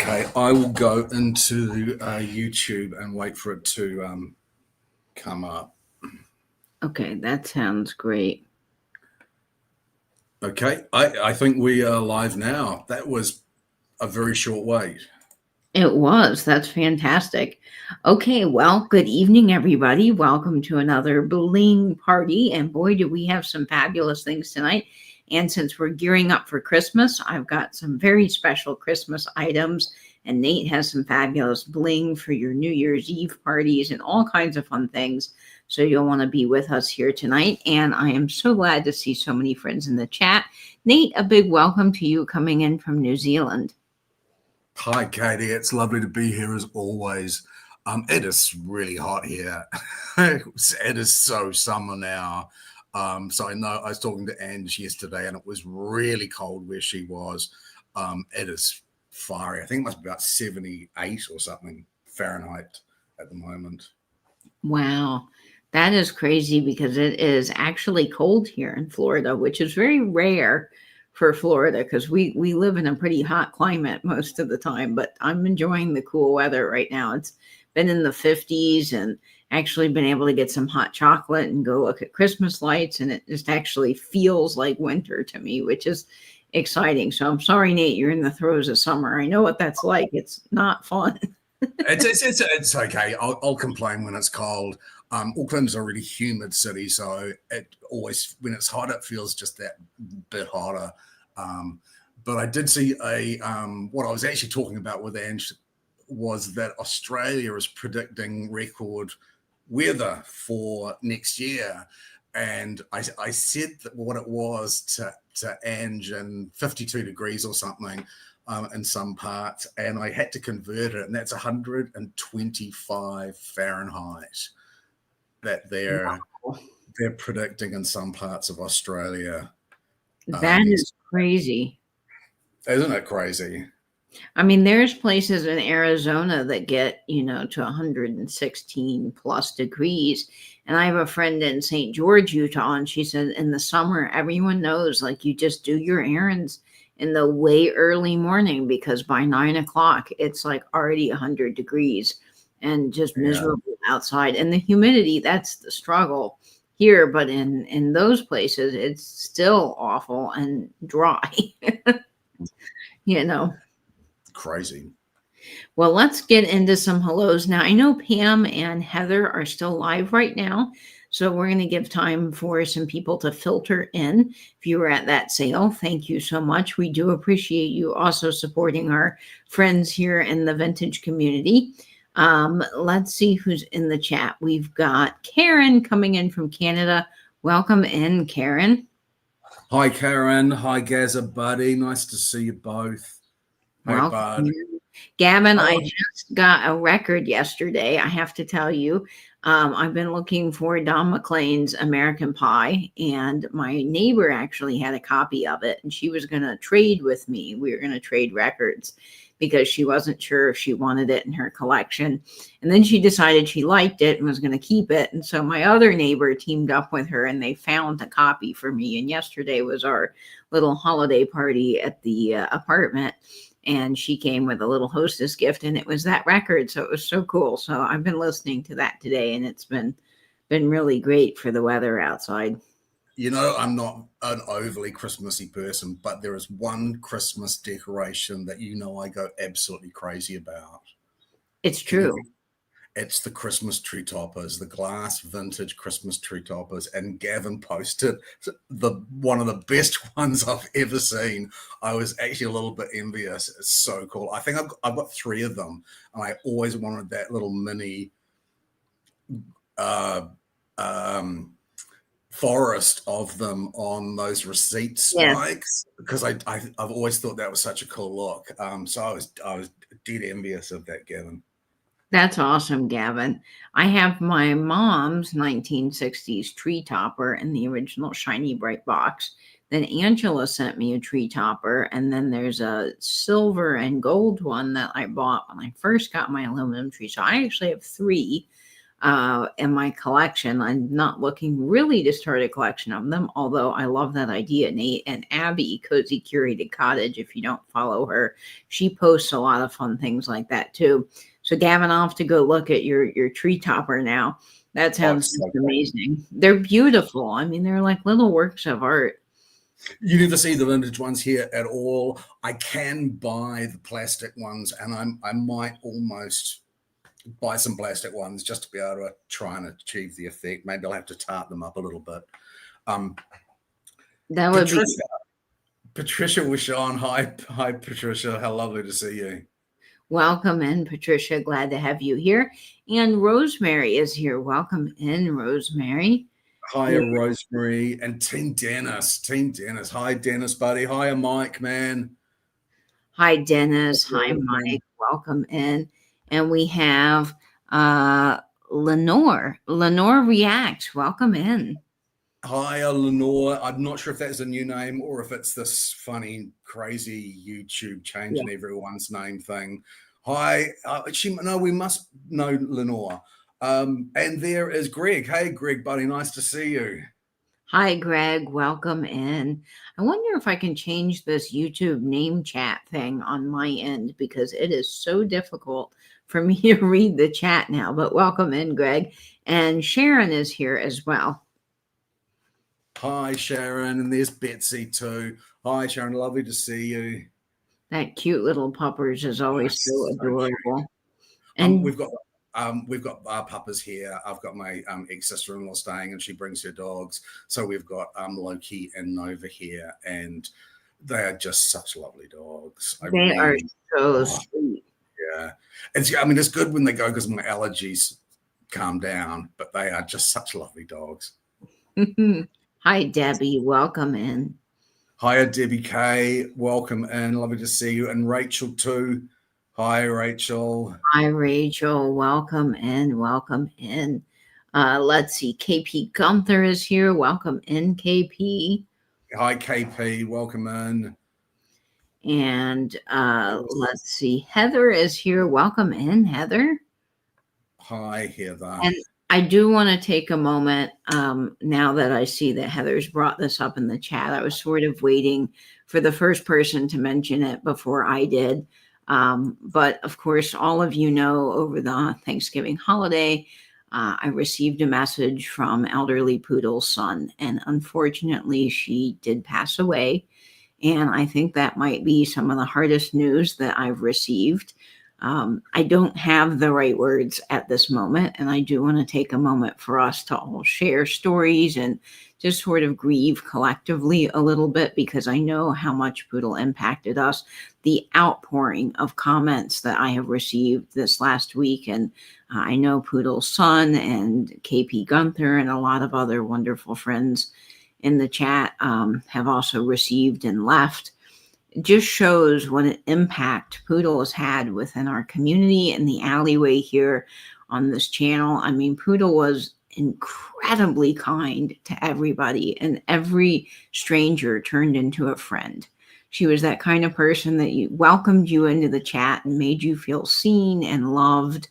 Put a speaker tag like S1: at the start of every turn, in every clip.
S1: Okay, I will go into YouTube and wait for it to come up.
S2: Okay, that sounds great.
S1: Okay, I think we are live now. That was a very short wait.
S2: It was. That's fantastic. Okay, well, good evening, everybody. Welcome to another Bling party. And boy, do we have some fabulous things tonight. And since we're gearing up for Christmas, I've got some very special Christmas items. And Nate has some fabulous bling for your New Year's Eve parties and all kinds of fun things. So you'll want to be with us here tonight. And I am so glad to see so many friends in the chat. Nate, a big welcome to you coming in from New Zealand.
S1: Hi, Katie. It's lovely to be here as always. It is really hot here. It is so summer now. So I know I was talking to Ange yesterday, and it was really cold where she was. It is fiery. I think it must be about 78 or something Fahrenheit at the moment.
S2: Wow. That is crazy because it is actually cold here in Florida, which is very rare for Florida because we live in a pretty hot climate most of the time. But I'm enjoying the cool weather right now. It's been in the 50s and actually been able to get some hot chocolate and go look at Christmas lights. And it just actually feels like winter to me, which is exciting. So I'm sorry, Nate, you're in the throes of summer. I know what that's like. It's not fun.
S1: It's okay. I'll complain when it's cold. Auckland's a really humid city, so it always when it's hot, it feels just that bit hotter. But I did see what I was actually talking about with Ange was that Australia is predicting record weather for next year, and I said that what it was to Ange and 52 degrees or something. In some parts, and I had to convert it, and that's 125 Fahrenheit that they're predicting in some parts of Australia.
S2: That is crazy.
S1: Isn't it crazy?
S2: I mean, there's places in Arizona that get, to 116 plus degrees. And I have a friend in St. George, Utah, and she said in the summer, everyone knows, like, you just do your errands in the way early morning because by 9 o'clock, it's like already 100 degrees and just miserable outside. And the humidity, that's the struggle here. But in those places, it's still awful and dry,
S1: Crazy.
S2: Well, let's get into some hellos now. I know Pam and Heather are still live right now, so we're going to give time for some people to filter in. If you were at that sale, thank you so much. We do appreciate you also supporting our friends here in the vintage community. Let's see who's in the chat. We've got Karen coming in from Canada. Welcome in, Karen.
S1: Hi, Karen. Hi, Gaza, buddy. Nice to see you both. Hey, bud.
S2: Gavin, I just got a record yesterday. I have to tell you, I've been looking for Don McLean's American Pie, and my neighbor actually had a copy of it, and she was going to trade with me. We were going to trade records because she wasn't sure if she wanted it in her collection. And then she decided she liked it and was going to keep it. And so my other neighbor teamed up with her, and they found a copy for me. And yesterday was our little holiday party at the apartment. And she came with a little hostess gift, and it was that record. So it was so cool. So I've been listening to that today, and it's been really great for the weather outside.
S1: I'm not an overly Christmassy person, but there is one Christmas decoration that I go absolutely crazy about.
S2: It's true.
S1: It's the Christmas tree toppers, the glass vintage Christmas tree toppers. And Gavin posted one of the best ones I've ever seen. I was actually a little bit envious. It's so cool. I think I've got 3 of them, and I always wanted that little mini forest of them on those receipt spikes, because I've always thought that was such a cool look. So I was dead envious of that, Gavin.
S2: That's awesome, Gavin. I have my mom's 1960s tree topper in the original shiny bright box. Then Angela sent me a tree topper, and then there's a silver and gold one that I bought when I first got my aluminum tree. So I actually have 3 in my collection. I'm not looking really to start a collection of them, although I love that idea, Nate. And Abby, Cozy Curated Cottage, if you don't follow her, she posts a lot of fun things like that too. So Gavin, I'll have to go look at your tree topper now. That sounds
S1: so
S2: amazing. They're beautiful. I mean, they're like little works of art.
S1: You never see the vintage ones here at all. I can buy the plastic ones, and I might almost buy some plastic ones just to be able to try and achieve the effect. Maybe I'll have to tart them up a little bit.
S2: That would be
S1: Patricia Wishon. Hi, Patricia. How lovely to see you.
S2: Welcome in, Patricia. Glad to have you here. And Rosemary is here. Welcome in, Rosemary.
S1: Hiya, Rosemary. And Team Dennis. Hi, Dennis, buddy. Hiya, Mike, man.
S2: Hi, Dennis. Hi, Mike. Welcome in. And we have Lenore. Lenore Reacts. Welcome in.
S1: Hiya, Lenore. I'm not sure if that's a new name or if it's this funny, crazy YouTube changing everyone's name thing. Hi. We must know Lenore. And there is Greg. Hey, Greg, buddy. Nice to see you.
S2: Hi, Greg. Welcome in. I wonder if I can change this YouTube name chat thing on my end because it is so difficult for me to read the chat now. But welcome in, Greg. And Sharon is here as well.
S1: Hi, Sharon. And there's Betsy too. Hi, Sharon. Lovely to see you.
S2: That cute little puppers is always so adorable. And
S1: we've got our puppers here. I've got my ex-sister-in-law staying, and she brings her dogs. So we've got Loki and Nova here, and they are just such lovely dogs.
S2: They are so sweet.
S1: Yeah, it's good when they go because my allergies calm down. But they are just such lovely dogs.
S2: Hi, Debbie. Welcome in.
S1: Hiya, Debbie K. Welcome in. Lovely to see you, and Rachel too. Hi, Rachel.
S2: Hi, Rachel. Welcome in. Welcome in. Let's see. KP Gunther is here. Welcome in, KP.
S1: Hi, KP. Welcome in.
S2: And let's see. Heather is here. Welcome in, Heather.
S1: Hi, Heather.
S2: And I do want to take a moment now that I see that Heather's brought this up in the chat. I was sort of waiting for the first person to mention it before I did. But of course, all of you know, over the Thanksgiving holiday, I received a message from elderly Poodle's son, and unfortunately, she did pass away. And I think that might be some of the hardest news that I've received. I don't have the right words at this moment, and I do want to take a moment for us to all share stories and just sort of grieve collectively a little bit, because I know how much Poodle impacted us. The outpouring of comments that I have received this last week, and I know Poodle's son and KP Gunther and a lot of other wonderful friends in the chat have also received and left. It just shows what an impact Poodle has had within our community and the alleyway here on this channel. I mean, Poodle was incredibly kind to everybody, and every stranger turned into a friend. She was that kind of person that welcomed you into the chat and made you feel seen and loved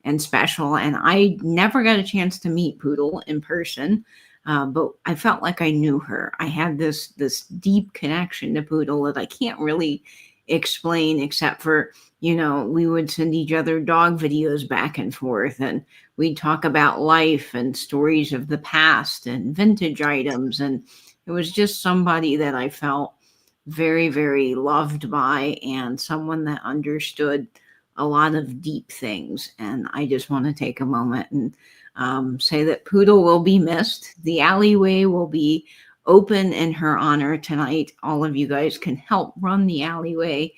S2: and special. And I never got a chance to meet Poodle in person. But I felt like I knew her. I had this deep connection to Poodle that I can't really explain, except for, we would send each other dog videos back and forth, and we'd talk about life and stories of the past and vintage items. And it was just somebody that I felt very, very loved by, and someone that understood a lot of deep things. And I just want to take a moment and say that Poodle will be missed. The alleyway will be open in her honor tonight. All of you guys can help run the alleyway.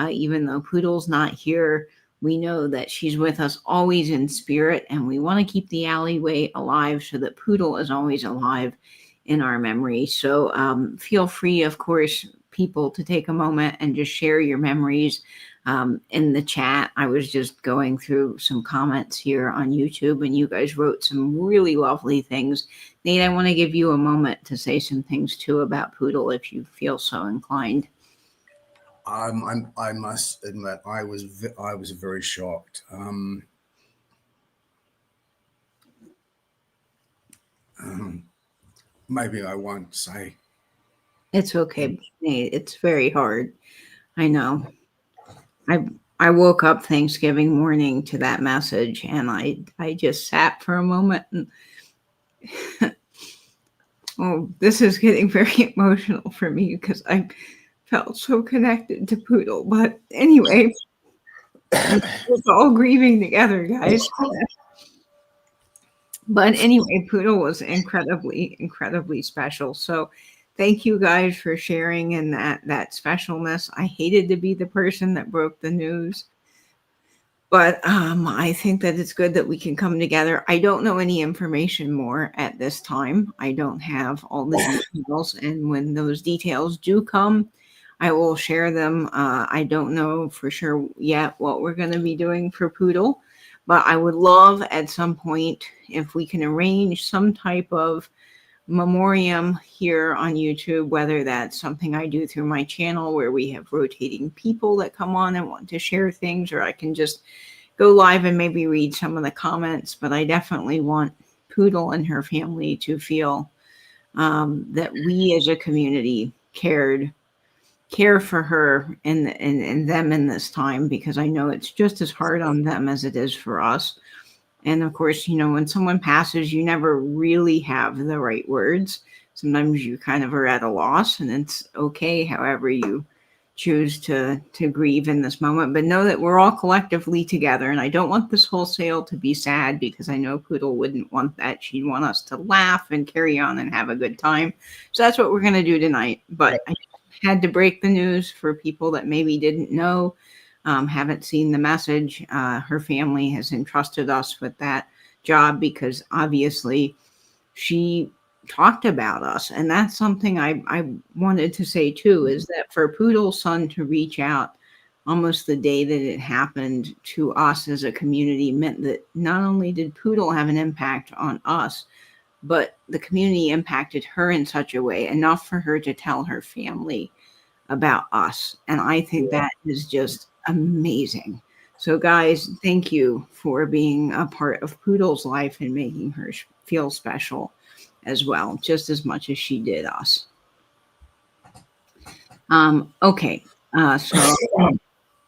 S2: Even though Poodle's not here, we know that she's with us always in spirit, and we want to keep the alleyway alive so that Poodle is always alive in our memory. So feel free, of course, people, to take a moment and just share your memories in the chat. I was just going through some comments here on YouTube, and you guys wrote some really lovely things. Nate, I want to give you a moment to say some things too about Poodle if you feel so inclined.
S1: I must admit, I was very shocked. Maybe I won't say.
S2: It's okay. Nate. It's very hard. I know. I I woke up Thanksgiving morning to that message, and I just sat for a moment and oh, this is getting very emotional for me because I felt so connected to Poodle. But anyway, we're all grieving together, guys. But anyway, Poodle was incredibly, incredibly special. So thank you guys for sharing in that specialness. I hated to be the person that broke the news, but I think that it's good that we can come together. I don't know any information more at this time. I don't have all the details, and when those details do come, I will share them. I don't know for sure yet what we're going to be doing for Poodle, but I would love at some point if we can arrange some type of memoriam here on YouTube, whether that's something I do through my channel where we have rotating people that come on and want to share things, or I can just go live and maybe read some of the comments. But I definitely want Poodle and her family to feel that we as a community care for her and them in this time, because I know it's just as hard on them as it is for us. And of course, when someone passes, you never really have the right words. Sometimes you kind of are at a loss, and it's okay however you choose to grieve in this moment. But know that we're all collectively together. And I don't want this wholesale to be sad, because I know Poodle wouldn't want that. She'd want us to laugh and carry on and have a good time. So that's what we're going to do tonight. But I had to break the news for people that maybe didn't know. Haven't seen the message. Her family has entrusted us with that job because obviously she talked about us. And that's something I wanted to say too, is that for Poodle's son to reach out almost the day that it happened to us as a community meant that not only did Poodle have an impact on us, but the community impacted her in such a way, enough for her to tell her family about us. And I think that is just amazing. So guys, thank you for being a part of Poodle's life and making her feel special as well, just as much as she did us. Okay, so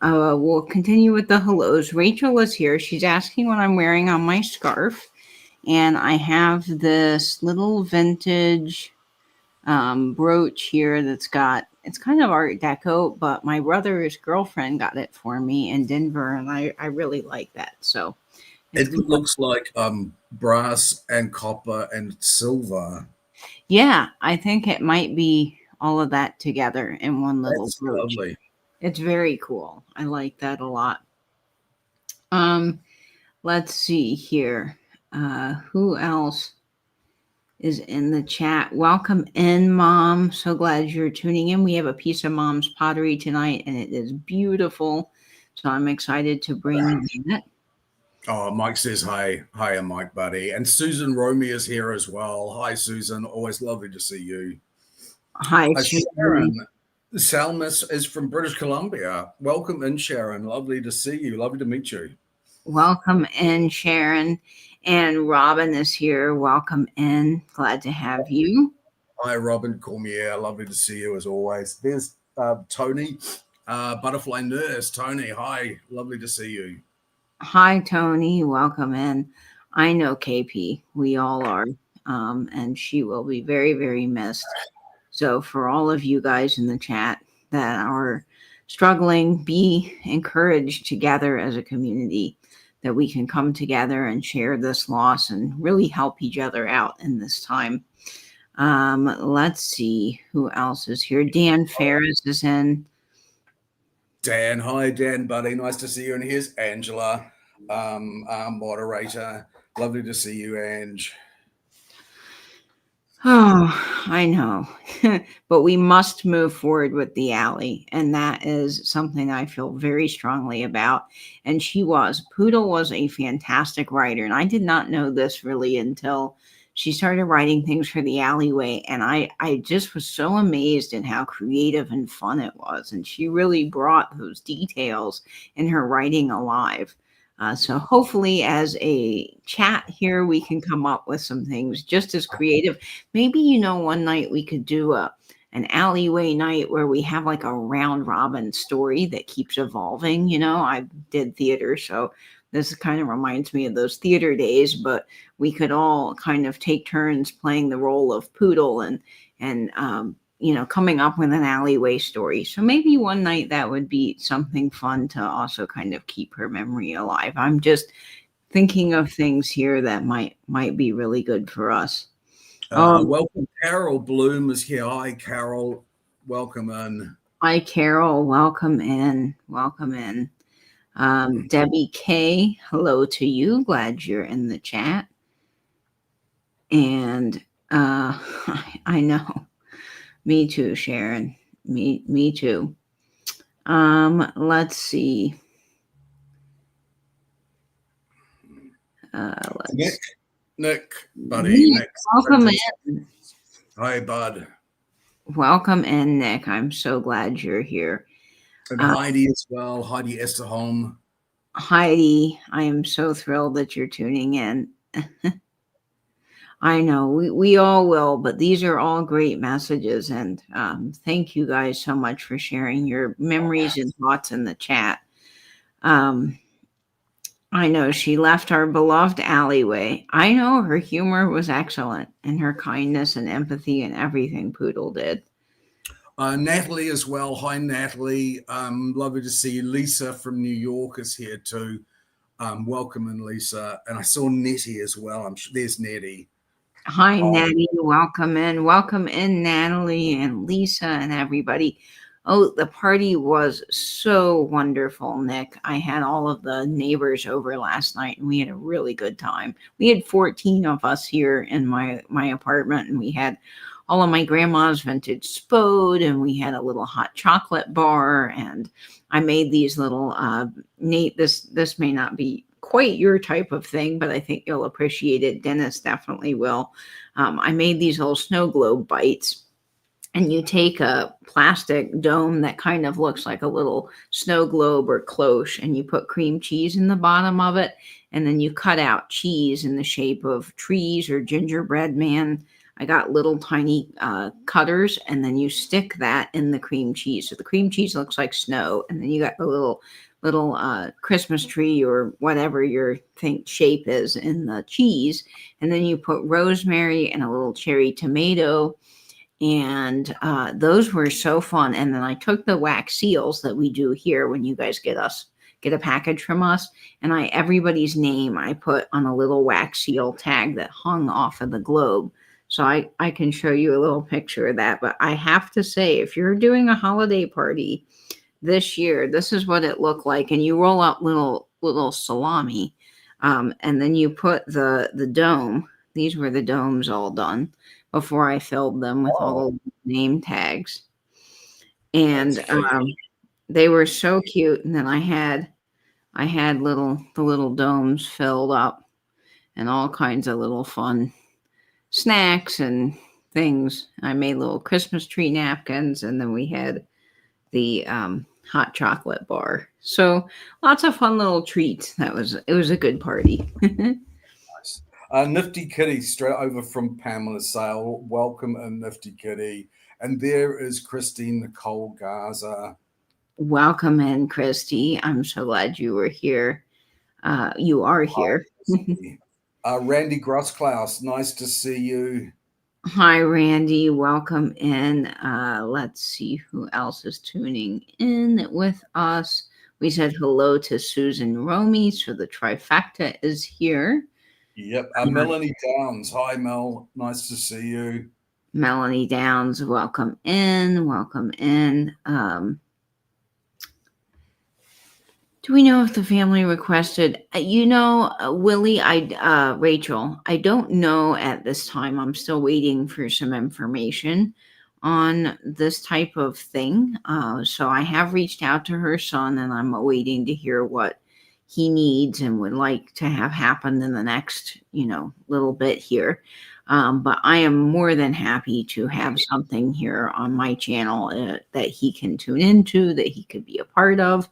S2: we'll continue with the hellos. Rachel is here. She's asking what I'm wearing on my scarf. And I have this little vintage brooch here it's kind of Art Deco, but my brother's girlfriend got it for me in Denver, and I really like that. So
S1: it looks like brass and copper and silver.
S2: Yeah, I think it might be all of that together in one little brooch.
S1: Lovely.
S2: It's very cool. I like that a lot. Let's see here. Who else is in the chat? Welcome in, Mom. So glad you're tuning in. We have a piece of Mom's pottery tonight, and it is beautiful. So I'm excited to bring that.
S1: Oh, Mike says hi. Hiya, Mike, buddy. And Susan Romy is here as well. Hi, Susan. Always lovely to see you.
S2: Hi,
S1: Sharon. Salmis is from British Columbia. Welcome in, Sharon. Lovely to see you. Lovely to meet you.
S2: Welcome in, Sharon. And Robin is here. Welcome in. Glad to have you.
S1: Hi, Robin Cormier. Lovely to see you as always. There's Tony, Butterfly Nurse. Tony, hi. Lovely to see you.
S2: Hi, Tony. Welcome in. I know KP. We all are. And she will be very, very missed. So for all of you guys in the chat that are struggling, be encouraged together as a community, that we can come together and share this loss and really help each other out in this time. Let's see who else is here. Dan Ferris is in.
S1: Dan, hi, Dan, buddy. Nice to see you. And here's Angela, our moderator. Lovely to see you, Ange.
S2: Oh, I know. But we must move forward with the alley. And that is something I feel very strongly about. And Poodle was a fantastic writer. And I did not know this really until she started writing things for the alleyway. And I just was so amazed at how creative and fun it was. And she really brought those details in her writing alive. So hopefully, as a chat here, we can come up with some things just as creative. Maybe, one night we could do an alleyway night where we have like a round robin story that keeps evolving. I did theater, so this kind of reminds me of those theater days, but we could all kind of take turns playing the role of Poodle and coming up with an alleyway story. So maybe one night that would be something fun to also kind of keep her memory alive. I'm just thinking of things here that might be really good for us.
S1: Welcome, Carol Bloom is here. Hi, Carol. Welcome in.
S2: Hi, Carol. Welcome in. Welcome in. Debbie K, hello to you. Glad you're in the chat. And I know. Me too, Sharon. Me too. Let's see.
S1: Nick, buddy.
S2: Nick, welcome in.
S1: Hi, bud.
S2: Welcome in, Nick. I'm so glad you're here.
S1: And Heidi as well. Heidi Esterholm.
S2: Heidi, I am so thrilled that you're tuning in. I know we all will, but these are all great messages. And thank you guys so much for sharing your memories and thoughts in the chat. I know she left our beloved alleyway. I know her humor was excellent and her kindness and empathy and everything Poodle did.
S1: Natalie as well. Hi, Natalie. Lovely to see you. Lisa from New York is here too. Welcome in, Lisa. And I saw Nettie as well. I'm sure there's Nettie.
S2: Hi, Natty. Welcome in. Welcome in, Natalie and Lisa and everybody. Oh, the party was so wonderful, Nick. I had all of the neighbors over last night and we had a really good time. We had 14 of us here in my apartment, and we had all of my grandma's vintage spode, and we had a little hot chocolate bar, and I made these little Nate, this may not be quite your type of thing, but I think you'll appreciate it. Dennis definitely will. I made these little snow globe bites, and you take a plastic dome that kind of looks like a little snow globe or cloche, and you put cream cheese in the bottom of it, and then you cut out cheese in the shape of trees or gingerbread man. I got little tiny cutters, and then you stick that in the cream cheese. So the cream cheese looks like snow, and then you got the little Christmas tree or whatever your shape is in the cheese. And then you put rosemary and a little cherry tomato. And those were so fun. And then I took the wax seals that we do here when you guys get a package from us, and everybody's name I put on a little wax seal tag that hung off of the globe. So I can show you a little picture of that. But I have to say, if you're doing a holiday party this year, this is what it looked like. And you roll out little salami, and then you put the dome. These were the domes all done before I filled them with all the name tags. And they were so cute. And then I had the little domes filled up, and all kinds of little fun snacks and things. I made little Christmas tree napkins, and then we had the hot chocolate bar. So lots of fun little treats. It was a good party.
S1: Nice. Nifty Kitty, straight over from Pamela Sale. Welcome in, Nifty Kitty. And there is Christine Nicole Garza.
S2: Welcome in, Christy. I'm so glad you were here. You are here.
S1: Randy Grossklaus, nice to see you.
S2: Hi, Randy. Welcome in. Let's see who else is tuning in with us. We said hello to Susan Romy, so the trifecta is here.
S1: Yep. Melanie Downs. Hi, Mel. Nice to see you.
S2: Melanie Downs, welcome in. Welcome in. Do we know if the family requested? Willie, Rachel, I don't know at this time. I'm still waiting for some information on this type of thing. So I have reached out to her son, and I'm waiting to hear what he needs and would like to have happen in the next, little bit here. But I am more than happy to have something here on my channel that he can tune into, that he could be a part of.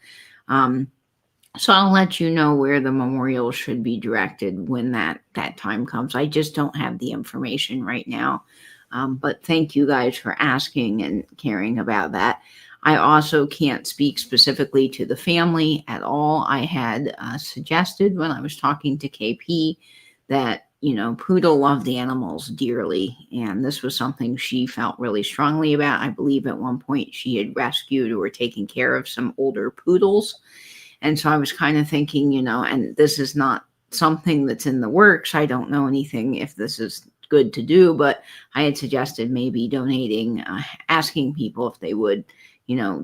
S2: So I'll let you know where the memorial should be directed when that time comes. I just don't have the information right now. But thank you guys for asking and caring about that. I also can't speak specifically to the family at all. I had suggested when I was talking to KP that, Poodle loved animals dearly. And this was something she felt really strongly about. I believe at one point she had rescued or taken care of some older poodles. And so I was kind of thinking, and this is not something that's in the works. I don't know anything if this is good to do, but I had suggested maybe donating, asking people if they would,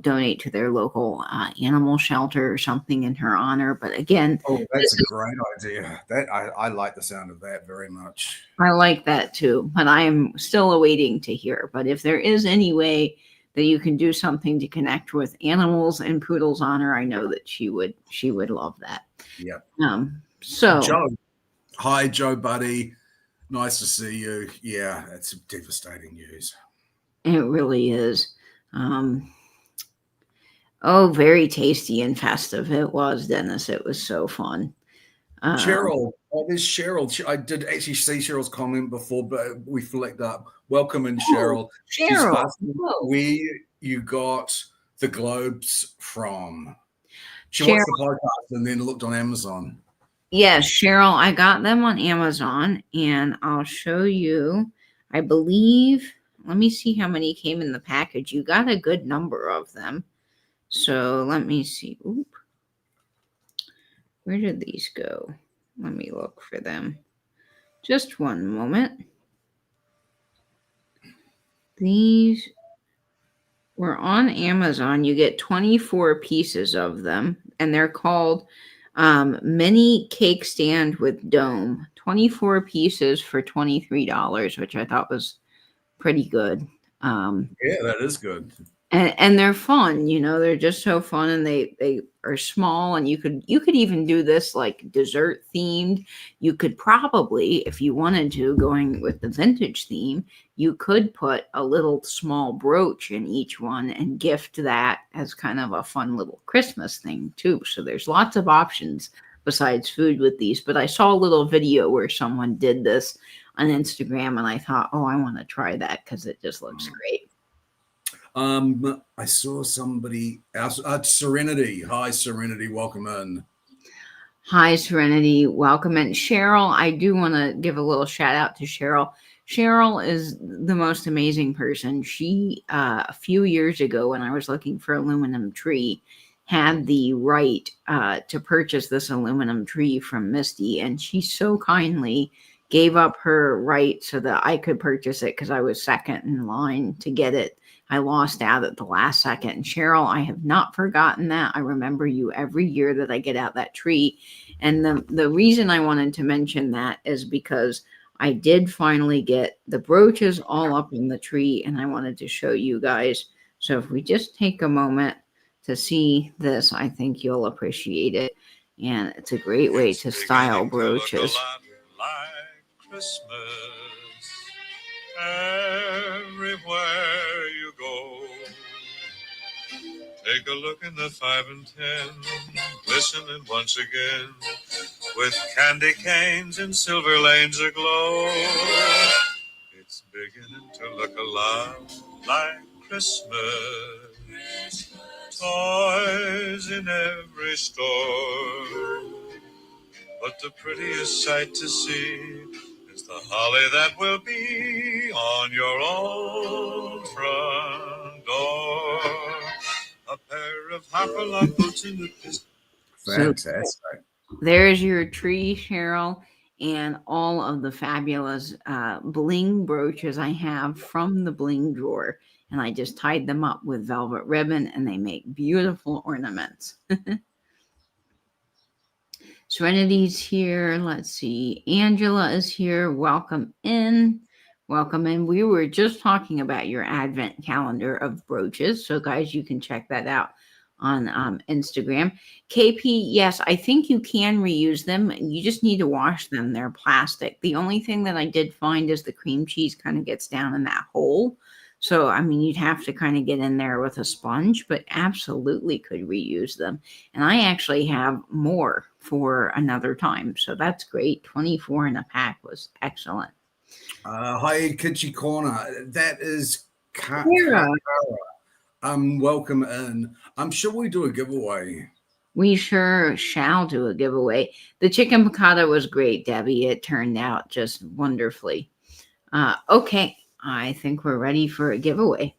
S2: donate to their local animal shelter or something in her honor. But again,
S1: Oh, that's a great idea. That I like the sound of that very much.
S2: I like that too, but I am still awaiting to hear. But if there is any way that you can do something to connect with animals in Poodle's honor, I know that she would love that.
S1: Yep.
S2: So
S1: Joe, hi Joe, buddy. Nice to see you. Yeah, it's devastating news.
S2: it really is. Oh, very tasty and festive it was, Dennis. It was so fun.
S1: Cheryl, there's Cheryl. I did actually see Cheryl's comment before, but we flicked up. Welcome in, Cheryl. She's
S2: Cheryl,
S1: asking where you got the globes from. She
S2: Cheryl,
S1: watched the podcast and then looked on Amazon.
S2: yes, Cheryl, I got them on Amazon, and I'll show you. I believe, let me see how many came in the package. You got a good number of them. So let me see. Oop. Where did these go? Let me look for them. Just one moment. These were on Amazon. You get 24 pieces of them, and they're called mini cake stand with dome. 24 pieces for $23, which I thought was pretty good.
S1: Yeah, that is good.
S2: And they're fun, they're just so fun, and they are small, and you could even do this like dessert themed. You could probably, if you wanted to, going with the vintage theme, you could put a little small brooch in each one and gift that as kind of a fun little Christmas thing too. So there's lots of options besides food with these. But I saw a little video where someone did this on Instagram, and I thought, oh, I want to try that because it just looks great.
S1: I saw somebody else. Serenity. Hi, Serenity. Welcome in.
S2: Hi, Serenity. Welcome in. Cheryl, I do want to give a little shout out to Cheryl. Cheryl is the most amazing person. She, a few years ago, when I was looking for aluminum tree, had the right to purchase this aluminum tree from Misty, and she so kindly gave up her right so that I could purchase it because I was second in line to get it. I lost out at the last second. And Cheryl, I have not forgotten that. I remember you every year that I get out that tree. And the reason I wanted to mention that is because I did finally get the brooches all up in the tree, and I wanted to show you guys. So if we just take a moment to see this, I think you'll appreciate it. And it's a great way to style brooches.
S3: Like Christmas, everywhere you go. Take a look in the 5 and 10, glistening once again, with candy canes and silver lanes aglow. It's beginning to look a lot like Christmas. Toys in every store. But the prettiest sight to see is the holly that will be on your own front door. A pair of hopalong boots in the pistol.
S1: Fantastic.
S2: So there's your tree, Cheryl, and all of the fabulous bling brooches I have from the bling drawer. And I just tied them up with velvet ribbon, and they make beautiful ornaments. Serenity's here. Let's see. Angela is here. Welcome in. Welcome in. We were just talking about your advent calendar of brooches. So, guys, you can check that out on Instagram. KP, yes, I think you can reuse them. You just need to wash them. They're plastic. The only thing that I did find is the cream cheese kind of gets down in that hole. So, I mean, you'd have to kind of get in there with a sponge, but absolutely could reuse them. And I actually have more for another time. So that's great. 24 in a pack was excellent.
S1: Hi, Kitchi Corner. That is
S2: Yeah.
S1: welcome in. Should we do a giveaway?
S2: We sure shall do a giveaway. The chicken piccata was great, Debbie. It turned out just wonderfully. Okay, I think we're ready for a giveaway.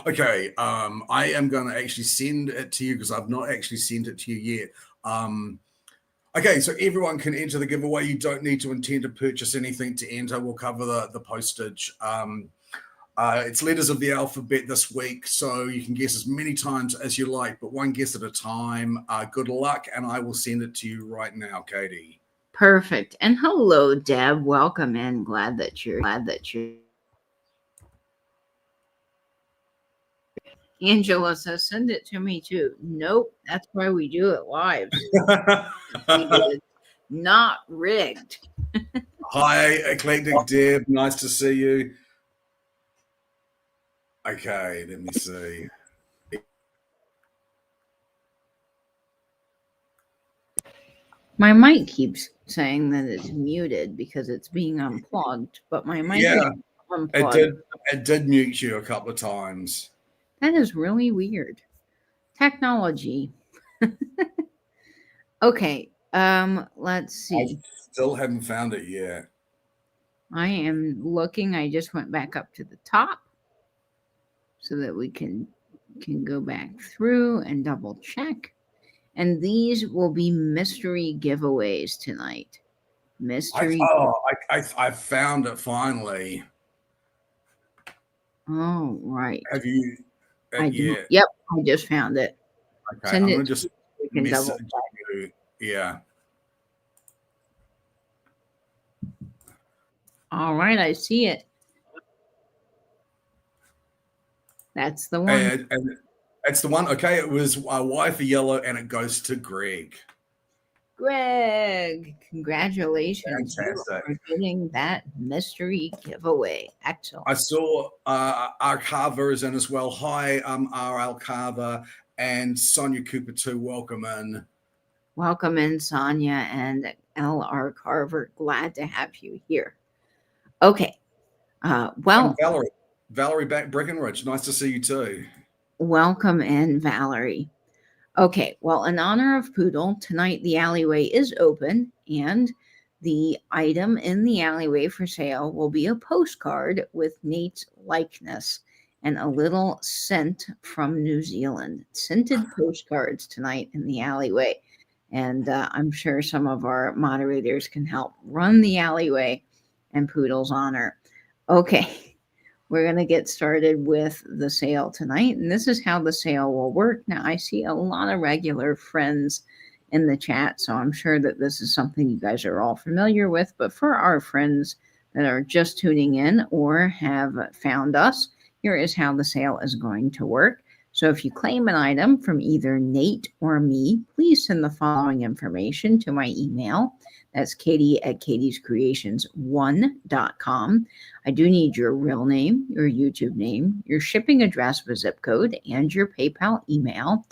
S1: Okay, I am going to actually send it to you because I've not actually sent it to you yet. Okay, so everyone can enter the giveaway. You don't need to intend to purchase anything to enter. We'll cover the postage. It's letters of the alphabet this week, so you can guess as many times as you like, but one guess at a time. Good luck, and I will send it to you right now, Katie.
S2: Perfect. And hello, Deb. Welcome in. Glad that you're. Angela says, send it to me too. Nope, that's why we do it live. Not rigged.
S1: Hi, Eclectic Deb. Nice to see you. Okay, let me see.
S2: My mic keeps saying that it's muted because it's being unplugged, but my mic is unplugged.
S1: It did mute you a couple of times.
S2: That is really weird. Technology. Okay, let's see.
S1: I still haven't found it yet.
S2: I am looking. I just went back up to the top so that we can go back through and double check. And these will be mystery giveaways tonight. Mystery.
S1: I found it finally.
S2: Oh, right.
S1: Have you?
S2: Yep, I just found it.
S1: Okay, Send I'm it. Just message you. Yeah.
S2: All right, I see it. That's the one.
S1: And that's the one. Okay, it was Y for yellow, and it goes to Greg.
S2: Greg, congratulations for getting that mystery giveaway. Excellent.
S1: I saw our Carver is in as well. Hi, RL Carver and Sonia Cooper too. Welcome in.
S2: Welcome in, Sonia and LR Carver. Glad to have you here. Okay. Well,
S1: and Valerie back Breckenridge. Nice to see you too.
S2: Welcome in, Valerie. Okay, well, in honor of Poodle, tonight the alleyway is open, and the item in the alleyway for sale will be a postcard with Nate's likeness and a little scent from New Zealand. Scented postcards tonight in the alleyway. And I'm sure some of our moderators can help run the alleyway in Poodle's honor. Okay. We're going to get started with the sale tonight, and this is how the sale will work. Now, I see a lot of regular friends in the chat, so I'm sure that this is something you guys are all familiar with, but for our friends that are just tuning in or have found us, here is how the sale is going to work. So if you claim an item from either Nate or me, please send the following information to my email. That's katie@katiescreations1.com. I do need your real name, your YouTube name, your shipping address with zip code, and your PayPal email.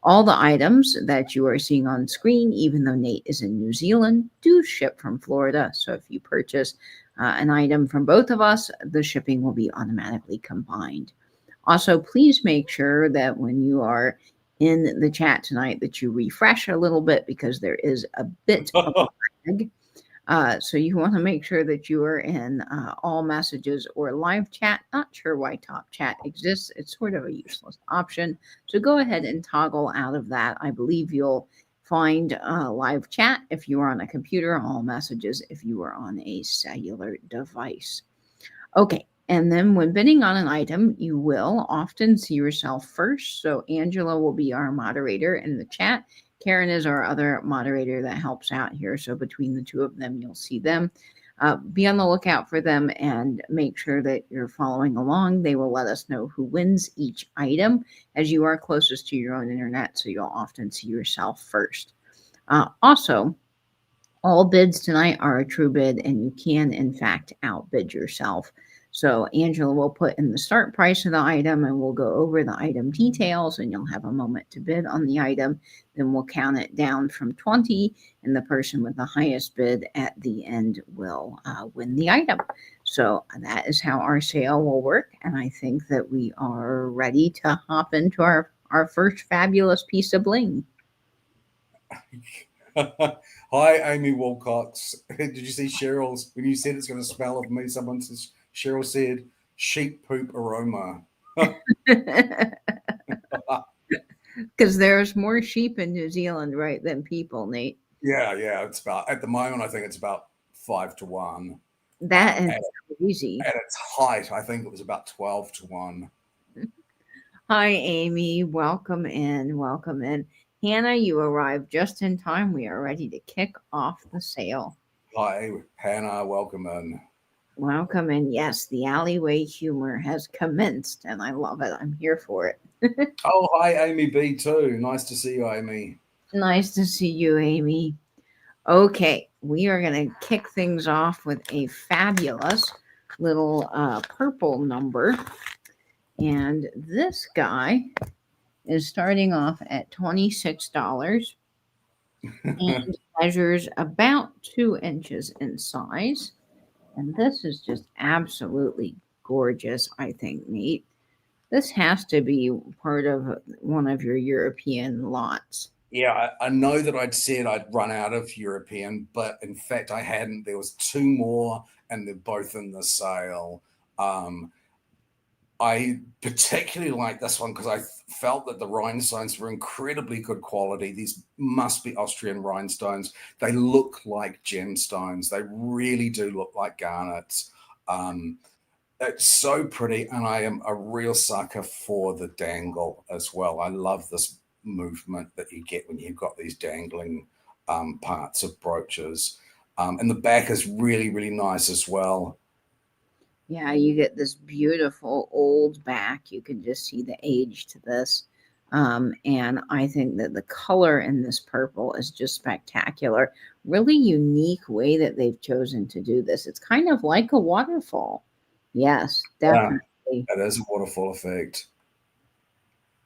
S2: All the items that you are seeing on screen, even though Nate is in New Zealand, do ship from Florida. So if you purchase an item from both of us, the shipping will be automatically combined. Also, please make sure that when you are in the chat tonight that you refresh a little bit because there is a bit of lag. So you want to make sure that you are in all messages or live chat. Not sure why top chat exists. It's sort of a useless option. So go ahead and toggle out of that. I believe you'll find live chat if you are on a computer, all messages if you are on a cellular device. Okay. And then when bidding on an item, you will often see yourself first. So Angela will be our moderator in the chat. Karen is our other moderator that helps out here. So between the two of them, you'll see them. Be on the lookout for them and make sure that you're following along. They will let us know who wins each item as you are closest to your own internet. So you'll often see yourself first. Also, all bids tonight are a true bid, and you can, in fact, outbid yourself. So Angela will put in the start price of the item and we'll go over the item details and you'll have a moment to bid on the item. Then we'll count it down from 20 and the person with the highest bid at the end will win the item. So that is how our sale will work. And I think that we are ready to hop into our first fabulous piece of bling.
S1: Hi, Amy Wilcox. Did you see Cheryl's, when you said it's going to smell of me, someone says, Cheryl said, sheep poop aroma.
S2: Because there's more sheep in New Zealand, right, than people, Nate.
S1: Yeah. It's about, at the moment, I think it's about 5-1.
S2: That is crazy.
S1: At its height, I think it was about 12-1.
S2: Hi, Amy. Welcome in. Hannah, you arrived just in time. We are ready to kick off the sale.
S1: Hi, Hannah. Welcome in.
S2: Welcome in. Yes, the alleyway humor has commenced, and I love it. I'm here for it.
S1: Oh, hi, Amy B. too. Nice to see you, Amy.
S2: Nice to see you, Amy. Okay, we are going to kick things off with a fabulous little purple number. And this guy is starting off at $26 and measures about 2 inches in size. And this is just absolutely gorgeous, I think, Nate. This has to be part of one of your European lots.
S1: Yeah, I know that I'd said I'd run out of European, but in fact I hadn't. There was 2 more and they're both in the sale. I particularly like this one because I felt that the rhinestones were incredibly good quality. These must be Austrian rhinestones. They look like gemstones. They really do look like garnets. It's so pretty, and I am a real sucker for the dangle as well. I love this movement that you get when you've got these dangling parts of brooches. And the back is really, really nice as well.
S2: Yeah, you get this beautiful old back. You can just see the age to this. And I think that the color in this purple is just spectacular. Really unique way that they've chosen to do this. It's kind of like a waterfall. Yes, definitely.
S1: Yeah, it is a waterfall effect.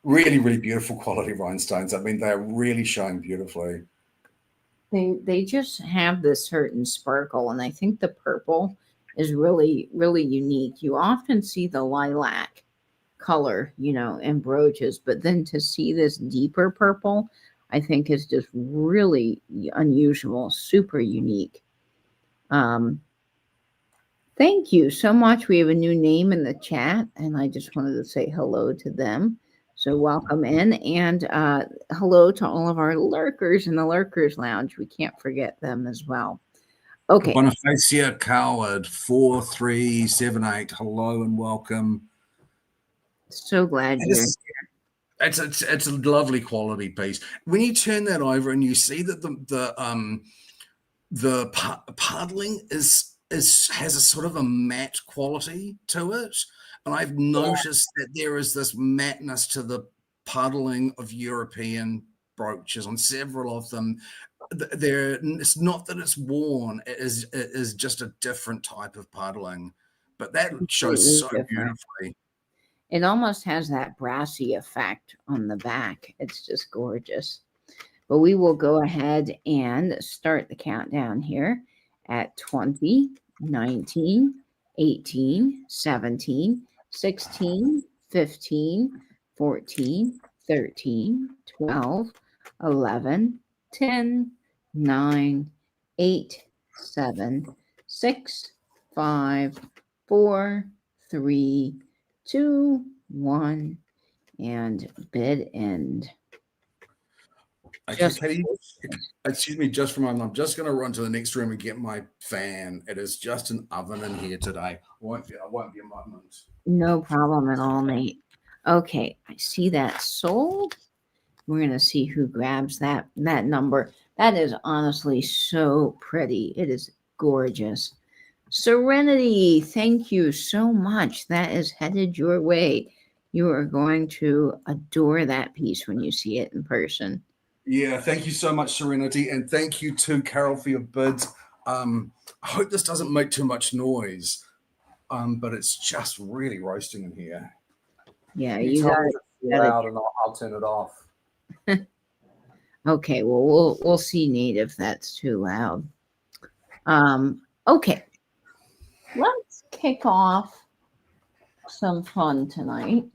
S1: Really, really beautiful quality rhinestones. I mean, they're really showing beautifully.
S2: They just have this certain sparkle, and I think the purple is really, really unique. You often see the lilac color, in brooches, but then to see this deeper purple, I think is just really unusual, super unique. Thank you so much. We have a new name in the chat, and I just wanted to say hello to them. So welcome in, and hello to all of our lurkers in the Lurkers Lounge. We can't forget them as well. Okay.
S1: Bonifacia Coward 4378. Hello and welcome.
S2: So glad you're here.
S1: It's a lovely quality piece. When you turn that over and you see that the puddling has a sort of a matte quality to it, and I've noticed that there is this matteness to the puddling of European brooches on several of them. It's not that it's worn, it is just a different type of puddling, but that shows so beautifully.
S2: It almost has that brassy effect on the back. It's just gorgeous. But we will go ahead and start the countdown here at 20, 19, 18, 17, 16, 15, 14, 13, 12, 11, 10, 9, 8, 7, 6, 5, 4, 3, 2, 1, and bid end.
S1: Excuse me, just for a moment. I'm just going to run to the next room and get my fan. It is just an oven in here today. I won't be a moment.
S2: No problem at all, Nate. Okay, I see that sold. We're going to see who grabs that number. That is honestly so pretty. It is gorgeous. Serenity, thank you so much. That is headed your way. You are going to adore that piece when you see it in person.
S1: Yeah, thank you so much, Serenity. And thank you to Carol for your bids. I hope this doesn't make too much noise. but it's just really roasting in here.
S2: Yeah,
S4: You
S2: you
S4: tell
S2: got
S4: me if it's too loud and I'll turn it off.
S2: Okay, well we'll see, Nate, if that's too loud. Okay. Let's kick off some fun tonight.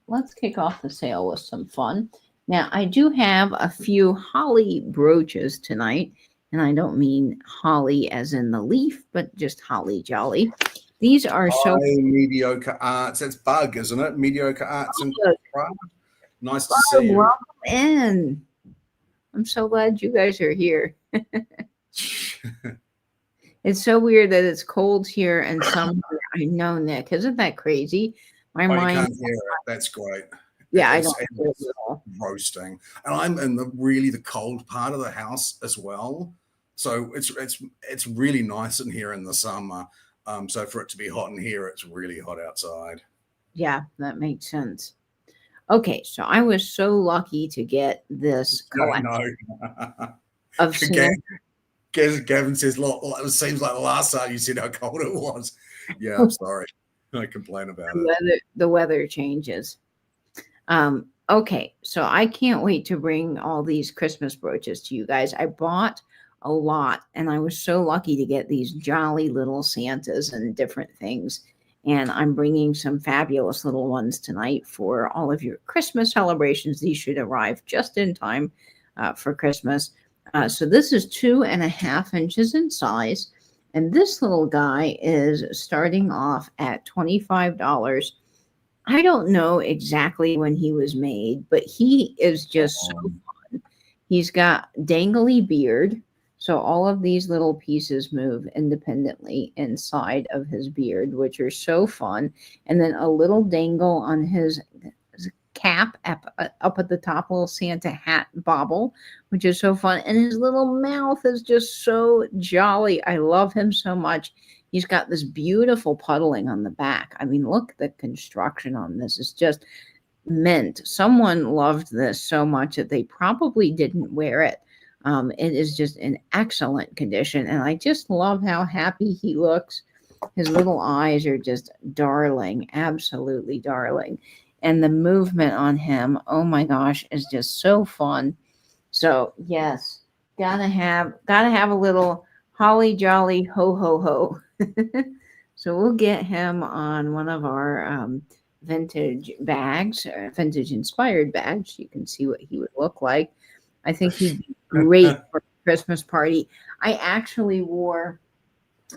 S2: Let's kick off the sale with some fun. Now, I do have a few holly brooches tonight, and I don't mean holly as in the leaf, but just holly jolly. These are so
S1: Hi, Mediocre Arts. That's Bug, isn't it? Mediocre Arts and Craft. Nice to see you.
S2: welcome in. I'm so glad you guys are here. It's so weird that it's cold here and summer. I know, Nick. Isn't that crazy? My
S1: Oh, you
S2: mind.
S1: can't hear it. That's great.
S2: Yeah, I
S1: It's-
S2: don't hear it
S1: it's
S2: at all.
S1: roasting, and I'm in the really the cold part of the house as well. So it's really nice in here in the summer. So for it to be hot in here, it's really hot outside.
S2: Yeah, that makes sense. Okay, so I was so lucky to get this collection
S1: No.
S2: of Santa.
S1: Gavin says, "Look, it seems like the last time you said how cold it was." Yeah, I'm sorry. I complain about it.
S2: The weather changes. Okay, so I can't wait to bring all these Christmas brooches to you guys. I bought a lot, and I was so lucky to get these jolly little Santas and different things. And I'm bringing some fabulous little ones tonight for all of your Christmas celebrations. These should arrive just in time for Christmas. So this is 2.5 inches in size. And this little guy is starting off at $25. I don't know exactly when he was made, but he is just so fun. He's got dangly beard. So all of these little pieces move independently inside of his beard, which are so fun. And then a little dangle on his cap up at the top, little Santa hat bobble, which is so fun. And his little mouth is just so jolly. I love him so much. He's got this beautiful puddling on the back. I mean, look, the construction on this is just mint. Someone loved this so much that they probably didn't wear it. It is just in excellent condition. And I just love how happy he looks. His little eyes are just darling, absolutely darling. And the movement on him, oh my gosh, is just so fun. So yes, gotta have a little holly jolly ho ho ho. So we'll get him on one of our vintage bags, vintage inspired bags. You can see what he would look like. I think he'd be great for a Christmas party. I actually wore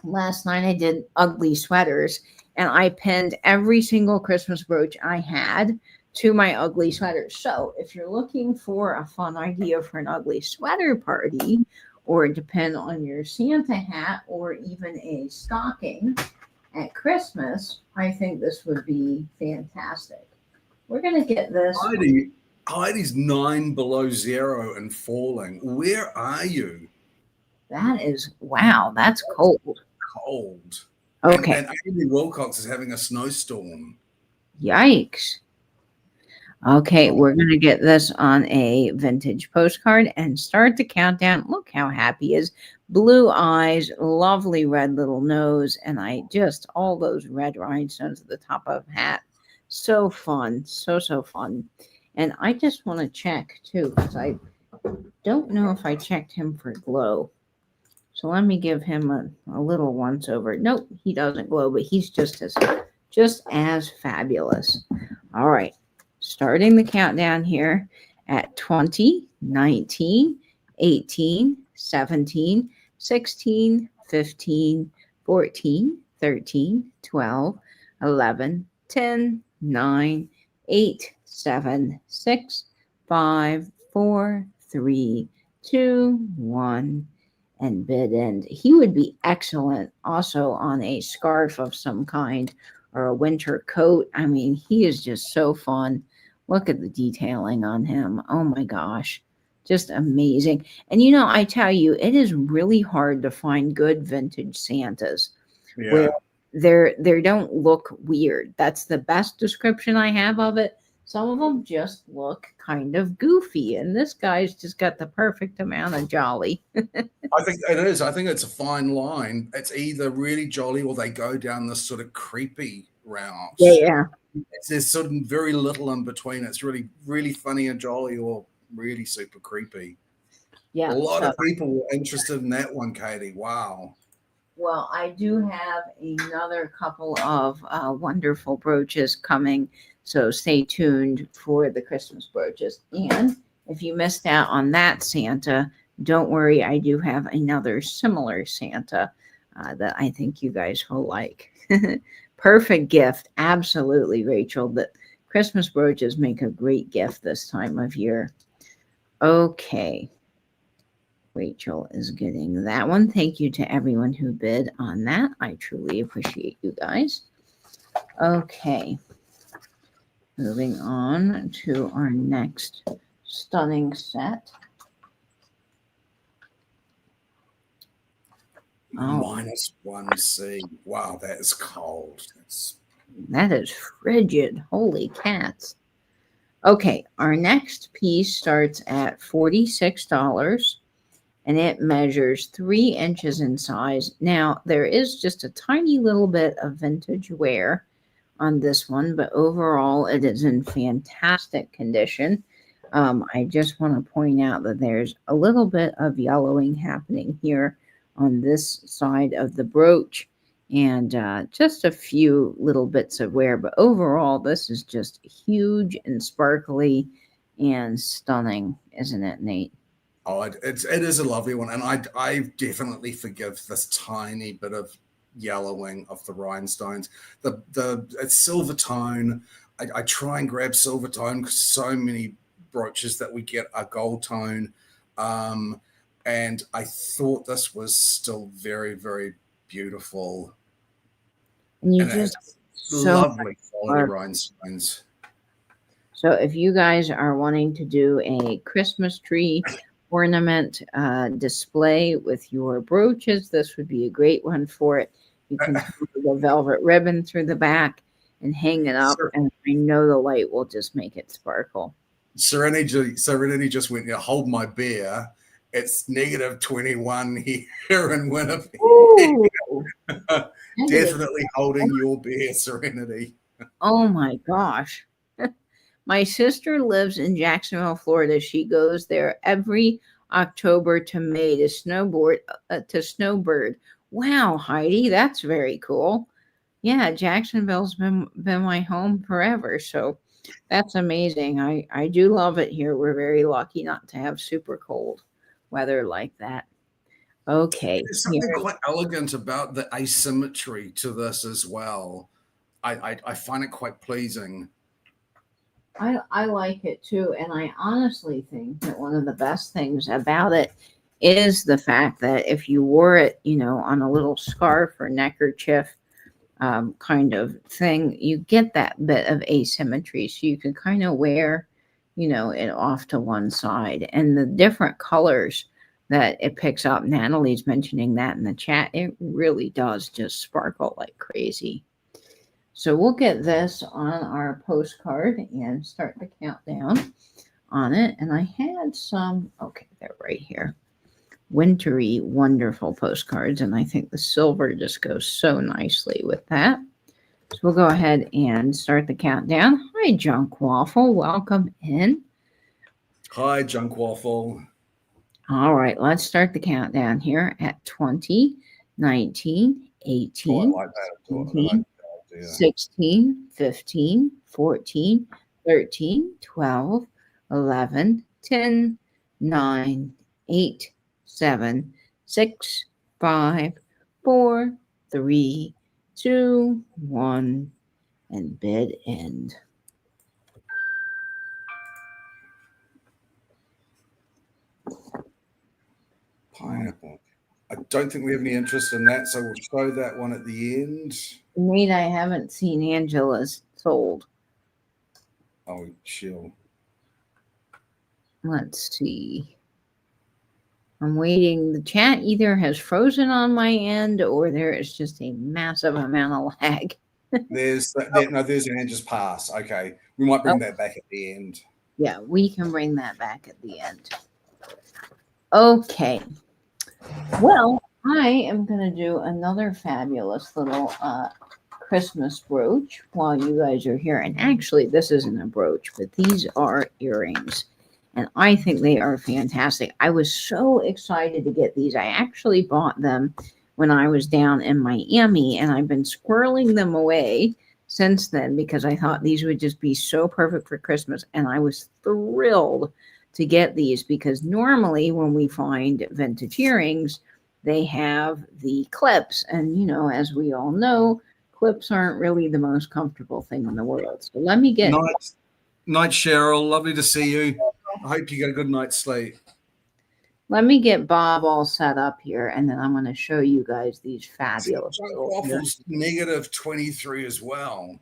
S2: last night, I did ugly sweaters, and I pinned every single Christmas brooch I had to my ugly sweaters. So if you're looking for a fun idea for an ugly sweater party, or depend on your Santa hat, or even a stocking at Christmas, I think this would be fantastic. We're going to get this.
S1: Heidi's 9 below zero and falling. Where are you?
S2: That is, wow, that's cold.
S1: Cold.
S2: Okay.
S1: And Amy Wilcox is having a snowstorm.
S2: Yikes. Okay, we're going to get this on a vintage postcard and start the countdown. Look how happy he is. Blue eyes, lovely red little nose, and all those red rhinestones at the top of the hat. So fun. So fun. And I just want to check, too, because I don't know if I checked him for glow. So let me give him a little once over. Nope, he doesn't glow, but he's just as fabulous. All right. Starting the countdown here at 20, 19, 18, 17, 16, 15, 14, 13, 12, 11, 10, 9, 8, 7, 6, 5, 4, 3, 2, 1, and bid end. He would be excellent also on a scarf of some kind or a winter coat. I mean, he is just so fun. Look at the detailing on him. Oh my gosh. Just amazing. And I tell you, it is really hard to find good vintage Santas where they don't look weird. That's the best description I have of it. Some of them just look kind of goofy, and this guy's just got the perfect amount of jolly.
S1: I think it is. I think it's a fine line. It's either really jolly or they go down this sort of creepy route.
S2: Yeah.
S1: There's sort of very little in between. It's really, really funny and jolly or really super creepy.
S2: Yeah.
S1: A lot of people were interested in that one, Katie. Wow.
S2: Well, I do have another couple of wonderful brooches coming, so stay tuned for the Christmas brooches. And if you missed out on that Santa, don't worry, I do have another similar Santa that I think you guys will like. Perfect gift. Absolutely, Rachel. The Christmas brooches make a great gift this time of year. Okay. Rachel is getting that one. Thank you to everyone who bid on that. I truly appreciate you guys. Okay. Moving on to our next stunning set. Oh,
S1: -1C. Wow, that is cold.
S2: that is frigid. Holy cats. Okay, our next piece starts at $46. And it measures 3 inches in size. Now, there is just a tiny little bit of vintage wear on this one, but overall, it is in fantastic condition. I just want to point out that there's a little bit of yellowing happening here on this side of the brooch, and just a few little bits of wear. But overall, this is just huge and sparkly and stunning, isn't it, Nate?
S1: Oh, it is a lovely one, and I definitely forgive this tiny bit of yellowing of the rhinestones. It's silver tone. I try and grab silver tone because so many brooches that we get are gold tone, and I thought this was still very, very beautiful.
S2: And you just
S1: lovely quality rhinestones.
S2: So if you guys are wanting to do a Christmas tree ornament display with your brooches, this would be a great one for it. You can put the velvet ribbon through the back and hang it up, and I know the light will just make it sparkle.
S1: Serenity just went, hold my beer. It's -21 here in Winnipeg. Definitely holding your beer, Serenity.
S2: Oh my gosh. My sister lives in Jacksonville, Florida. She goes there every October to May to snowbird. Wow, Heidi, that's very cool. Yeah, Jacksonville's been my home forever, so that's amazing. I do love it here. We're very lucky not to have super cold weather like that. Okay.
S1: There's something quite elegant about the asymmetry to this as well. I find it quite pleasing.
S2: I like it too, and I honestly think that one of the best things about it is the fact that if you wore it, on a little scarf or neckerchief kind of thing, you get that bit of asymmetry, so you can kind of wear, it off to one side. And the different colors that it picks up, Natalie's mentioning that in the chat, it really does just sparkle like crazy. So we'll get this on our postcard and start the countdown on it. And I had some, okay, they're right here. Wintry, wonderful postcards. And I think the silver just goes so nicely with that. So we'll go ahead and start the countdown. Hi, Junk Waffle. Welcome in.
S1: Hi, Junk Waffle.
S2: All right, let's start the countdown here at 20, 19, 18, 17, 16, 15, 14, 13, 12, 11, 10, 9, 8, 7, 6, 5, 4, 3, 2, 1, and bid end.
S1: Pineapple. I don't think we have any interest in that, so we'll show that one at the end.
S2: Nate, I haven't seen Angela's sold.
S1: Oh, chill.
S2: Let's see. I'm waiting. The chat either has frozen on my end or there is just a massive amount of lag.
S1: There's no, there's an Angel's Pass. Okay, we might bring that back at the end.
S2: Yeah, we can bring that back at the end. Okay. Well, I am going to do another fabulous little Christmas brooch while you guys are here. And actually, this isn't a brooch, but these are earrings. And I think they are fantastic. I was so excited to get these. I actually bought them when I was down in Miami, and I've been squirreling them away since then because I thought these would just be so perfect for Christmas. And I was thrilled to get these because normally when we find vintage earrings, they have the clips. And, you know, as we all know, clips aren't really the most comfortable thing in the world. So let me get...
S1: Night, Cheryl. Lovely to see you. I hope you get a good night's sleep.
S2: Let me get Bob all set up here, and then I'm going to show you guys these fabulous...
S1: Waffles negative 23 as well.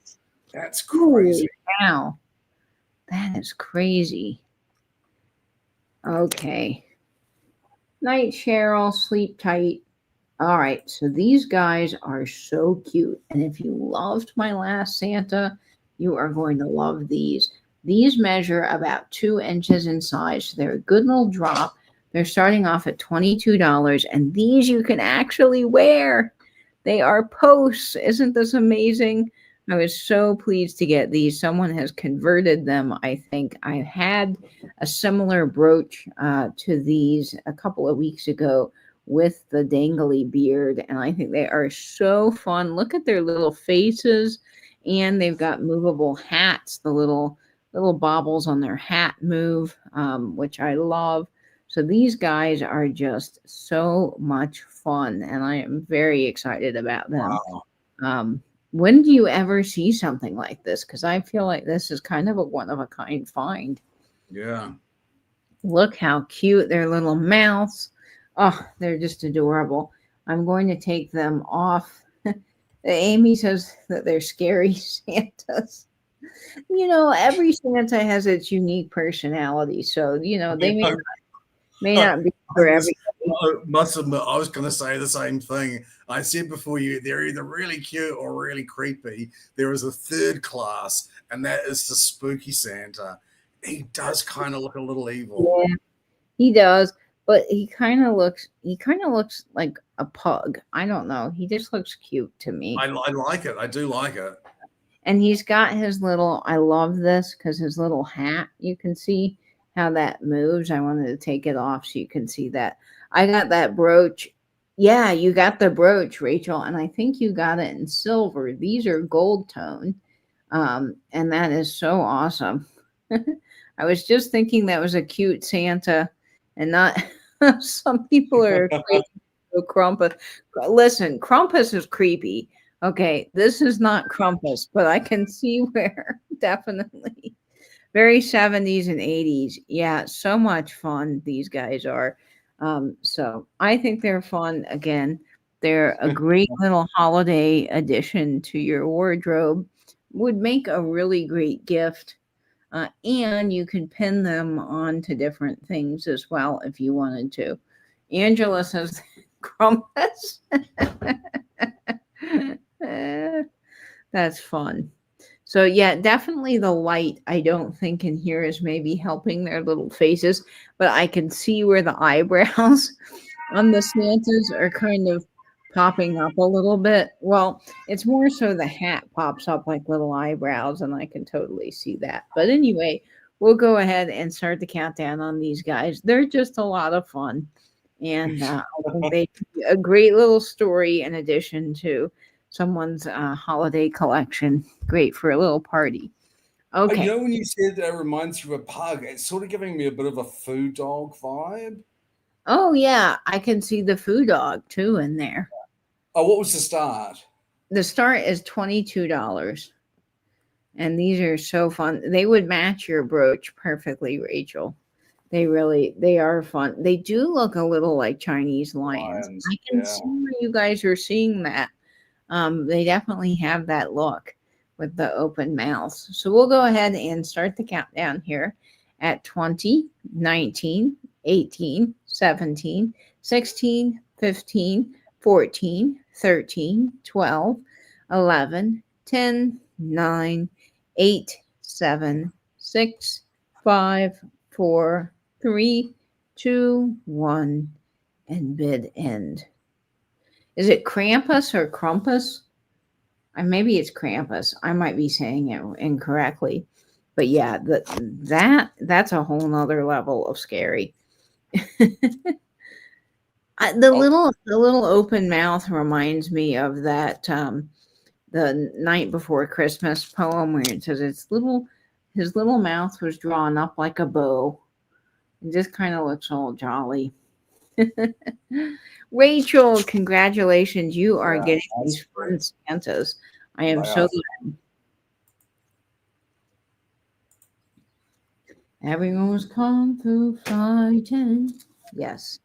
S1: That's crazy.
S2: Wow. That is crazy. Okay. Night, Cheryl. Sleep tight. All right. So these guys are so cute. And if you loved my last Santa, you are going to love these. These measure about 2 inches in size. So they're a good little drop. They're starting off at $22. And these you can actually wear. They are posts. Isn't this amazing? I was so pleased to get these. Someone has converted them, I think. I had a similar brooch to these a couple of weeks ago with the dangly beard, and I think they are so fun. Look at their little faces, and they've got movable hats. The little baubles on their hat move, which I love. So these guys are just so much fun, and I am very excited about them.
S1: Wow.
S2: When do you ever see something like this? Because I feel like this is kind of a one-of-a-kind find.
S1: Yeah.
S2: Look how cute their little mouths. Oh, they're just adorable. I'm going to take them off. Amy says that they're scary Santas. You know, every Santa has its unique personality. So, you know, they may not be for everybody.
S1: I must admit, I was going to say the same thing. I said before they're either really cute or really creepy. There is a third class, and that is the spooky Santa. He does kind of look a little evil.
S2: Yeah, he does, but he kind of looks like a pug. I don't know. He just looks cute to me.
S1: I like it. I do like it.
S2: And he's got his little, I love this because his little hat, you can see how that moves. I wanted to take it off so you can see that. I got that brooch. Yeah, you got the brooch, Rachel, and I think you got it in silver. These are gold tone, and that is so awesome. I was just thinking that was a cute Santa, and not some people are crazy for Krampus. Listen, Krampus is creepy. Okay, this is not Krampus, but I can see where definitely. Very 70s and 80s. Yeah, so much fun these guys are. So I think they're fun. Again, they're a great little holiday addition to your wardrobe. Would make a really great gift. And you can pin them onto different things as well if you wanted to. Angela says, Krampus. That's fun. So yeah, definitely the light, I don't think in here is maybe helping their little faces, but I can see where the eyebrows on the Santas are kind of popping up a little bit. Well, it's more so the hat pops up like little eyebrows, and I can totally see that. But anyway, we'll go ahead and start the countdown on these guys. They're just a lot of fun. And I think they a great little story in addition to someone's holiday collection. Great for a little party. Okay.
S1: You know, when you said that reminds you of a pug, it's sort of giving me a bit of a food dog vibe.
S2: Oh, yeah. I can see the food dog too in there.
S1: Oh, what was the start?
S2: The start is $22. And these are so fun. They would match your brooch perfectly, Rachel. They are fun. They do look a little like Chinese lions. I can see where you guys are seeing that. They definitely have that look with the open mouths. So we'll go ahead and start the countdown here at 20, 19, 18, 17, 16, 15, 14, 13, 12, 11, 10, 9, 8, 7, 6, 5, 4, 3, 2, 1, and bid end. Is it Krampus or Krampus? Maybe it's Krampus. I might be saying it incorrectly. But yeah, that's a whole nother level of scary. The little open mouth reminds me of that the Night Before Christmas poem where it says his little mouth was drawn up like a bow. It just kind of looks all jolly. Rachel, congratulations. You are getting these fun Santas. I am so glad. Everyone was Kung Fu fighting. Yes.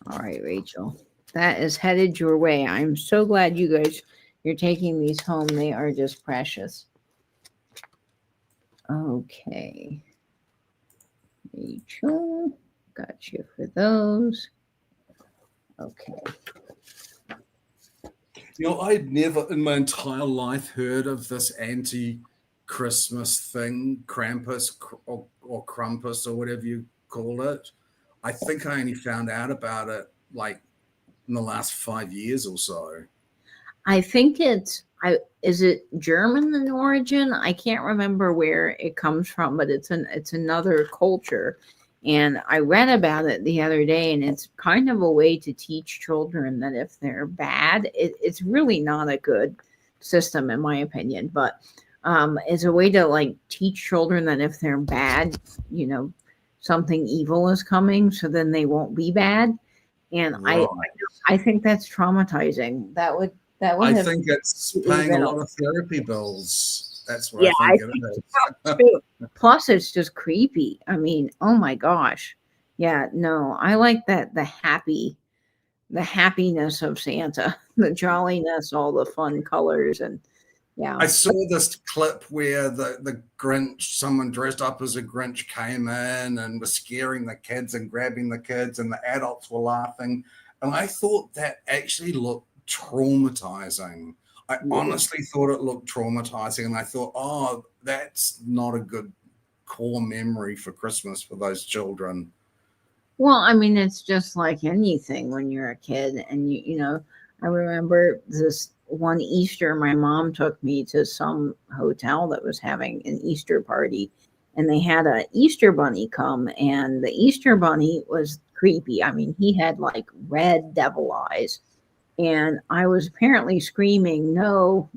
S2: All right, Rachel. That is headed your way. I'm so glad you're taking these home. They are just precious. Okay. Rachel, got you for those. Okay.
S1: I'd never in my entire life heard of this anti-Christmas thing, Krampus or Krampus or whatever you call it. I think I only found out about it like in the last 5 years or so.
S2: I think is it German in origin? I can't remember where it comes from, but it's another culture. And I read about it the other day, and it's kind of a way to teach children that if they're bad, it's really not a good system, in my opinion. But it's a way to like teach children that if they're bad, something evil is coming, so then they won't be bad. And right. I think that's traumatizing. That would.
S1: I think it's paying a lot of therapy bills. That's what I think it is.
S2: Plus, it's just creepy. I mean, oh my gosh. Yeah, no, I like that the happiness of Santa, the jolliness, all the fun colors, and yeah.
S1: I saw this clip where the Grinch, someone dressed up as a Grinch came in and was scaring the kids and grabbing the kids, and the adults were laughing. And I thought that actually looked traumatizing. I honestly thought it looked traumatizing, and I thought, oh, that's not a good core memory for Christmas for those children.
S2: Well, I mean, it's just like anything when you're a kid, and I remember this one Easter, my mom took me to some hotel that was having an Easter party, and they had an Easter bunny come, and the Easter bunny was creepy. I mean, he had like red devil eyes. And I was apparently screaming, no,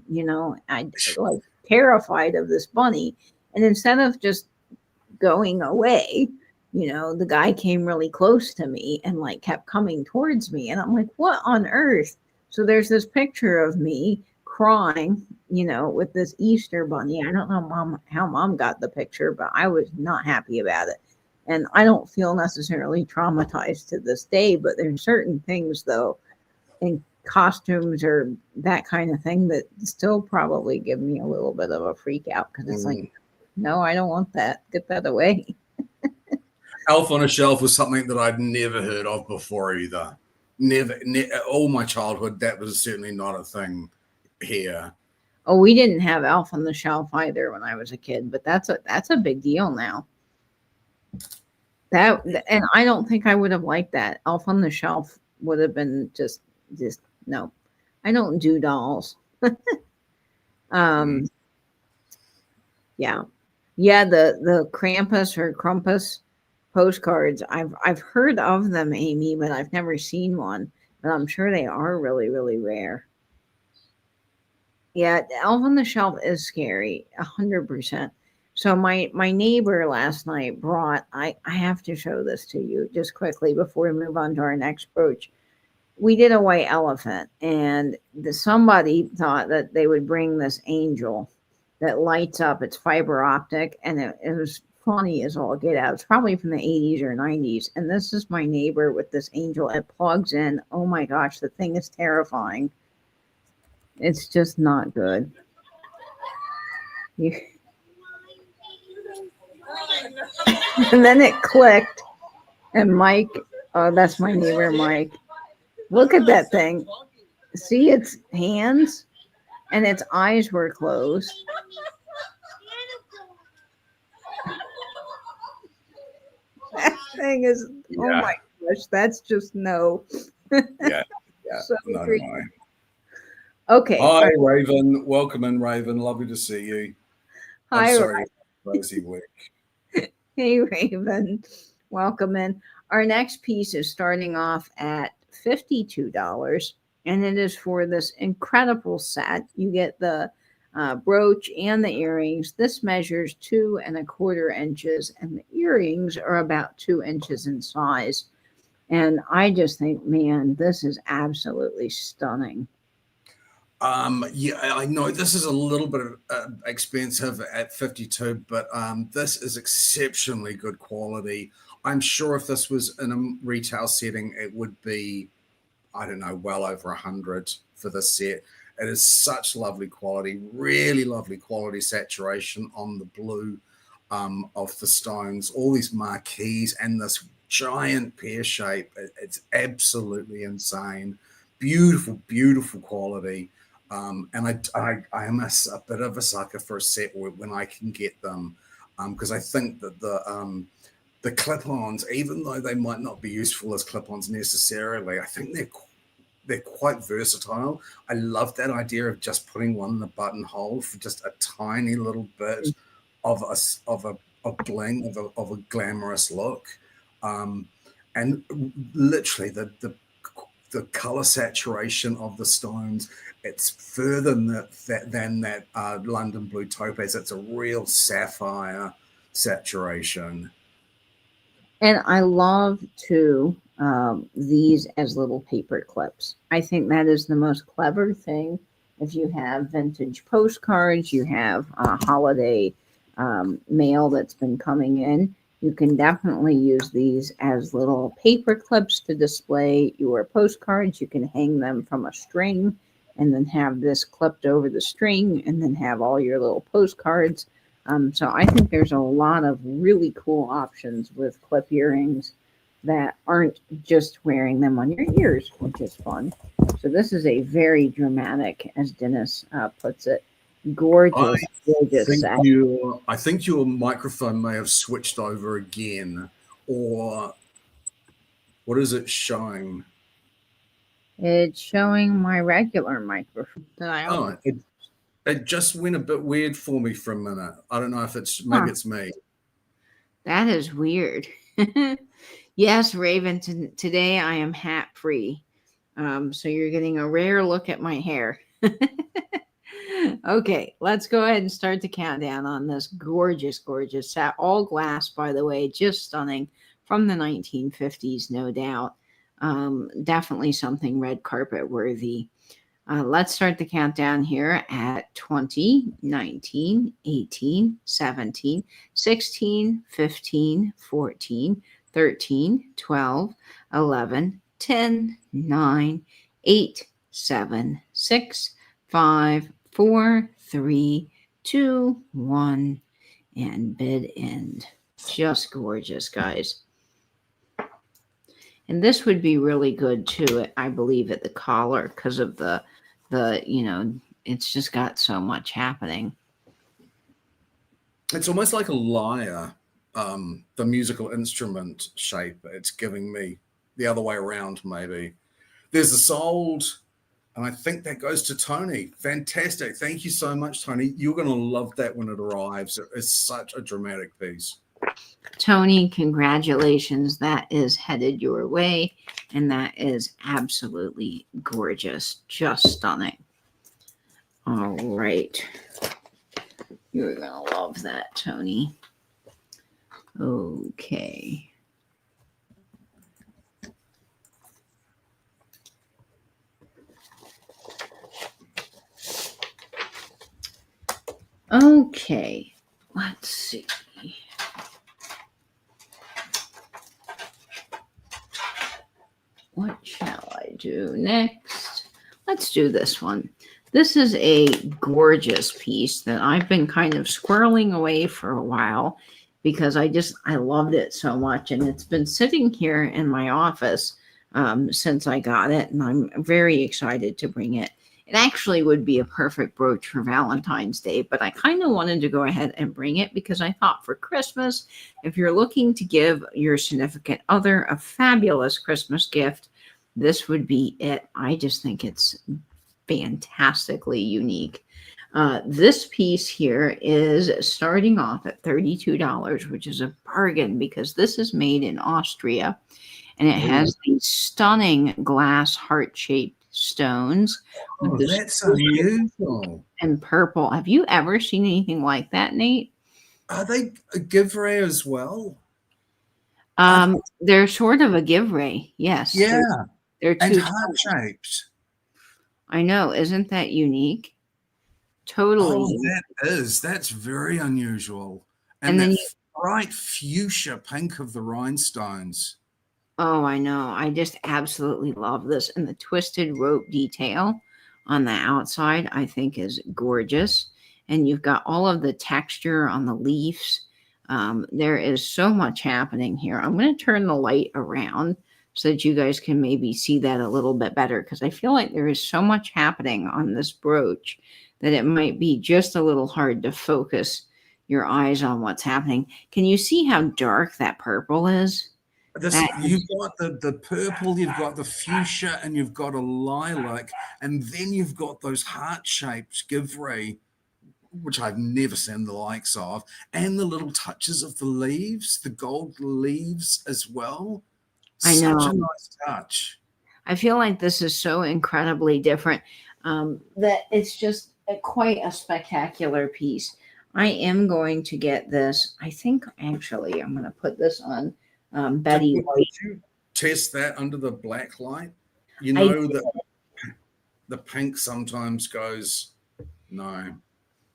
S2: I like terrified of this bunny. And instead of just going away, the guy came really close to me and like kept coming towards me. And I'm like, what on earth? So there's this picture of me crying, with this Easter bunny. I don't know how mom got the picture, but I was not happy about it. And I don't feel necessarily traumatized to this day, but there's certain things though, in costumes or that kind of thing that still probably give me a little bit of a freak out because it's like, no, I don't want that. Get that away.
S1: Elf on a Shelf was something that I'd never heard of before either. Never, all my childhood, that was certainly not a thing here.
S2: Oh, we didn't have Elf on the Shelf either when I was a kid, but that's a big deal now. And I don't think I would have liked that. Elf on the Shelf would have been just no. I don't do dolls. Yeah. The Krampus or Krampus postcards. I've heard of them, Amy, but I've never seen one. But I'm sure they are really, really rare. Yeah, Elf on the Shelf is scary, 100%. So my neighbor last night brought. I have to show this to you just quickly before we move on to our next approach. We did a white elephant, and somebody thought that they would bring this angel that lights up. It's fiber optic, and it was funny as all get out. It's probably from the 80s or 90s. And this is my neighbor with this angel. It plugs in. Oh my gosh, the thing is terrifying. It's just not good. And then it clicked, and Mike, oh, that's my neighbor, Mike. Look at that thing. See its hands? and its eyes were closed. That thing is, oh
S1: Yeah.
S2: my gosh, that's just no.
S1: Yeah.
S2: So
S1: No,
S2: creepy.
S1: no.
S2: Okay.
S1: Hi, Raven. Welcome in, Raven. Lovely to see you. I'm
S2: Hi,
S1: sorry, crazy week.
S2: Hey, Raven. Welcome in. Our next piece is starting off at $52, and it is for this incredible set. You get the brooch and the earrings. This measures 2¼ inches, and the earrings are about 2 inches in size. And I just think, man, this is absolutely stunning.
S1: Yeah, I know this is a little bit expensive at 52, but this is exceptionally good quality. I'm sure if this was in a retail setting, it would be, I don't know, well over 100 for this set. It is such lovely quality, really lovely quality saturation on the blue of the stones, all these marquees and this giant pear shape. It's absolutely insane. Beautiful, beautiful quality. And I am a bit of a sucker for a set when I can get them, because I think that the clip-ons, even though they might not be useful as clip-ons necessarily, I think they're quite versatile. I love that idea of just putting one in the buttonhole for just a tiny little bit of a bling, of a glamorous look, and literally the color saturation of the stones, it's further than that London blue topaz. It's a real sapphire saturation.
S2: And I love too these as little paper clips. I think that is the most clever thing. If you have vintage postcards, you have holiday mail that's been coming in, you can definitely use these as little paper clips to display your postcards. You can hang them from a string and then have this clipped over the string and then have all your little postcards. So I think there's a lot of really cool options with clip earrings that aren't just wearing them on your ears, which is fun. So this is a very dramatic, as Dennis puts it, gorgeous, gorgeous set.
S1: I think your microphone may have switched over again, or what is it showing?
S2: It's showing my regular microphone that I own.
S1: It just went a bit weird for me for a minute. I don't know if maybe it's me.
S2: That is weird. Yes, Raven, today I am hat free. So you're getting a rare look at my hair. Okay, let's go ahead and start the countdown on this gorgeous, gorgeous set. All glass, by the way, just stunning, from the 1950s, no doubt. Definitely something red carpet worthy. Let's start the countdown here at 20, 19, 18, 17, 16, 15, 14, 13, 12, 11, 10, 9, 8, 7, 6, 5, 4, 3, 2, 1, and bid end. Just gorgeous, guys. And this would be really good too, I believe, at the collar because of the it's just got so much happening.
S1: It's almost like a lyre, the musical instrument shape. It's giving me the other way around, maybe. There's the sold, and I think that goes to Tony. Fantastic. Thank you so much, Tony. You're going to love that when it arrives. It's such a dramatic piece.
S2: Tony, congratulations. That is headed your way, and that is absolutely gorgeous. Just stunning. All right. You're going to love that, Tony. Okay. Okay. Let's see. What shall I do next? Let's do this one. This is a gorgeous piece that I've been kind of squirreling away for a while because I loved it so much. And it's been sitting here in my office since I got it. And I'm very excited to bring it It actually would be a perfect brooch for Valentine's Day, but I kind of wanted to go ahead and bring it because I thought for Christmas, if you're looking to give your significant other a fabulous Christmas gift, this would be it. I just think it's fantastically unique. This piece here is starting off at $32, which is a bargain because this is made in Austria and it has these stunning glass heart-shaped stones with
S1: Oh,
S2: this
S1: that's unusual.
S2: and purple. Have you ever seen anything like that, Nate?
S1: Are they a giveaway as well?
S2: They're sort of a giveaway. Yes.
S1: Yeah,
S2: They're
S1: and
S2: two.
S1: heart shaped.
S2: I know. Isn't that unique? Totally.
S1: Oh, that's very unusual.
S2: And
S1: And
S2: then
S1: that bright fuchsia pink of the rhinestones.
S2: Oh, I know. I just absolutely love this. And the twisted rope detail on the outside, I think, is gorgeous. And you've got all of the texture on the leaves. There is so much happening here. I'm going to turn the light around so that you guys can maybe see that a little bit better because I feel like there is so much happening on this brooch that it might be just a little hard to focus your eyes on what's happening. Can you see how dark that purple is?
S1: You've got the purple, you've got the fuchsia, and you've got a lilac, and then you've got those heart-shaped giveaway, which I've never seen the likes of, and the little touches of the leaves, the gold leaves as well.
S2: I know.
S1: Such a nice touch.
S2: I feel like this is so incredibly different that it's just quite a spectacular piece. I am going to get this. I think actually I'm going to put this on Betty White.
S1: Did you test that under the black light? You know that the pink sometimes goes, no.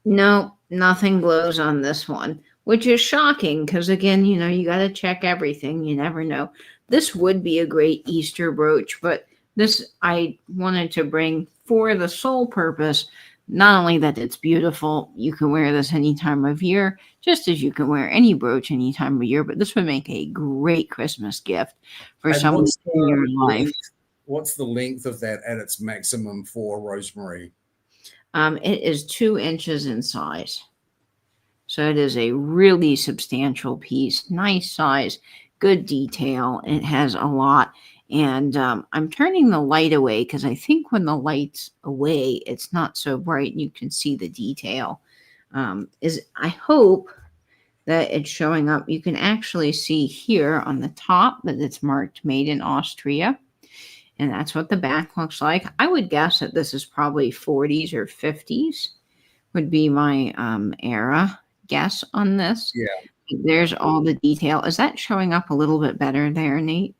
S2: No, nothing glows on this one, which is shocking because, again, you got to check everything. You never know. This would be a great Easter brooch, but this I wanted to bring for the sole purpose, not only that it's beautiful, you can wear this any time of year, just as you can wear any brooch any time of year, but this would make a great Christmas gift for someone in your life.
S1: What's the length of that at its maximum for Rosemary?
S2: It is 2 inches in size. So it is a really substantial piece, nice size, good detail. It has a lot. And I'm turning the light away because I think when the light's away, it's not so bright and you can see the detail. I hope that it's showing up. You can actually see here on the top that it's marked Made in Austria. And that's what the back looks like. I would guess that this is probably 40s or 50s would be my era guess on this.
S1: Yeah.
S2: There's all the detail. Is that showing up a little bit better there, Nate?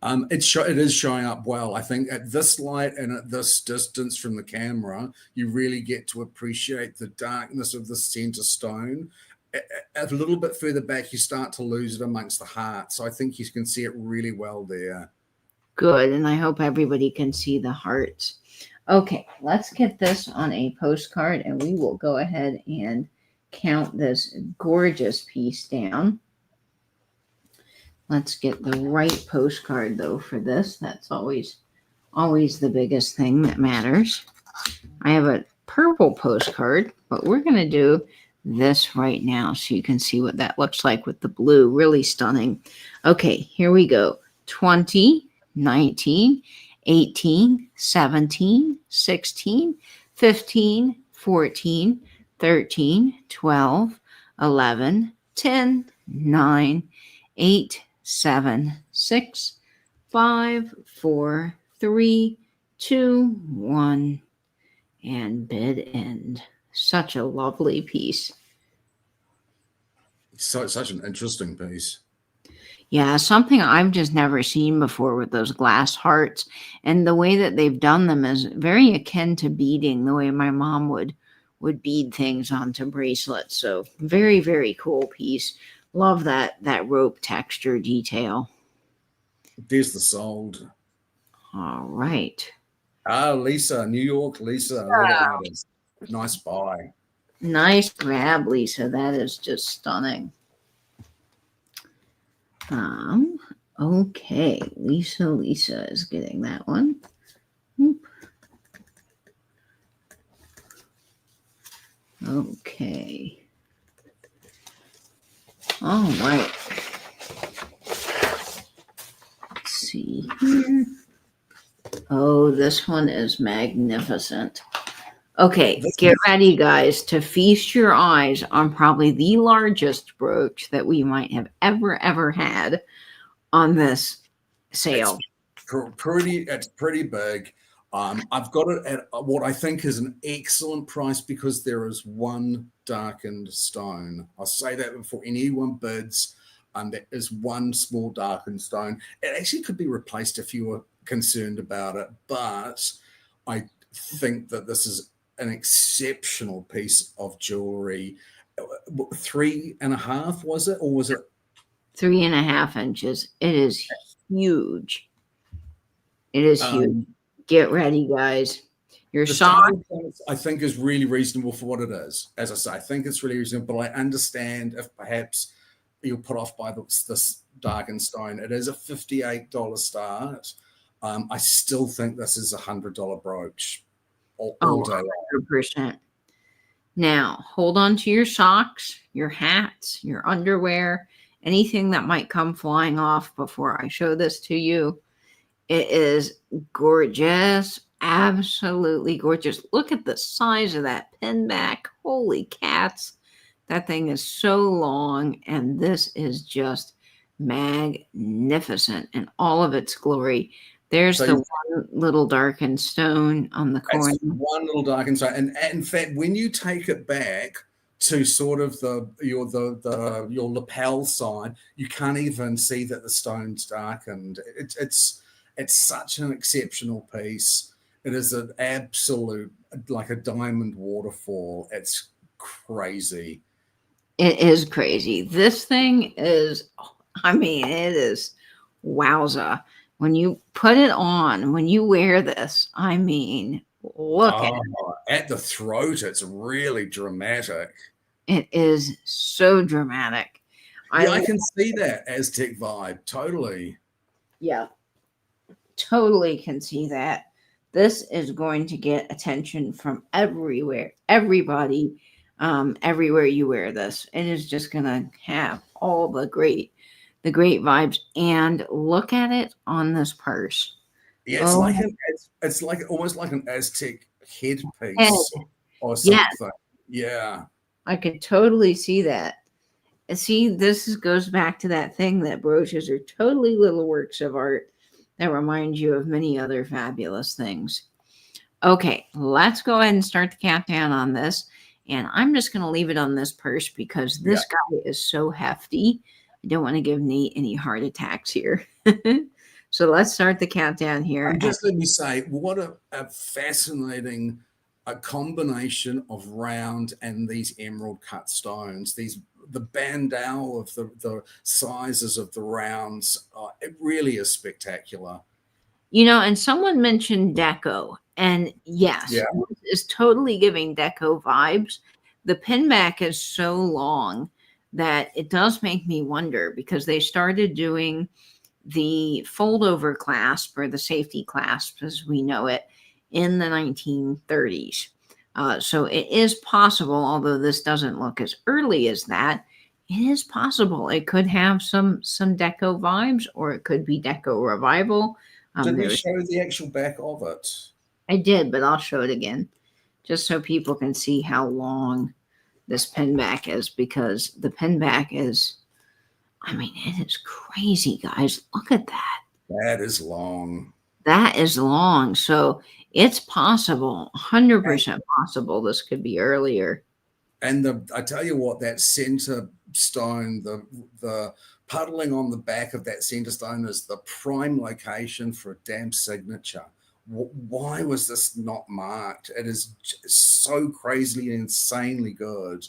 S1: It is showing up well. I think at this light and at this distance from the camera, you really get to appreciate the darkness of the center stone. A little bit further back, you start to lose it amongst the heart. So I think you can see it really well there.
S2: Good, and I hope everybody can see the hearts. Okay, let's get this on a postcard, and we will go ahead and count this gorgeous piece down. Let's get the right postcard, though, for this. That's always the biggest thing that matters. I have a purple postcard, but we're going to do this right now so you can see what that looks like with the blue. Really stunning. Okay, here we go. 20, 19, 18, 17, 16, 15, 14, 13, 12, 11, 10, 9, 8, 7, 6, 5, 4, 3, 2, 1, and bid end. Such a lovely piece.
S1: Such an interesting piece.
S2: Yeah, something I've just never seen before with those glass hearts. And the way that they've done them is very akin to beading, the way my mom would bead things onto bracelets. So very, very cool piece. Love that rope texture detail.
S1: There's the sold.
S2: All right.
S1: Lisa, New York, Lisa. Yeah. Nice buy.
S2: Nice grab, Lisa. That is just stunning. Okay, Lisa is getting that one. Oop. Okay. All right. Let's see here. Oh, this one is magnificent. Okay, get ready, guys, to feast your eyes on probably the largest brooch that we might have ever had on this sale.
S1: It's pretty big. I've got it at what I think is an excellent price because there is one darkened stone. I'll say that before anyone bids. There is one small darkened stone. It actually could be replaced if you were concerned about it, but I think that this is an exceptional piece of jewelry. 3.5 was it, or was it
S2: 3.5 inches? It is huge. It is huge. Get ready, guys. Your sock,
S1: I think, is really reasonable for what it is. As I say, I think it's really reasonable, but I understand if perhaps you're put off by this darkened stone. It is a $58 start. I still think this is $100 brooch all day.
S2: 100%. Now, hold on to your socks, your hats, your underwear, anything that might come flying off before I show this to you. It is gorgeous, absolutely gorgeous. Look at the size of that pin back. Holy cats. That thing is so long, and this is just magnificent in all of its glory. There's the one little darkened stone on the corner.
S1: One little darkened stone. And in fact, when you take it back to sort of your lapel side, you can't even see that the stone's darkened. It's such an exceptional piece. It is an absolute, like a diamond waterfall. It's crazy.
S2: It is crazy. This thing is, I mean, it is wowza. When you put it on, when you wear this, I mean, look at it.
S1: At the throat, it's really dramatic.
S2: It is so dramatic.
S1: I can see that Aztec vibe. Totally.
S2: Yeah. Totally can see that. This is going to get attention from everywhere. Everybody, everywhere you wear this. It is just going to have all the great vibes. And look at it on this purse.
S1: Yeah, it's like almost like an Aztec headpiece or something. Yeah.
S2: I could totally see that. See, this goes back to that thing that brooches are totally little works of art that remind you of many other fabulous things. Okay, let's go ahead and start the countdown on this. And I'm just going to leave it on this purse because this guy is so hefty. I don't want to give Nate any heart attacks here. So let's start the countdown here.
S1: And just let me say, what a fascinating combination of round and these emerald cut stones. The bandeau of the sizes of the rounds, it really is spectacular.
S2: You know, and someone mentioned deco, and yes, it's totally giving deco vibes. The pin back is so long that it does make me wonder, because they started doing the fold over clasp, or the safety clasp as we know it, in the 1930s. So it is possible, although this doesn't look as early as that, it is possible it could have some deco vibes, or it could be deco revival.
S1: Did we show the actual back of it?
S2: I did, but I'll show it again just so people can see how long this pin back is, because the pin back is, I mean, it is crazy, guys. Look at that.
S1: That is long.
S2: That is long. So it's possible, 100% possible this could be earlier.
S1: And I tell you what, that center stone, the puddling on the back of that center stone is the prime location for a damn signature. Why was this not marked? It is so crazily, insanely good.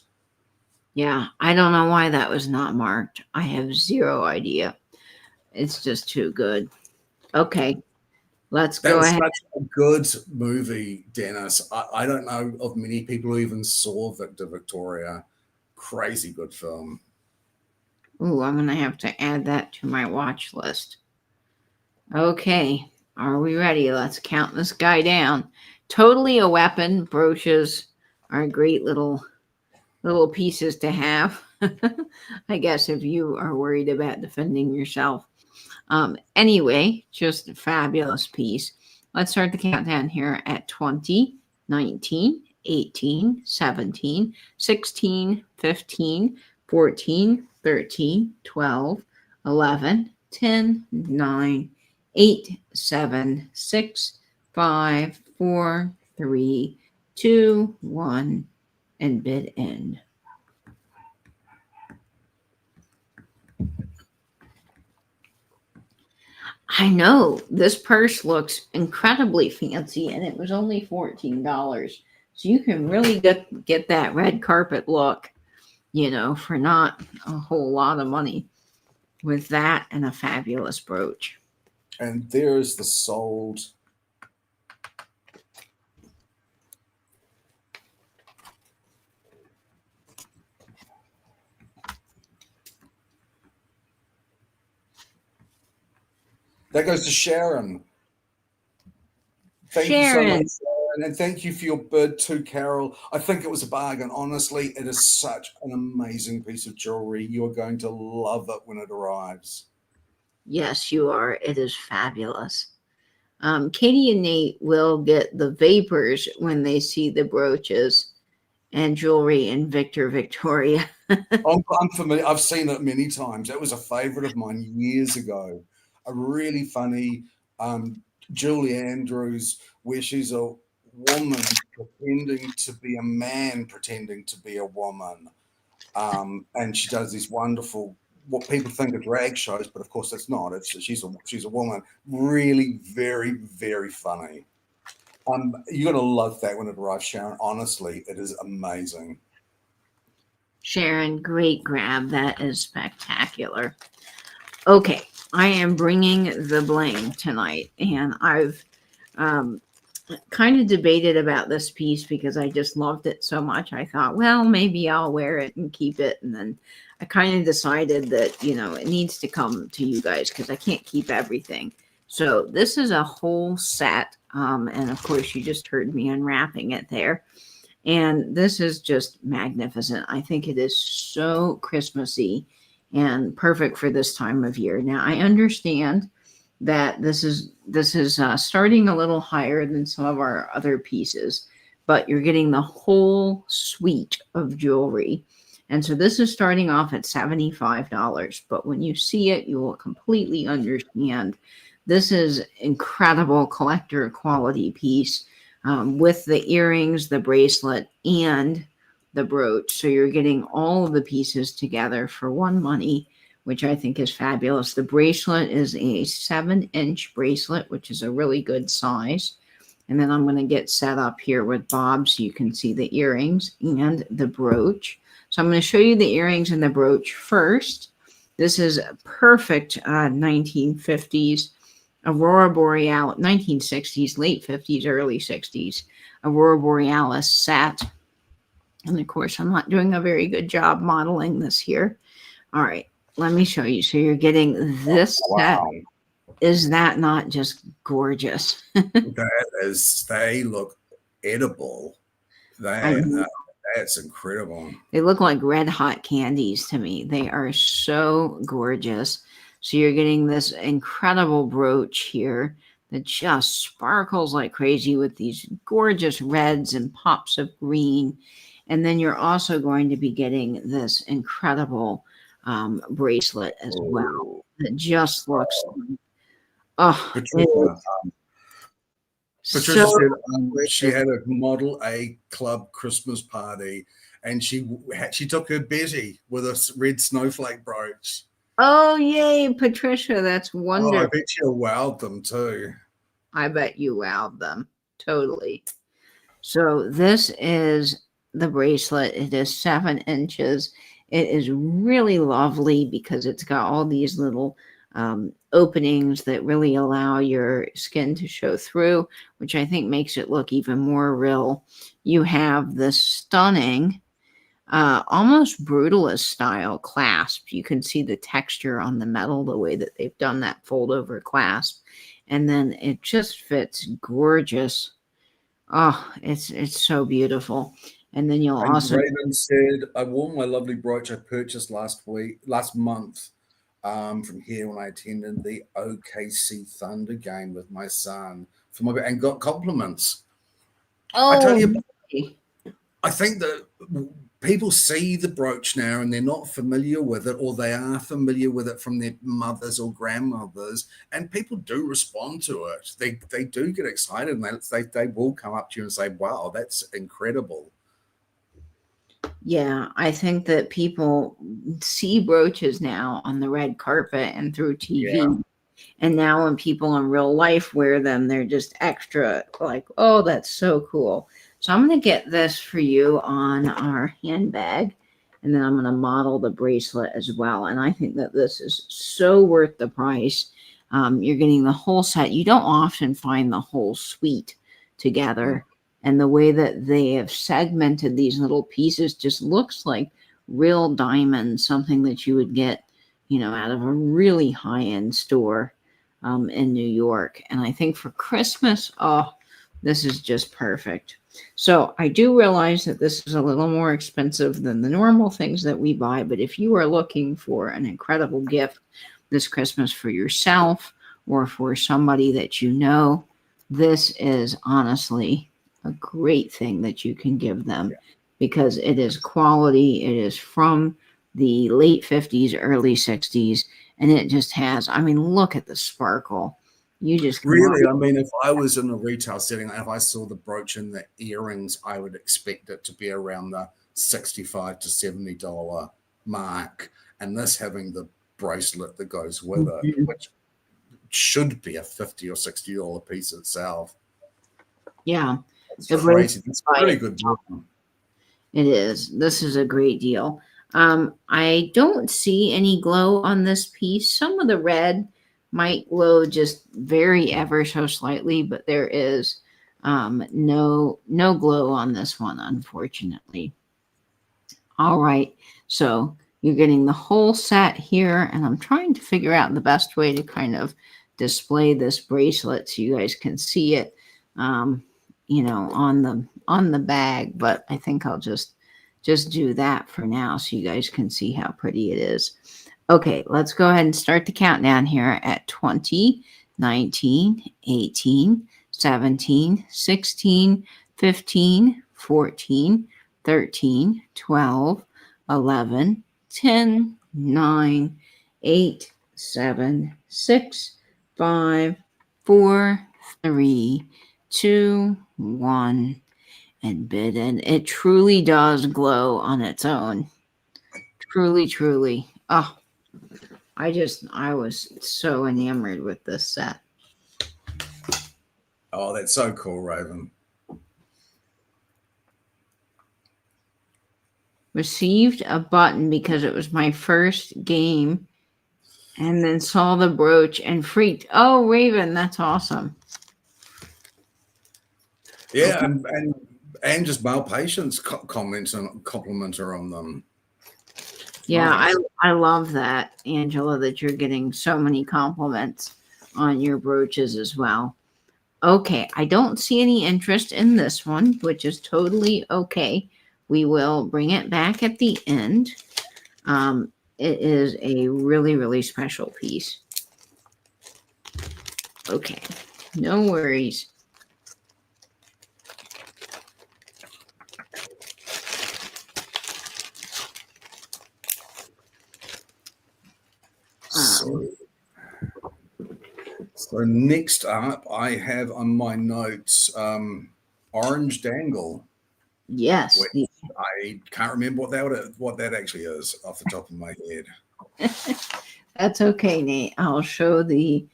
S2: Yeah, I don't know why that was not marked. I have zero idea. It's just too good. Okay, let's go ahead.
S1: Such a good movie, Dennis. I don't know of many people who even saw Victor Victoria. Crazy good film.
S2: Ooh, I'm going to have to add that to my watch list. Okay, are we ready? Let's count this guy down. Totally a weapon. Brooches are a great little little pieces to have. I guess if you are worried about defending yourself. Anyway, just a fabulous piece. Let's start the countdown here at 20, 19, 18, 17, 16, 15, 14, 13, 12, 11, 10, 9, 8, 7, 6, 5, 4, 3, 2, 1, and bid end. I know this purse looks incredibly fancy and it was only $14. So you can really get that red carpet look, for not a whole lot of money with that and a fabulous brooch.
S1: And there's the sold. That goes to Sharon. Thank you so much, Sharon. And thank you for your bid too, Carol. I think it was a bargain. Honestly, it is such an amazing piece of jewelry. You are going to love it when it arrives.
S2: Yes, you are. It is fabulous. Katie and Nate will get the vapors when they see the brooches and jewelry in Victoria.
S1: I'm familiar. I've seen it many times. It was a favorite of mine years ago. A really funny Julie Andrews, where she's a woman pretending to be a man, pretending to be a woman. And she does these wonderful, what people think are drag shows, but of course that's not. She's a woman. Really, very, very funny. You're gonna love that when it arrives, Sharon. Honestly, it is amazing.
S2: Sharon, great grab. That is spectacular. Okay, I am bringing the bling tonight, and I've kind of debated about this piece because I just loved it so much. I thought, well, maybe I'll wear it and keep it, and then I kind of decided that, it needs to come to you guys because I can't keep everything. So this is a whole set, and of course you just heard me unwrapping it there. And this is just magnificent. I think it is so Christmassy and perfect for this time of year. Now, I understand that this is starting a little higher than some of our other pieces, but you're getting the whole suite of jewelry. And so this is starting off at $75, but when you see it, you will completely understand. This is incredible collector quality piece. With the earrings, the bracelet, and the brooch. So you're getting all of the pieces together for one money, which I think is fabulous. The bracelet is a 7-inch bracelet, which is a really good size. And then I'm going to get set up here with Bob so you can see the earrings and the brooch. So I'm going to show you the earrings and the brooch first. This is a perfect 1950s. Aurora Borealis, 1960s, late 50s, early 60s, Aurora Borealis set. And of course, I'm not doing a very good job modeling this here. All right, let me show you. So you're getting this set. Is that not just gorgeous?
S1: They look edible. That's incredible.
S2: They look like red hot candies to me. They are so gorgeous. So you're getting this incredible brooch here that just sparkles like crazy with these gorgeous reds and pops of green. And then you're also going to be getting this incredible bracelet as well. That just looks,
S1: Patricia said she had a Model A Club Christmas party, and she took her Betty with a red snowflake brooch.
S2: Oh, yay, Patricia. That's wonderful.
S1: I bet you wowed them too.
S2: I bet you wowed them. Totally. So this is the bracelet. It is 7 inches. It is really lovely because it's got all these little openings that really allow your skin to show through, which I think makes it look even more real. You have this stunning almost brutalist style clasp. You can see the texture on the metal, the way that they've done that fold over clasp. And then it just fits gorgeous. Oh, it's so beautiful. And then you'll
S1: And
S2: also
S1: Raven said, I wore my lovely brooch I purchased last month from here when I attended the OKC Thunder game with my son and got compliments. I tell you,
S2: okay.
S1: I think that people see the brooch now and they're not familiar with it, or they are familiar with it from their mothers or grandmothers, and people do respond to it. They do get excited, and they will come up to you and say, wow, that's incredible.
S2: Yeah, I think that people see brooches now on the red carpet and through TV.
S1: Yeah.
S2: And now when people in real life wear them, they're just extra like, oh, that's so cool. So I'm going to get this for you on our handbag. And then I'm going to model the bracelet as well. And I think that this is so worth the price. You're getting the whole set. You don't often find the whole suite together. And the way that they have segmented these little pieces just looks like real diamonds, something that you would get, out of a really high-end store in New York. And I think for Christmas, this is just perfect. So I do realize that this is a little more expensive than the normal things that we buy. But if you are looking for an incredible gift this Christmas for yourself or for somebody that you know, this is honestly a great thing that you can give them because it is quality. It is from the late 50s, early 60s, and it just has, look at the sparkle. You just
S1: really, if I was in a retail setting, if I saw the brooch and the earrings, I would expect it to be around the $65 to $70 mark, and this having the bracelet that goes with it, which should be a $50 or $60 piece itself.
S2: Yeah.
S1: It's crazy. It's a really good deal.
S2: It is. This is a great deal. I don't see any glow on this piece. Some of the red might glow just very ever so slightly, but there is no glow on this one, unfortunately. All right. So you're getting the whole set here, and I'm trying to figure out the best way to kind of display this bracelet so you guys can see it. On the bag, but I think I'll just do that for now so you guys can see how pretty it is. Okay, let's go ahead and start the countdown here at 20, 19, 18, 17, 16, 15, 14, 13, 12, 11, 10, 9, 8, 7, 6, 5, 4, 3, 2, 1, and bid. And it truly does glow on its own. Truly, truly. Oh, I was so enamored with this set.
S1: Oh, that's so cool, Raven.
S2: Received a button because it was my first game, and then saw the brooch and freaked. Oh, Raven, that's awesome.
S1: Yeah, okay. and just Male Patience comments and compliment her on them.
S2: Yeah, nice. I love that, Angela, that you're getting so many compliments on your brooches as well. Okay, I don't see any interest in this one, which is totally okay. We will bring it back at the end. It is a really, really special piece. Okay, no worries.
S1: So next up, I have on my notes Orange Dangle.
S2: Yes,
S1: I can't remember what that actually is off the top of my head.
S2: That's okay, Nate. I'll show the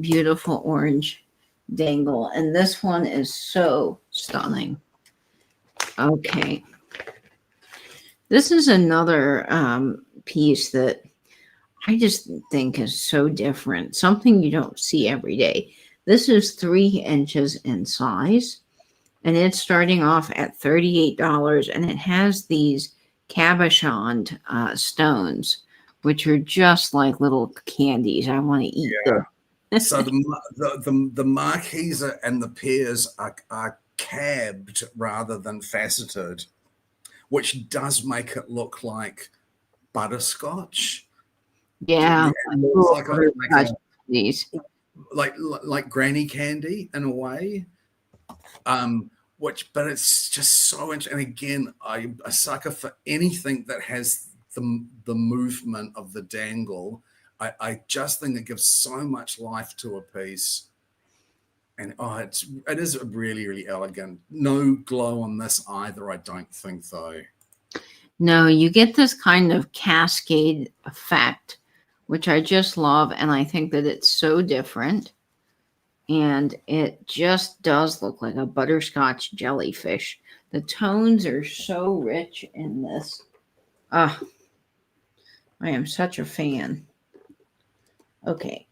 S2: beautiful orange dangle, and this one is so stunning. Okay, this is another piece that I just think is so different, something you don't see every day. This is 3 inches in size, and it's starting off at $38, and it has these cabochon stones, which are just like little candies. I want to eat them.
S1: So the marquees and the pears are cabbed rather than faceted. which does make it look like butterscotch.
S2: Yeah.
S1: It looks
S2: These.
S1: like granny candy in a way. But it's just so interesting. And again, I'm a sucker for anything that has the movement of the dangle. I just think it gives so much life to a piece. And it is really, really elegant. No glow on this either, I don't think, though.
S2: No, you get this kind of cascade effect, which I just love. And I think that it's so different. And it just does look like a butterscotch jellyfish. The tones are so rich in this. I am such a fan. Okay,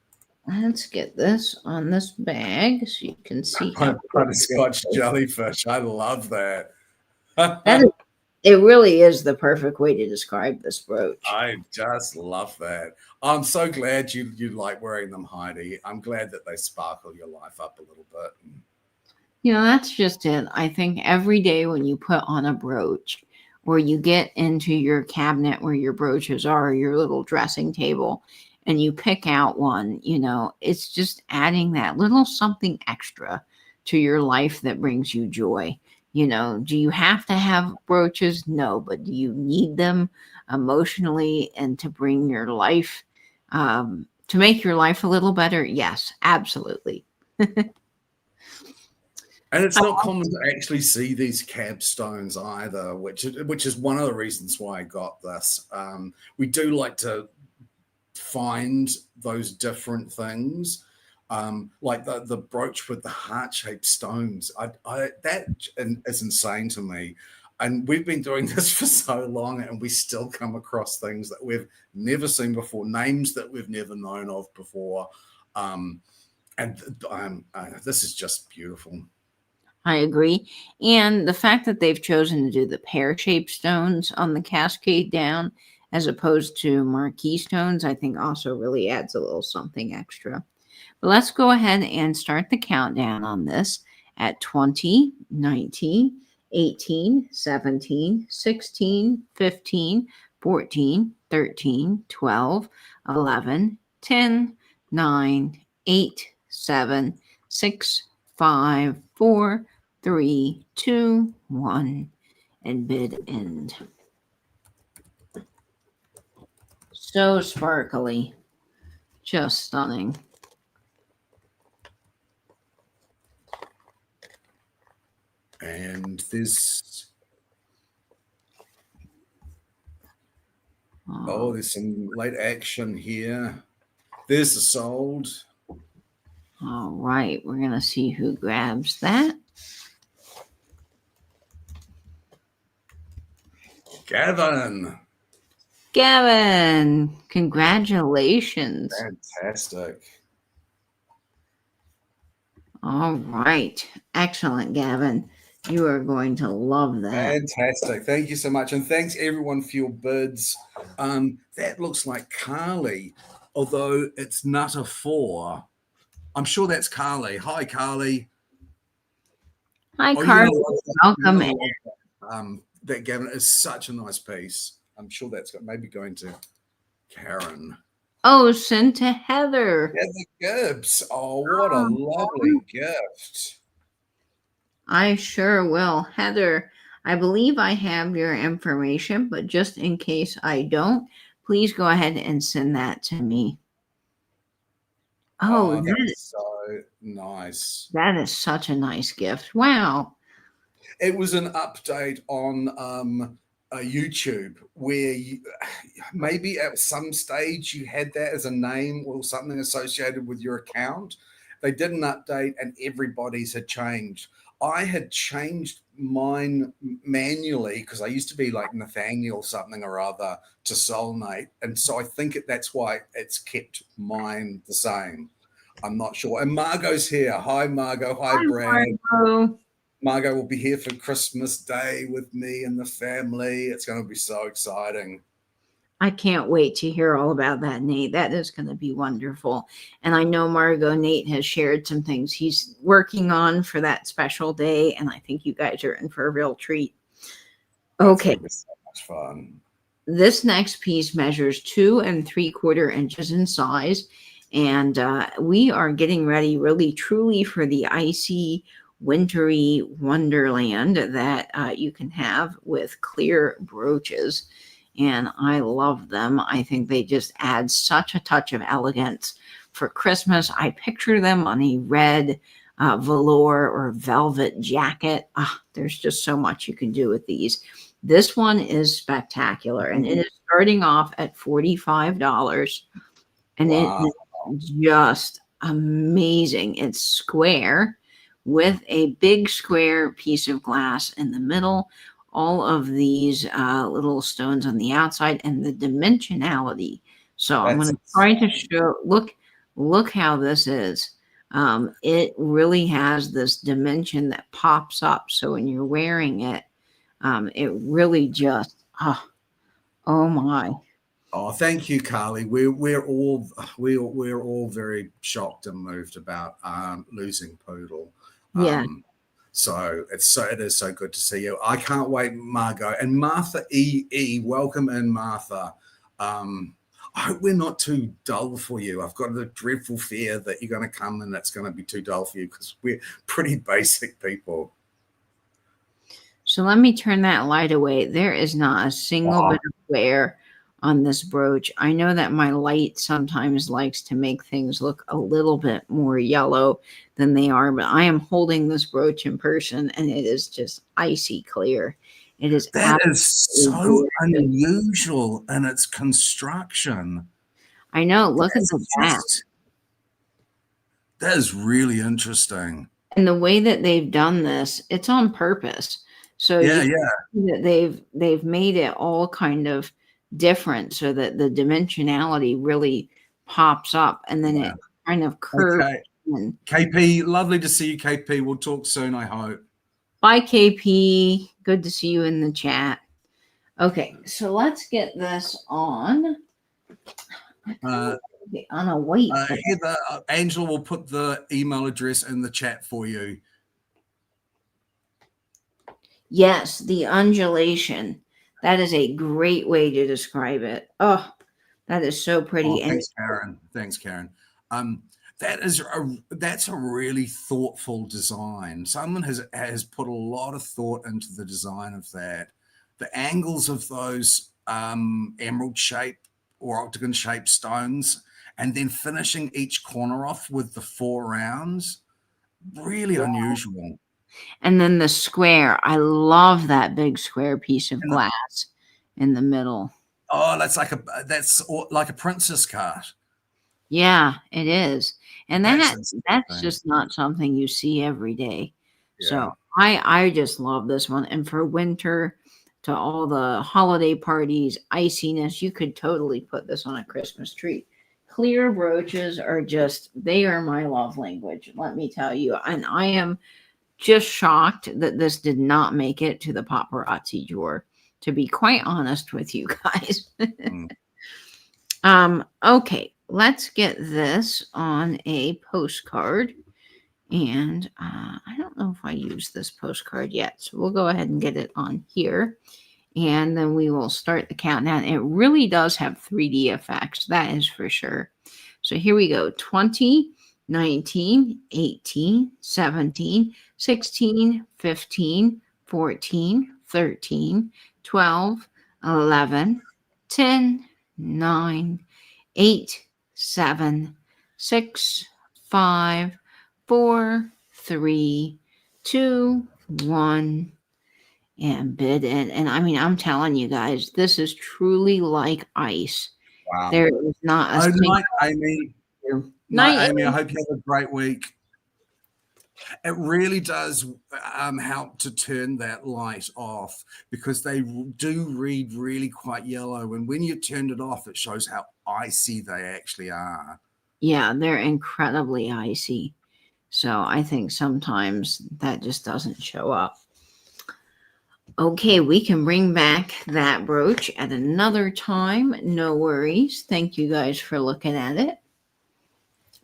S2: let's get this on this bag so you can see.
S1: Butterscotch jellyfish. I love that.
S2: It really is the perfect way to describe this brooch.
S1: I just love that. I'm so glad you like wearing them, Heidi. I'm glad that they sparkle your life up a little bit.
S2: You know, that's just it. I think every day when you put on a brooch or you get into your cabinet where your brooches are, your little dressing table, and you pick out one, you know, it's just adding that little something extra to your life that brings you joy. You know, do you have to have brooches? No, but do you need them emotionally and to bring your life, to make your life a little better? Yes, absolutely.
S1: And it's not common to actually see these capstones either, which is one of the reasons why I got this. We do like to find those different things. Like the brooch with the heart-shaped stones. That is insane to me. And we've been doing this for so long, and we still come across things that we've never seen before, names that we've never known of before. This is just beautiful.
S2: I agree. And the fact that they've chosen to do the pear-shaped stones on the cascade down as opposed to marquee stones, I think also really adds a little something extra. But let's go ahead and start the countdown on this at 20, 19, 18, 17, 16, 15, 14, 13, 12, 11, 10, 9, 8, 7, 6, 5, 4, 3, 2, 1, and bid end. So sparkly. Just stunning.
S1: And there's there's some late action here. There's the sold.
S2: All right, we're gonna see who grabs that. Gavin, congratulations.
S1: Fantastic.
S2: All right. Excellent, Gavin. You are going to love that.
S1: Fantastic. Thank you so much. And thanks everyone for your bids. That looks like Carly, although it's Nutter 4. I'm sure that's Carly. Hi, Carly.
S2: Hi, Carly. Welcome in.
S1: That Gavin is such a nice piece. I'm sure that's maybe going to Karen.
S2: Oh, send to Heather.
S1: Heather Gibbs. Oh, what a lovely gift.
S2: I sure will. Heather, I believe I have your information, but just in case I don't, please go ahead and send that to me. Oh,
S1: that is so nice.
S2: That is such a nice gift. Wow.
S1: It was an update on YouTube where maybe at some stage you had that as a name or something associated with your account. They did an update and everybody's had changed. I had changed mine manually because I used to be like Nathaniel something or other to Soulmate. And so I think that's why it's kept mine the same. I'm not sure. And Margot's here. Hi, Margot. Hi, Brad.
S2: Margot.
S1: Margot will be here for Christmas Day with me and the family. It's going to be so exciting.
S2: I can't wait to hear all about that, Nate. That is going to be wonderful. And I know Nate has shared some things he's working on for that special day. And I think you guys are in for a real treat. Okay.
S1: gonna be so much fun.
S2: This next piece measures 2 3/4 inches in size, and we are getting ready really truly for the icy wintry wonderland that you can have with clear brooches, and I love them. I think they just add such a touch of elegance for Christmas. I picture them on a red velour or velvet jacket. There's just so much you can do with these. This one is spectacular, and it is starting off at $45, and it
S1: Wow.
S2: is just amazing. It's square with a big square piece of glass in the middle, all of these little stones on the outside, and the dimensionality. So I'm going to try to show, look how this is. It really has this dimension that pops up. So when you're wearing it, it really just, oh my.
S1: Oh, thank you, Carly. We're all very shocked and moved about losing Poodle.
S2: Yeah.
S1: So it is so good to see you. I can't wait, Margot and Martha E. Welcome in, Martha. I hope we're not too dull for you. I've got a dreadful fear that you're going to come and it's going to be too dull for you because we're pretty basic people.
S2: So let me turn that light away. There is not a single bit of glare on this brooch. I know that my light sometimes likes to make things look a little bit more yellow than they are, but I am holding this brooch in person and it is just icy clear. It is
S1: that is so unusual in its construction.
S2: I know. Look at the back.
S1: That is really interesting.
S2: And the way that they've done this, it's on purpose. So that they've made it all kind of different so that the dimensionality really pops up, and then it kind of curves.
S1: Okay. KP, lovely to see you, KP. We'll talk soon, I hope.
S2: Bye, KP. Good to see you in the chat. Okay, so let's get this on a white.
S1: Heather, Angela will put the email address in the chat for you.
S2: Yes, the undulation. That is a great way to describe it. Oh, that is so pretty.
S1: Thanks, Karen. Thanks, Karen. That's a really thoughtful design. Someone has put a lot of thought into the design of that. The angles of those emerald shape or octagon shaped stones, and then finishing each corner off with the 4 rounds, really unusual.
S2: And then the square. I love that big square piece of glass in the middle.
S1: Oh, that's like a princess card.
S2: Yeah, it is. And that's just not something you see every day. Yeah. So I just love this one. And for winter, to all the holiday parties, iciness, you could totally put this on a Christmas tree. Clear brooches are just, they are my love language, let me tell you. And I am just shocked that this did not make it to the paparazzi drawer, to be quite honest with you guys. Okay, let's get this on a postcard. And I don't know if I use this postcard yet, so we'll go ahead and get it on here. And then we will start the countdown. It really does have 3D effects, that is for sure. So here we go. 20, 19, 18, 17, 16, 15, 14, 13, 12, 11, 10, 9, 8, 7, 6, 5, 4, 3, 2, 1, and bid in. And I mean, I'm telling you guys, this is truly like ice.
S1: Wow.
S2: There is not a
S1: night, Amy. Night, Amy. I hope you have a great week. It really does help to turn that light off, because they do read really quite yellow. And when you turn it off, it shows how icy they actually are.
S2: Yeah, they're incredibly icy. So I think sometimes that just doesn't show up. Okay, we can bring back that brooch at another time. No worries. Thank you guys for looking at it.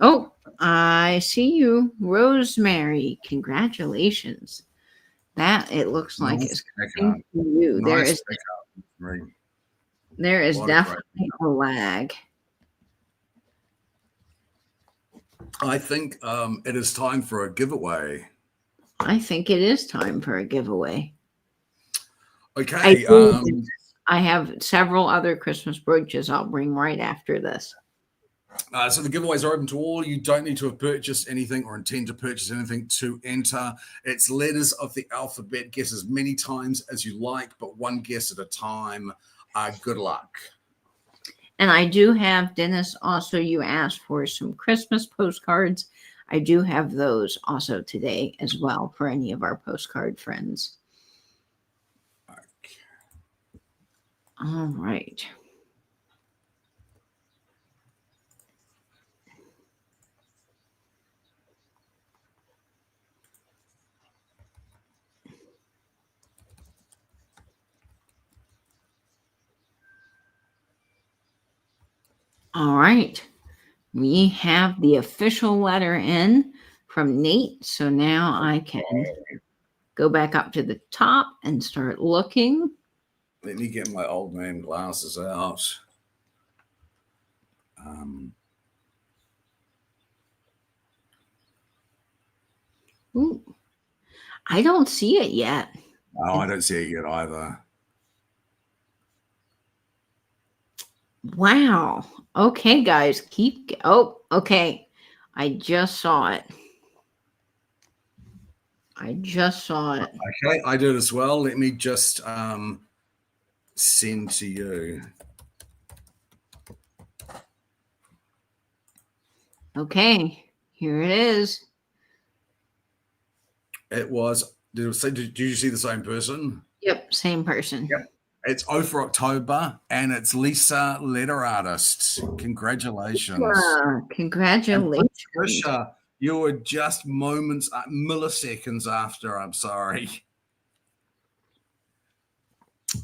S2: Oh, I see you, Rosemary. Congratulations. That it looks like
S1: Nice
S2: is
S1: pickup.
S2: coming to you.
S1: Nice pickup.
S2: There is
S1: What a great
S2: definitely a lag.
S1: I think it is time for a giveaway.
S2: I think it is time for a giveaway.
S1: Okay.
S2: I have several other Christmas brooches I'll bring right after this.
S1: So the giveaways are open to all. You don't need to have purchased anything or intend to purchase anything to enter. It's letters of the alphabet. Guess as many times as you like, but one guess at a time. Good luck.
S2: And I do have, Dennis, also you asked for some Christmas postcards. I do have those also today as well for any of our postcard friends.
S1: Okay.
S2: All right. All right. We have the official letter in from Nate. So now I can go back up to the top and start looking.
S1: Let me get my old man glasses out.
S2: Ooh, I don't see it yet.
S1: No, I don't see it yet either.
S2: Wow. Okay, guys, oh, okay. I just saw it.
S1: Okay, I did as well. Let me just send to you.
S2: Okay, here it is.
S1: It was. Did you see the same person?
S2: Yep, same person.
S1: Yep. It's O for October, and it's Lisa, letter artist. Congratulations.
S2: Congratulations.
S1: Trisha, you were just milliseconds after. I'm sorry.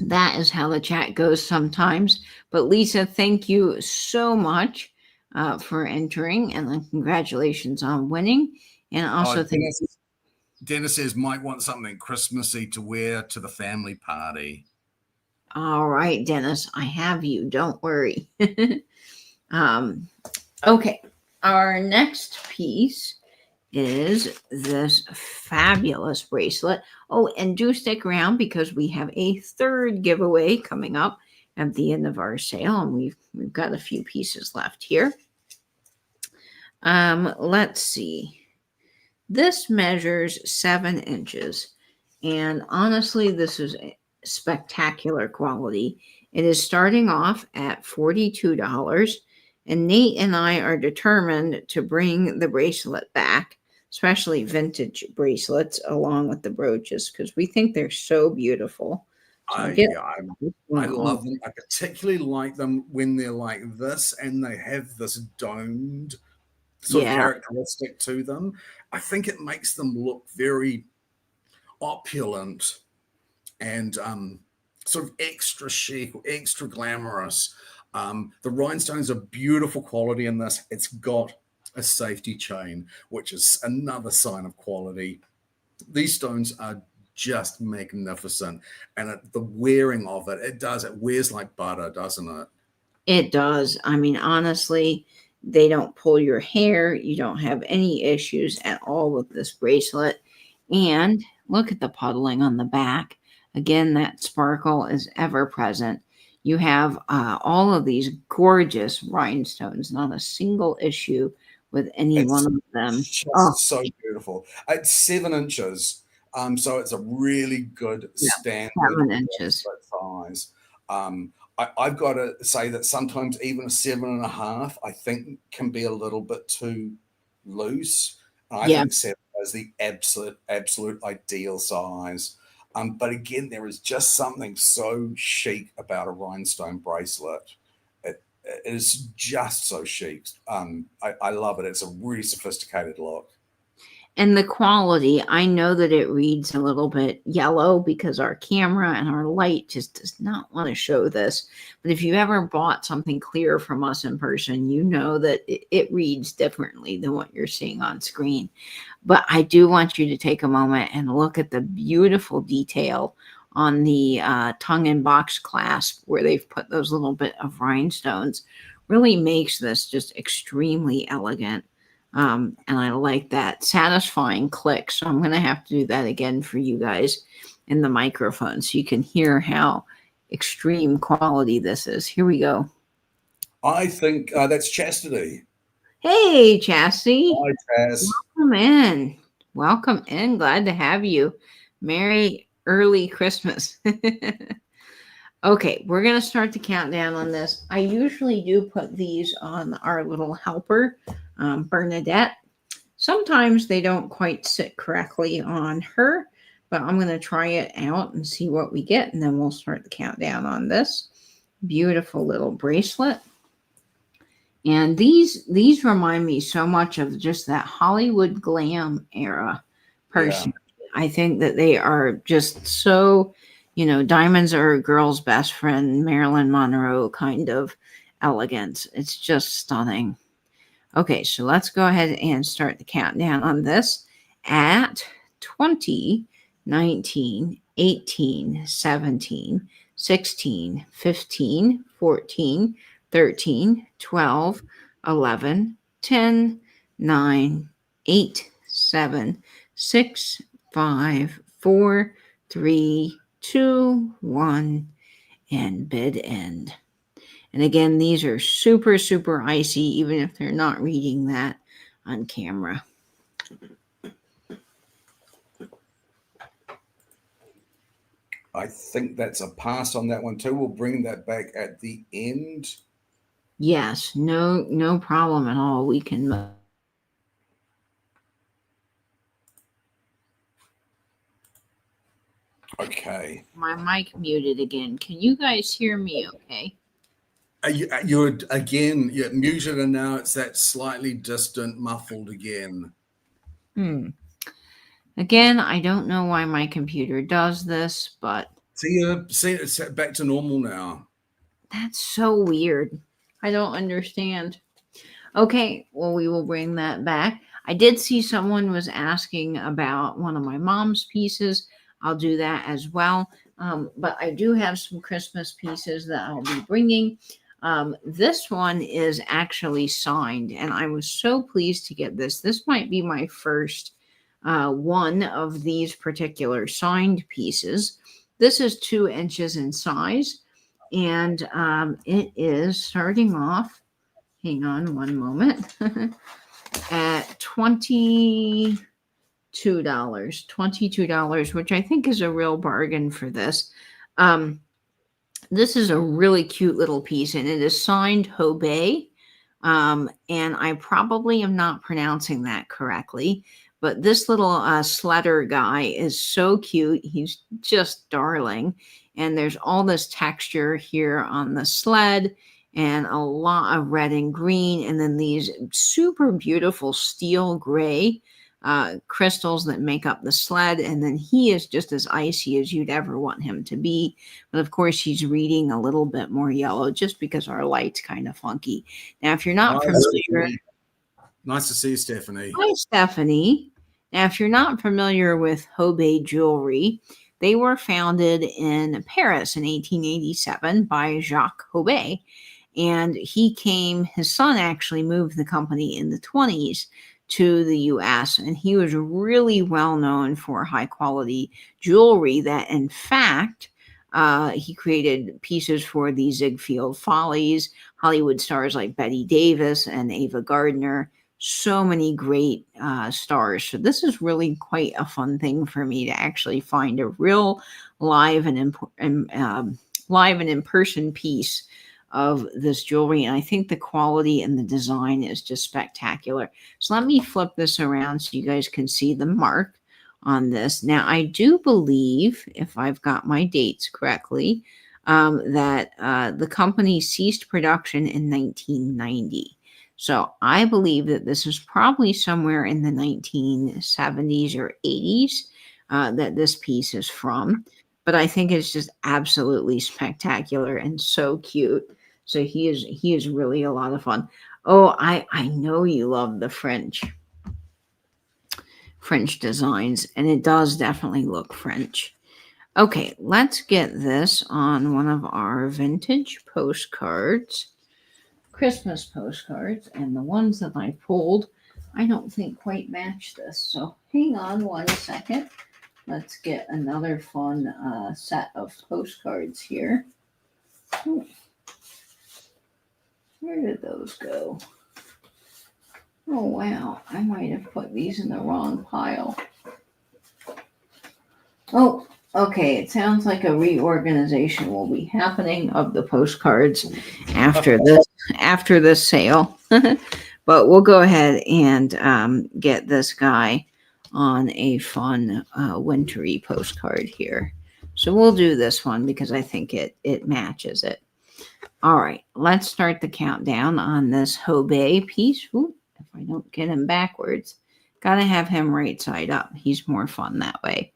S2: That is how the chat goes sometimes. But Lisa, thank you so much for entering, and then congratulations on winning. And also,
S1: Dennis says might want something Christmassy to wear to the family party.
S2: All right, Dennis, I have you. Don't worry. Okay, our next piece is this fabulous bracelet. Oh, and do stick around because we have a third giveaway coming up at the end of our sale, and we've got a few pieces left here. Let's see. This measures 7 inches, and honestly, this is spectacular quality. It is starting off at $42, and Nate and I are determined to bring the bracelet back, especially vintage bracelets along with the brooches, because we think they're so beautiful. So
S1: I love them. I particularly like them when they're like this and they have this domed sort of characteristic to them. I think it makes them look very opulent and sort of extra chic, extra glamorous. The rhinestones are beautiful quality in this. It's got a safety chain, which is another sign of quality. These stones are just magnificent, and the wearing of it wears like butter, doesn't it?
S2: It does. I mean, honestly, they don't pull your hair. You don't have any issues at all with this bracelet. And look at the puddling on the back. Again, that sparkle is ever present. You have all of these gorgeous rhinestones, not a single issue with any one of them.
S1: So beautiful. It's 7 inches. So it's a really good standard
S2: 7 inches
S1: size. I've got to say that sometimes even a 7.5, I think, can be a little bit too loose. And I think 7 is the absolute ideal size. But again, there is just something so chic about a rhinestone bracelet. It is just so chic. I love it. It's a really sophisticated look.
S2: And the quality, I know that it reads a little bit yellow because our camera and our light just does not want to show this. But if you ever bought something clear from us in person, you know that it reads differently than what you're seeing on screen. But I do want you to take a moment and look at the beautiful detail on the tongue and box clasp where they've put those little bit of rhinestones. Really makes this just extremely elegant. And I like that satisfying click. So I'm going to have to do that again for you guys in the microphone so you can hear how extreme quality this is. Here we go.
S1: I think that's Chastity.
S2: Hey, Chastity.
S1: Hi, Chas.
S2: Welcome in. Welcome in. Glad to have you. Merry early Christmas. Okay, we're going to start the countdown on this. I usually do put these on our little helper, Bernadette. Sometimes they don't quite sit correctly on her, but I'm going to try it out and see what we get, and then we'll start the countdown on this. Beautiful little bracelet. And these remind me so much of just that Hollywood glam era person. Yeah. I think that they are just so, diamonds are a girl's best friend, Marilyn Monroe kind of elegance. It's just stunning. Okay, so let's go ahead and start the countdown on this at 20, 19, 18, 17, 16, 15, 14, 13, 12, 11, 10, 9, 8, 7, 6, 5, 4, 3, 2, 1, and bid end. And again, these are super, super icy, even if they're not reading that on camera.
S1: I think that's a pass on that one too. We'll bring that back at the end.
S2: Yes, no problem at all. We can.
S1: Okay.
S2: My mic muted again. Can you guys hear me okay?
S1: You're muted, and now it's that slightly distant, muffled again.
S2: Again, I don't know why my computer does this, but
S1: see, it's back to normal now.
S2: That's so weird. I don't understand. Okay, well, we will bring that back. I did see someone was asking about one of my mom's pieces. I'll do that as well. But I do have some Christmas pieces that I'll be bringing. This one is actually signed, and I was so pleased to get this. This might be my first one of these particular signed pieces. This is 2 inches in size, and it is starting off, hang on one moment, at $22, which I think is a real bargain for this. This is a really cute little piece, and it is signed Hobey. And I probably am not pronouncing that correctly, but this little sledder guy is so cute. He's just darling. And there's all this texture here on the sled and a lot of red and green. And then these super beautiful steel gray crystals that make up the sled. And then he is just as icy as you'd ever want him to be. But of course, he's reading a little bit more yellow just because our light's kind of funky. Now, if you're not familiar.
S1: Nice to see you, Stephanie.
S2: Hi, Stephanie. Now, if you're not familiar with Hobey Jewelry, they were founded in Paris in 1887 by Jacques Hobey. And his son actually moved the company in the 20s to the US, and he was really well known for high quality jewelry that, in fact, he created pieces for the Ziegfeld Follies, Hollywood stars like Bette Davis and Ava Gardner, so many great stars. So this is really quite a fun thing for me to actually find a real live and in-person piece of this jewelry, and I think the quality and the design is just spectacular. So let me flip this around so you guys can see the mark on this. Now, I do believe, if I've got my dates correctly, that the company ceased production in 1990. So I believe that this is probably somewhere in the 1970s or 80s that this piece is from. But I think it's just absolutely spectacular and so cute. So he is really a lot of fun. Oh, I know you love the French designs, and it does definitely look French. Okay, let's get this on one of our vintage postcards, Christmas postcards, and the ones that I pulled, I don't think quite match this. So hang on 1 second. Let's get another fun set of postcards here. Ooh. Where did those go? Oh, wow. I might have put these in the wrong pile. Oh, okay. It sounds like a reorganization will be happening of the postcards after this sale. But we'll go ahead and get this guy on a fun wintry postcard here. So we'll do this one because I think it matches it. All right, let's start the countdown on this Hobey piece. Ooh, if I don't get him backwards, gotta have him right side up. He's more fun that way.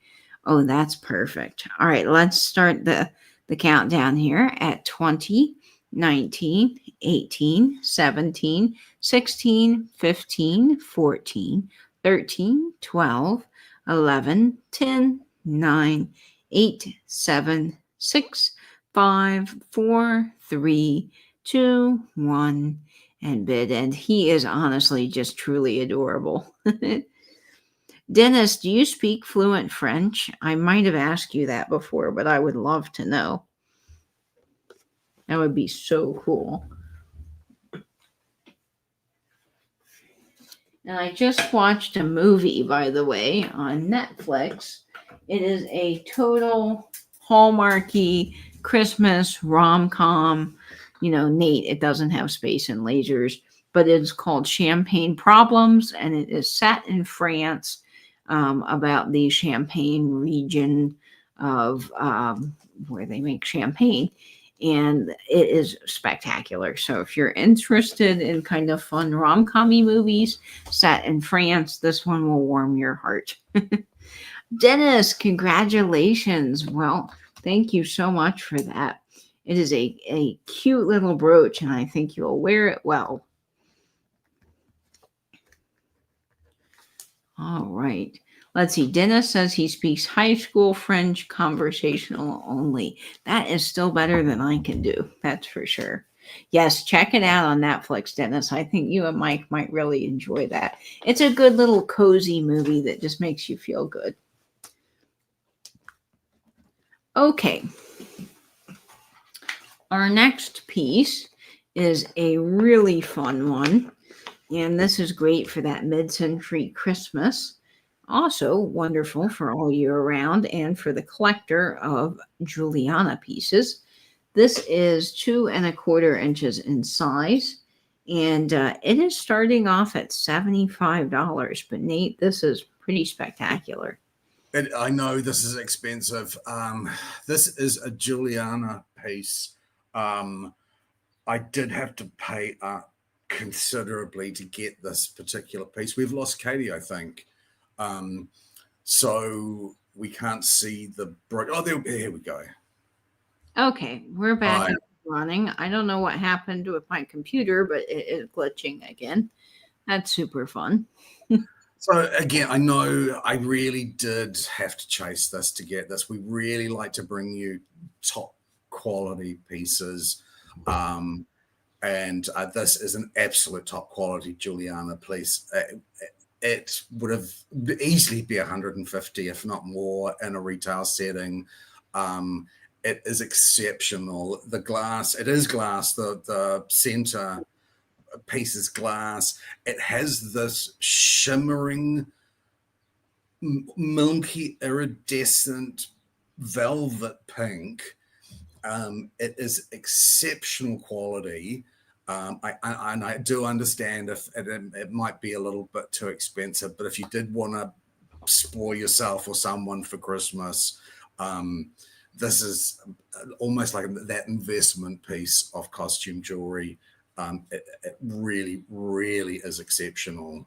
S2: Oh, that's perfect. All right, let's start the countdown here at 20, 19, 18, 17, 16, 15, 14, 13, 12, 11, 10, 9, 8, 7, 6, 5, 4, 3, 2, 1, and bid. And he is honestly just truly adorable. Dennis, do you speak fluent French? I might have asked you that before, but I would love to know. That would be so cool. And I just watched a movie, by the way, on Netflix. It is a total Hallmarky Christmas rom-com. You know, Nate, it doesn't have space and lasers, but it's called Champagne Problems, and it is set in France, about the Champagne region of where they make champagne. And it is spectacular. So if you're interested in kind of fun rom-com-y movies set in France, this one will warm your heart. Dennis, congratulations. Well, thank you so much for that. It is a cute little brooch, and I think you'll wear it well. All right. Let's see. Dennis says he speaks high school French conversational only. That is still better than I can do. That's for sure. Yes, check it out on Netflix, Dennis. I think you and Mike might really enjoy that. It's a good little cozy movie that just makes you feel good. Okay. Our next piece is a really fun one. And this is great for that mid-century Christmas. Also wonderful for all year round and for the collector of Juliana pieces. This is 2 1/4 inches in size, and it is starting off at $75. But Nate, this is pretty spectacular.
S1: I know this is expensive. This is a Juliana piece. I did have to pay up considerably to get this particular piece. We've lost Katie, I think. So we can't see the brick. Oh, here we go.
S2: Okay, we're back
S1: Right.
S2: up running. I don't know what happened with my computer, but it is glitching again. That's super fun.
S1: So again, I know I really did have to chase this to get this. We really like to bring you top quality pieces. And this is an absolute top quality Juliana piece. It would have easily be 150, if not more, in a retail setting. It is exceptional. The glass, it is glass. The center piece is glass. It has this shimmering, milky, iridescent velvet pink. It is exceptional quality. I do understand if it might be a little bit too expensive, but if you did want to spoil yourself or someone for Christmas, this is almost like that investment piece of costume jewelry. It really, really is exceptional.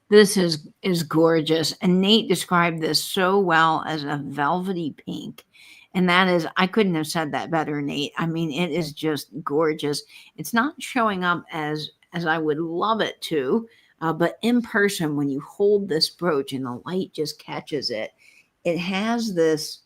S2: This is gorgeous. And Nate described this so well as a velvety pink. And that is, I couldn't have said that better, Nate. I mean, it is just gorgeous. It's not showing up as I would love it to, but in person, when you hold this brooch and the light just catches it, it has this,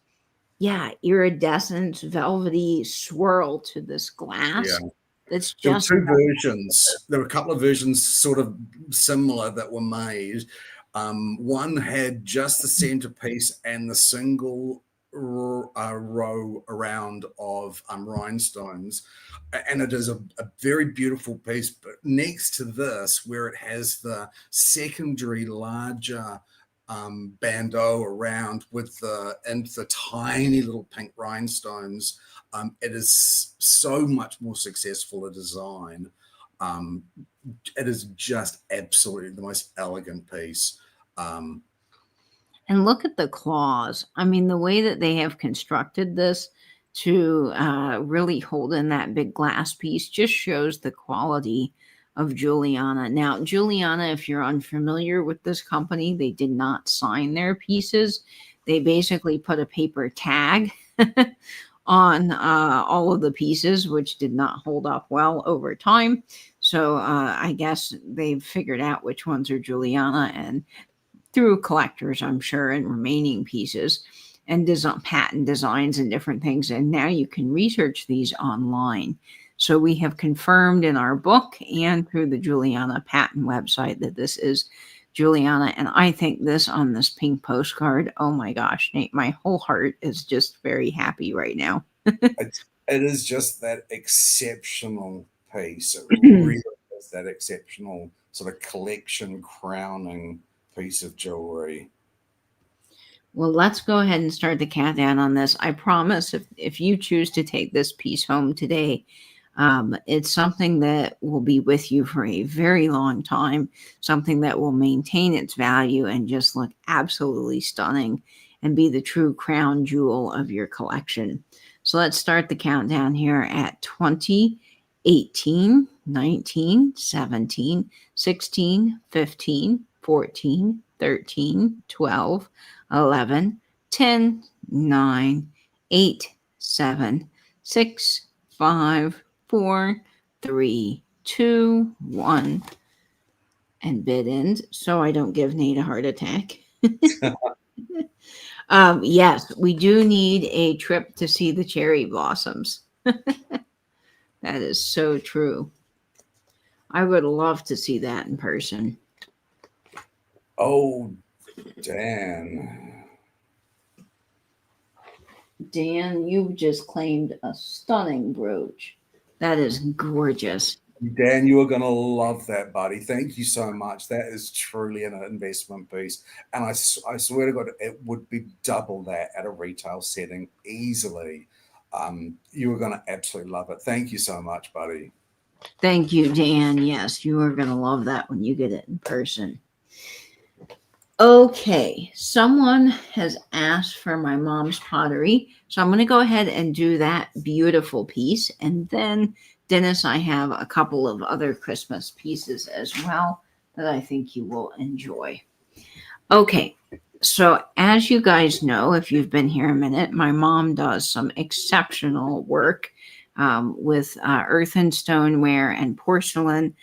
S2: yeah, iridescent, velvety swirl to this glass.
S1: Yeah.
S2: That's
S1: There were
S2: just
S1: two versions. There were a couple of versions sort of similar that were made. One had just the centerpiece and the single row around of rhinestones. And it is a very beautiful piece. But next to this, where it has the secondary larger bandeau around with the tiny little pink rhinestones, it is so much more successful a design. It is just absolutely the most elegant piece.
S2: And look at the claws. I mean, the way that they have constructed this to really hold in that big glass piece just shows the quality of Juliana. Now, Juliana, if you're unfamiliar with this company, they did not sign their pieces. They basically put a paper tag on all of the pieces, which did not hold up well over time. So I guess they've figured out which ones are Juliana, and through collectors, I'm sure, and remaining pieces and patent designs and different things. And now you can research these online. So we have confirmed in our book and through the Juliana patent website that this is Juliana. And I think this on this pink postcard, oh my gosh, Nate, my whole heart is just very happy right now.
S1: It is just that exceptional piece. It really is that exceptional sort of collection crowning piece of jewelry.
S2: Well, let's go ahead and start the countdown on this. I promise if you choose to take this piece home today, it's something that will be with you for a very long time, something that will maintain its value and just look absolutely stunning and be the true crown jewel of your collection. So let's start the countdown here at 20, 18, 19, 17, 16, 15, 14, 13, 12, 11, 10, 9, 8, 7, 6, 5, 4, 3, 2, 1, and bid end so I don't give Nate a heart attack. Yes, we do need a trip to see the cherry blossoms. That is so true. I would love to see that in person.
S1: Oh, Dan.
S2: Dan, you've just claimed a stunning brooch. That is gorgeous.
S1: Dan, you are going to love that, buddy. Thank you so much. That is truly an investment piece. And I swear to God, it would be double that at a retail setting easily. You are going to absolutely love it. Thank you so much, buddy.
S2: Thank you, Dan. Yes, you are going to love that when you get it in person. Okay, someone has asked for my mom's pottery. So I'm going to go ahead and do that beautiful piece. And then, Dennis, I have a couple of other Christmas pieces as well that I think you will enjoy. Okay, so as you guys know, if you've been here a minute, my mom does some exceptional work with earthen stoneware and porcelain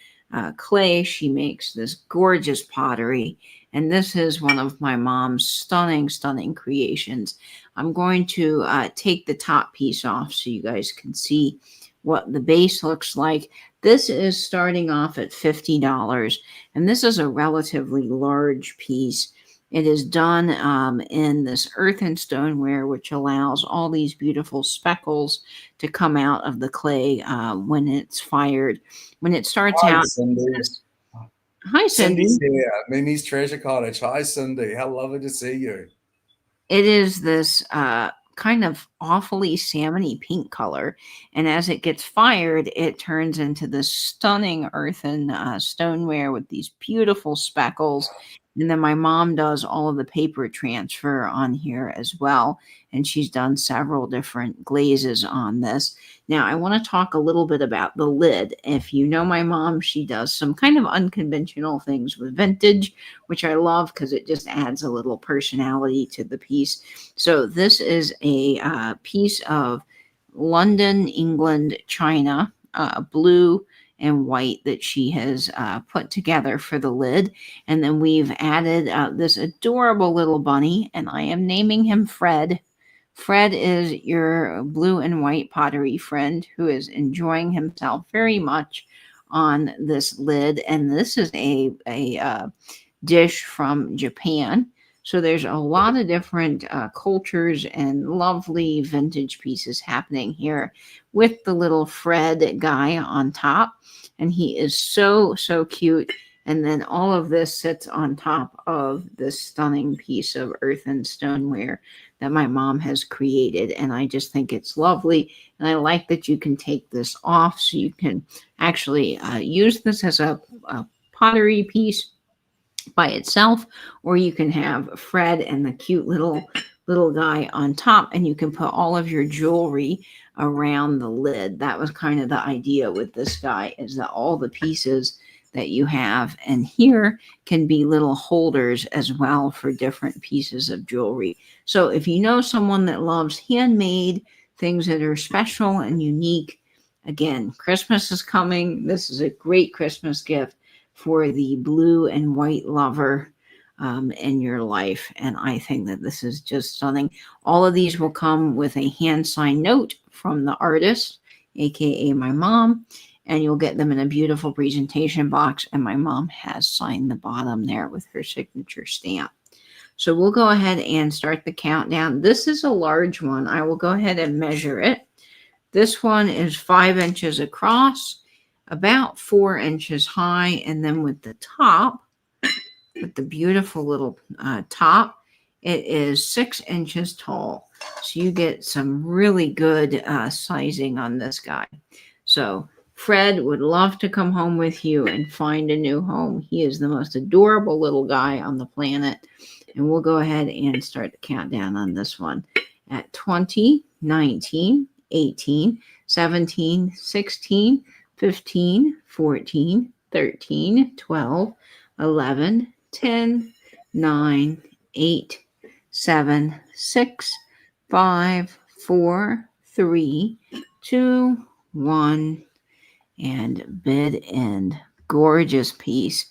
S2: clay. She makes this gorgeous pottery. And this is one of my mom's stunning, stunning creations. I'm going to take the top piece off so you guys can see what the base looks like. This is starting off at $50, and this is a relatively large piece. It is done in this earthen stoneware, which allows all these beautiful speckles to come out of the clay when it's fired. When it starts out... Hi, Cindy.
S1: Cindy's here. Mimi's Treasure Cottage. Hi, Cindy. How lovely to see you.
S2: It is this kind of awfully salmony pink color. And as it gets fired, it turns into this stunning earthen stoneware with these beautiful speckles. And then my mom does all of the paper transfer on here as well. And she's done several different glazes on this. Now, I want to talk a little bit about the lid. If you know my mom, she does some kind of unconventional things with vintage, which I love because it just adds a little personality to the piece. So this is a piece of London, England, China, blue and white that she has put together for the lid. And then we've added this adorable little bunny, and I am naming him Fred. Fred is your blue and white pottery friend who is enjoying himself very much on this lid. And this is a dish from Japan. So there's a lot of different cultures and lovely vintage pieces happening here with the little Fred guy on top. And he is so, so cute. And then all of this sits on top of this stunning piece of earthen stoneware that my mom has created. And I just think it's lovely. And I like that you can take this off so you can actually use this as a pottery piece by itself, or you can have Fred and the cute little guy on top, and you can put all of your jewelry around the lid. That was kind of the idea with this guy, is that all the pieces that you have and here can be little holders as well for different pieces of jewelry. So if you know someone that loves handmade things that are special and unique, again, Christmas is coming. This is a great Christmas gift for the blue and white lover in your life. And I think that this is just stunning. All of these will come with a hand-signed note from the artist, aka my mom, and you'll get them in a beautiful presentation box. And my mom has signed the bottom there with her signature stamp. So we'll go ahead and start the countdown. This is a large one. I will go ahead and measure it. This one is 5 inches across, about 4 inches high, and then with the top, with the beautiful little top, it is 6 inches tall. So you get some really good sizing on this guy. So Fred would love to come home with you and find a new home. He is the most adorable little guy on the planet. And we'll go ahead and start the countdown on this one at 20, 19, 18, 17, 16, 15, 14, 13, 12, 11, 10, 9, 8, 7, 6, 5, 4, 3, 2, 1, and bid end. Gorgeous piece.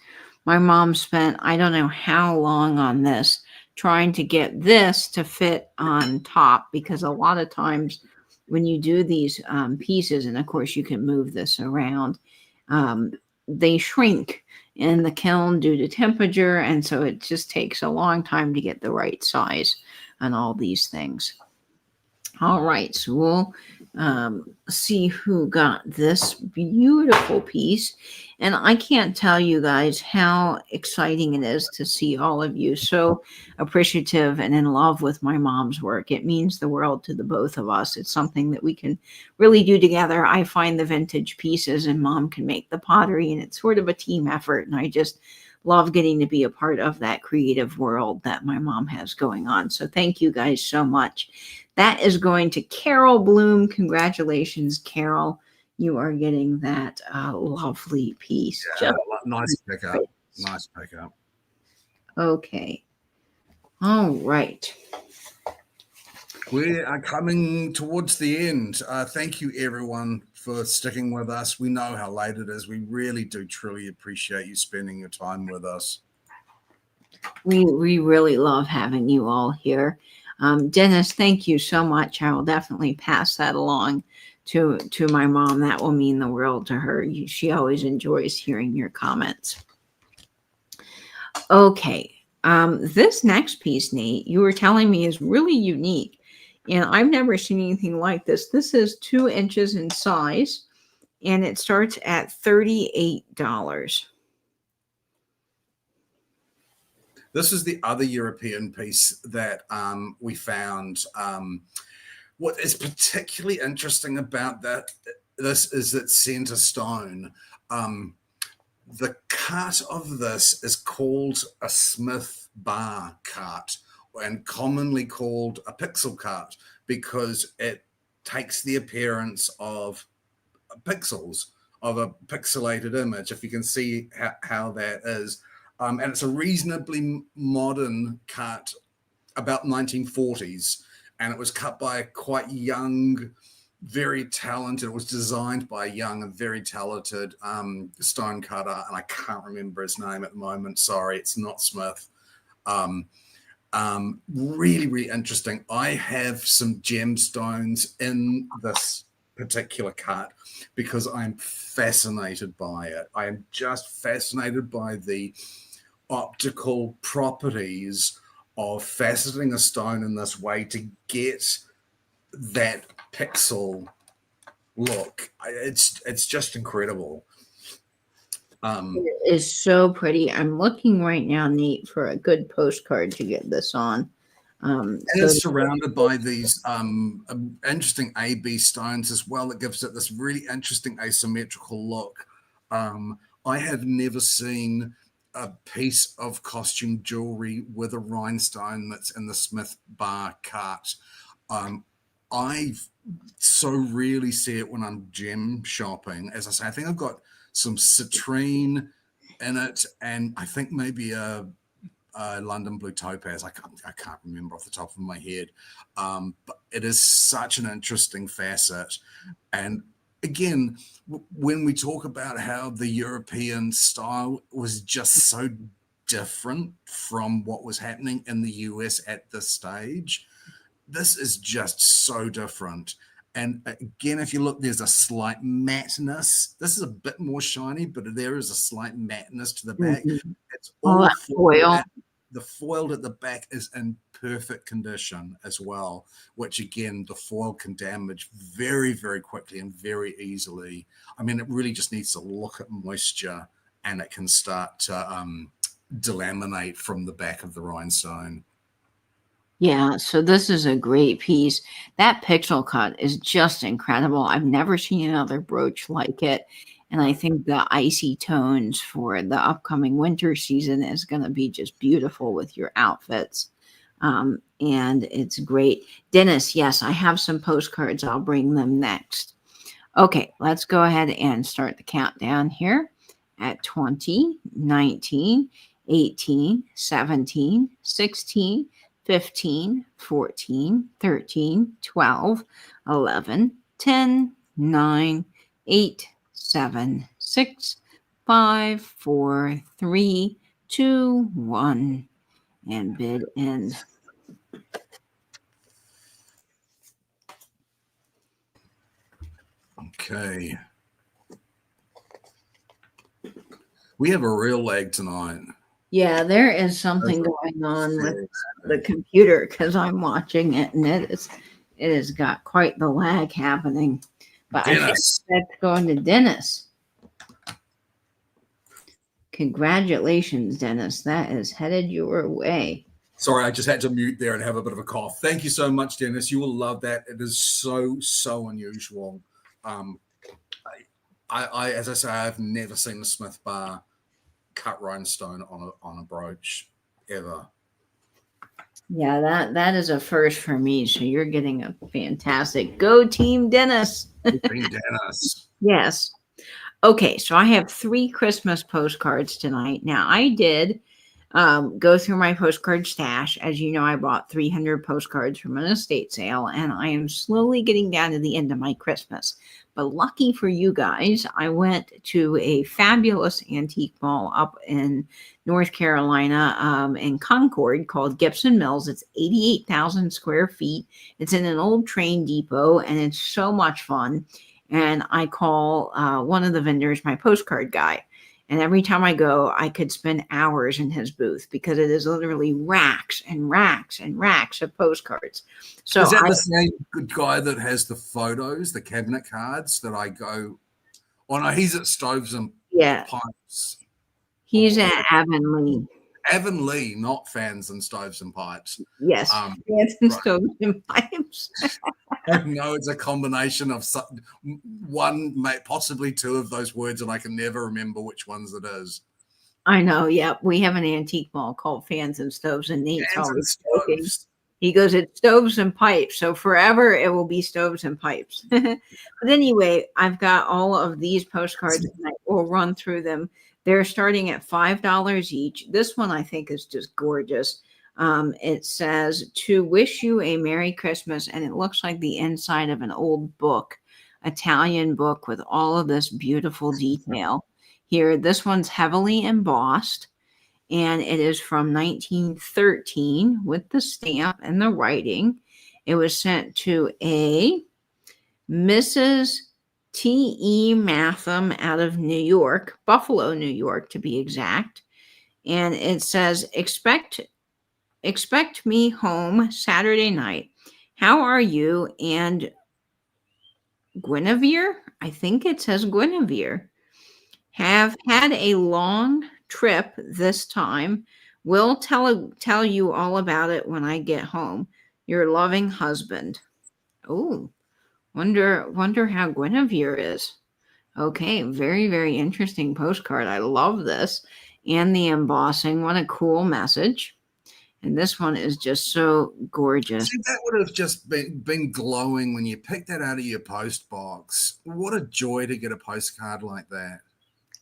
S2: My mom spent, I don't know how long on this, trying to get this to fit on top, because a lot of times when you do these pieces, and of course you can move this around, they shrink in the kiln due to temperature. And so it just takes a long time to get the right size on all these things. All right, so we'll see who got this beautiful piece. And I can't tell you guys how exciting it is to see all of you so appreciative and in love with my mom's work. It means the world to the both of us. It's something that we can really do together. I find the vintage pieces and mom can make the pottery, and it's sort of a team effort. And I just love getting to be a part of that creative world that my mom has going on. So thank you guys so much. That is going to Carol Bloom. Congratulations, Carol. You are getting that lovely piece.
S1: Yeah, nice pickup. Nice pickup.
S2: Okay. All right.
S1: We are coming towards the end. Thank you, everyone, for sticking with us. We know how late it is. We really do truly appreciate you spending your time with us.
S2: We really love having you all here. Dennis, thank you so much. I will definitely pass that along to my mom. That will mean the world to her. She always enjoys hearing your comments. Okay. This next piece, Nate, you were telling me is really unique. And I've never seen anything like this. This is 2 inches in size, and it starts at $38.
S1: This is the other European piece that we found. What is particularly interesting about this is its center stone. The cut of this is called a Smith bar cut, and commonly called a pixel cut, because it takes the appearance of pixels, of a pixelated image, if you can see how that is. And it's a reasonably modern cut, about 1940s, and it was cut by a quite young, very talented, it was designed by a young and very talented stone cutter, and I can't remember his name at the moment. Sorry, it's not Smith. Really, really interesting. I have some gemstones in this particular cut because I'm fascinated by it. I am just fascinated by the optical properties of faceting a stone in this way to get that pixel look. It's just incredible.
S2: It is so pretty. I'm looking right now, Nate, for a good postcard to get this on.
S1: And it's surrounded by these interesting AB stones as well. That gives it this really interesting asymmetrical look. I have never seen a piece of costume jewelry with a rhinestone that's in the Smith bar cut. I so rarely see it when I'm gem shopping. As I say, I think I've got some citrine in it, and I think maybe a London blue topaz. I can't remember off the top of my head, but it is such an interesting facet. And again, when we talk about how the European style was just so different from what was happening in the US at this stage, this is just so different. And again, if you look, there's a slight matteness. This is a bit more shiny, but there is a slight matteness to the back.
S2: Mhm.
S1: It's all
S2: foil.
S1: The foil at the back is in perfect condition as well, which again, the foil can damage very, very quickly and very easily. I mean, it really just needs to look at moisture, and it can start to delaminate from the back of the rhinestone.
S2: Yeah, so this is a great piece. That pixel cut is just incredible. I've never seen another brooch like it. And I think the icy tones for the upcoming winter season is going to be just beautiful with your outfits. And it's great. Dennis, yes, I have some postcards. I'll bring them next. Okay, let's go ahead and start the countdown here at 20, 19, 18, 17, 16, 15, 14, 13, 12, 11, 10, 9, 8, 7, 6, 5, 4, 3, 2, 1, and bid end.
S1: Okay. We have a real lag tonight.
S2: Yeah, there is something going on with the computer because I'm watching it, and it has got quite the lag happening. But
S1: Dennis.
S2: I think that's going to Dennis. Congratulations, Dennis. That is headed your way.
S1: Sorry, I just had to mute there and have a bit of a cough. Thank you so much, Dennis. You will love that. It is so unusual. I as I say, I've never seen a Smith bar cut rhinestone on a brooch ever.
S2: Yeah, that is a first for me. So you're getting a fantastic go team, Dennis.
S1: Team Dennis.
S2: Yes. Okay, so I have 3 Christmas postcards tonight. Now I did go through my postcard stash. As you know, I bought 300 postcards from an estate sale, and I am slowly getting down to the end of my Christmas. But lucky for you guys, I went to a fabulous antique mall up in North Carolina in Concord called Gibson Mills. It's 88,000 square feet. It's in an old train depot, and it's so much fun. And I call one of the vendors my postcard guy. And every time I go, I could spend hours in his booth because it is literally racks and racks and racks of postcards. So
S1: is that the same good guy that has the photos, the cabinet cards that I go? Oh no, he's at Stoves and Pipes.
S2: He's at Avonlea.
S1: Avonlea, not Fans and Stoves and Pipes.
S2: Yes, Fans and Stoves and Pipes.
S1: I know it's a combination of one, possibly two of those words, and I can never remember which ones it is.
S2: I know. Yeah, we have an antique mall called Fans and Stoves, and Nate's
S1: Fans and
S2: always joking.
S1: stoves.
S2: He goes, it's stoves and pipes. So forever it will be stoves and pipes. But anyway, I've got all of these postcards and I will run through them. They're starting at $5 each. This one I think is just gorgeous. It says, to wish you a Merry Christmas. And it looks like the inside of an old book, Italian book with all of this beautiful detail here. This one's heavily embossed. And it is from 1913 with the stamp and the writing. It was sent to a Mrs. T.E. Matham out of New York, Buffalo, New York, to be exact. And it says, expect me home Saturday night. How are you? And Guinevere, I think it says Guinevere, have had a long trip this time. We'll tell you all about it when I get home. Your loving husband. Oh, wonder how Guinevere is. Okay, very, very interesting postcard. I love this. And the embossing. What a cool message. And this one is just so gorgeous.
S1: See, that would have just been glowing when you picked that out of your post box. What a joy to get a postcard like that.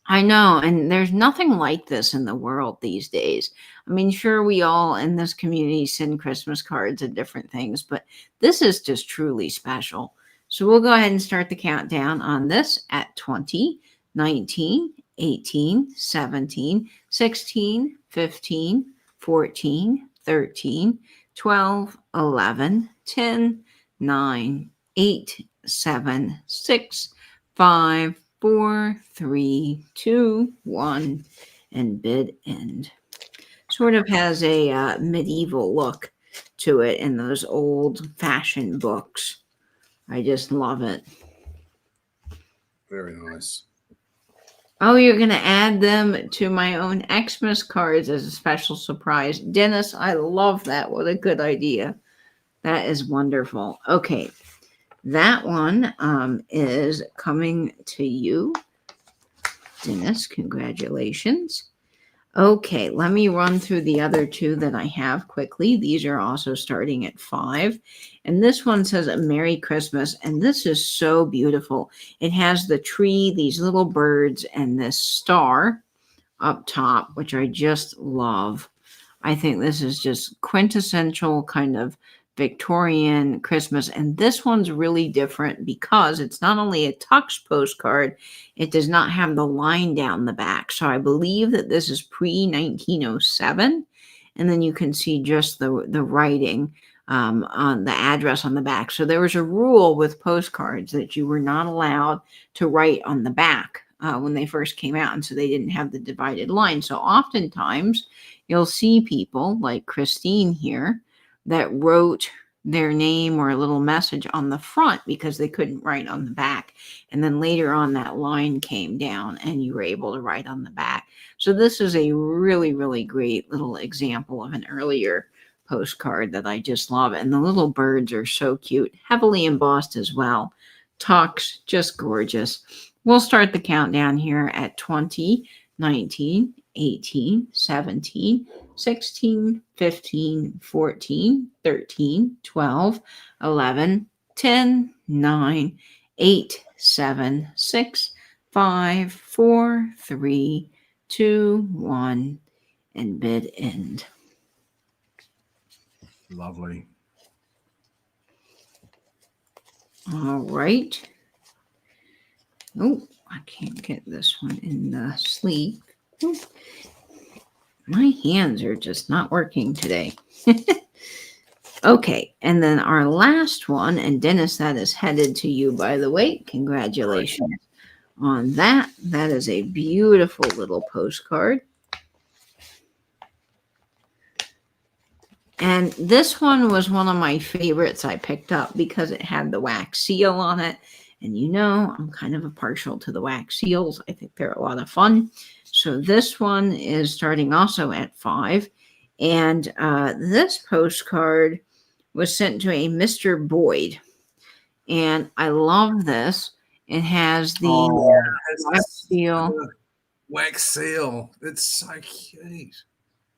S2: I know, and there's nothing like this in the world these days. I mean, sure, we all in this community send Christmas cards and different things, but this is just truly special. So we'll go ahead and start the countdown on this at 20, 19, 18, 17, 16, 15, 14, 13, 12, 11, 10, 9, 8, 7, 6, 5, 4, 3, 2, 1, and bid end. Sort of has a medieval look to it in those old-fashioned books. I just love it.
S1: Very nice.
S2: Oh, you're going to add them to my own Xmas cards as a special surprise. Dennis, I love that. What a good idea. That is wonderful. Okay. That one is coming to you, Dennis. Congratulations. Okay, let me run through the other two that I have quickly. These are also starting at 5. And this one says a Merry Christmas. And this is so beautiful. It has the tree, these little birds, and this star up top, which I just love. I think this is just quintessential kind of Victorian Christmas. And this one's really different because it's not only a Tux postcard, it does not have the line down the back. So I believe that this is pre-1907. And then you can see just the writing on the address on the back. So there was a rule with postcards that you were not allowed to write on the back when they first came out. And so they didn't have the divided line. So oftentimes you'll see people like Christine here that wrote their name or a little message on the front because they couldn't write on the back. And then later on that line came down and you were able to write on the back. So this is a really, really great little example of an earlier postcard that I just love. And the little birds are so cute, heavily embossed as well. Tux, just gorgeous. We'll start the countdown here at 20, 19, 18, 17, 16, 15, 14, 13, 12, 11, 10, 9, 8, 7, 6, 5, 4, 3, 2, 1, and bid end.
S1: Lovely.
S2: All right. Oh, I can't get this one in the sleeve. Oh. My hands are just not working today. Okay, and then our last one, and Dennis, that is headed to you, by the way. Congratulations on that. That is a beautiful little postcard. And this one was one of my favorites I picked up because it had the wax seal on it. And you know, I'm kind of a partial to the wax seals. I think they're a lot of fun. So this one is starting also at 5. And this postcard was sent to a Mr. Boyd. And I love this. It has the
S1: It's
S2: wax seal.
S1: wax seal. It's so cute.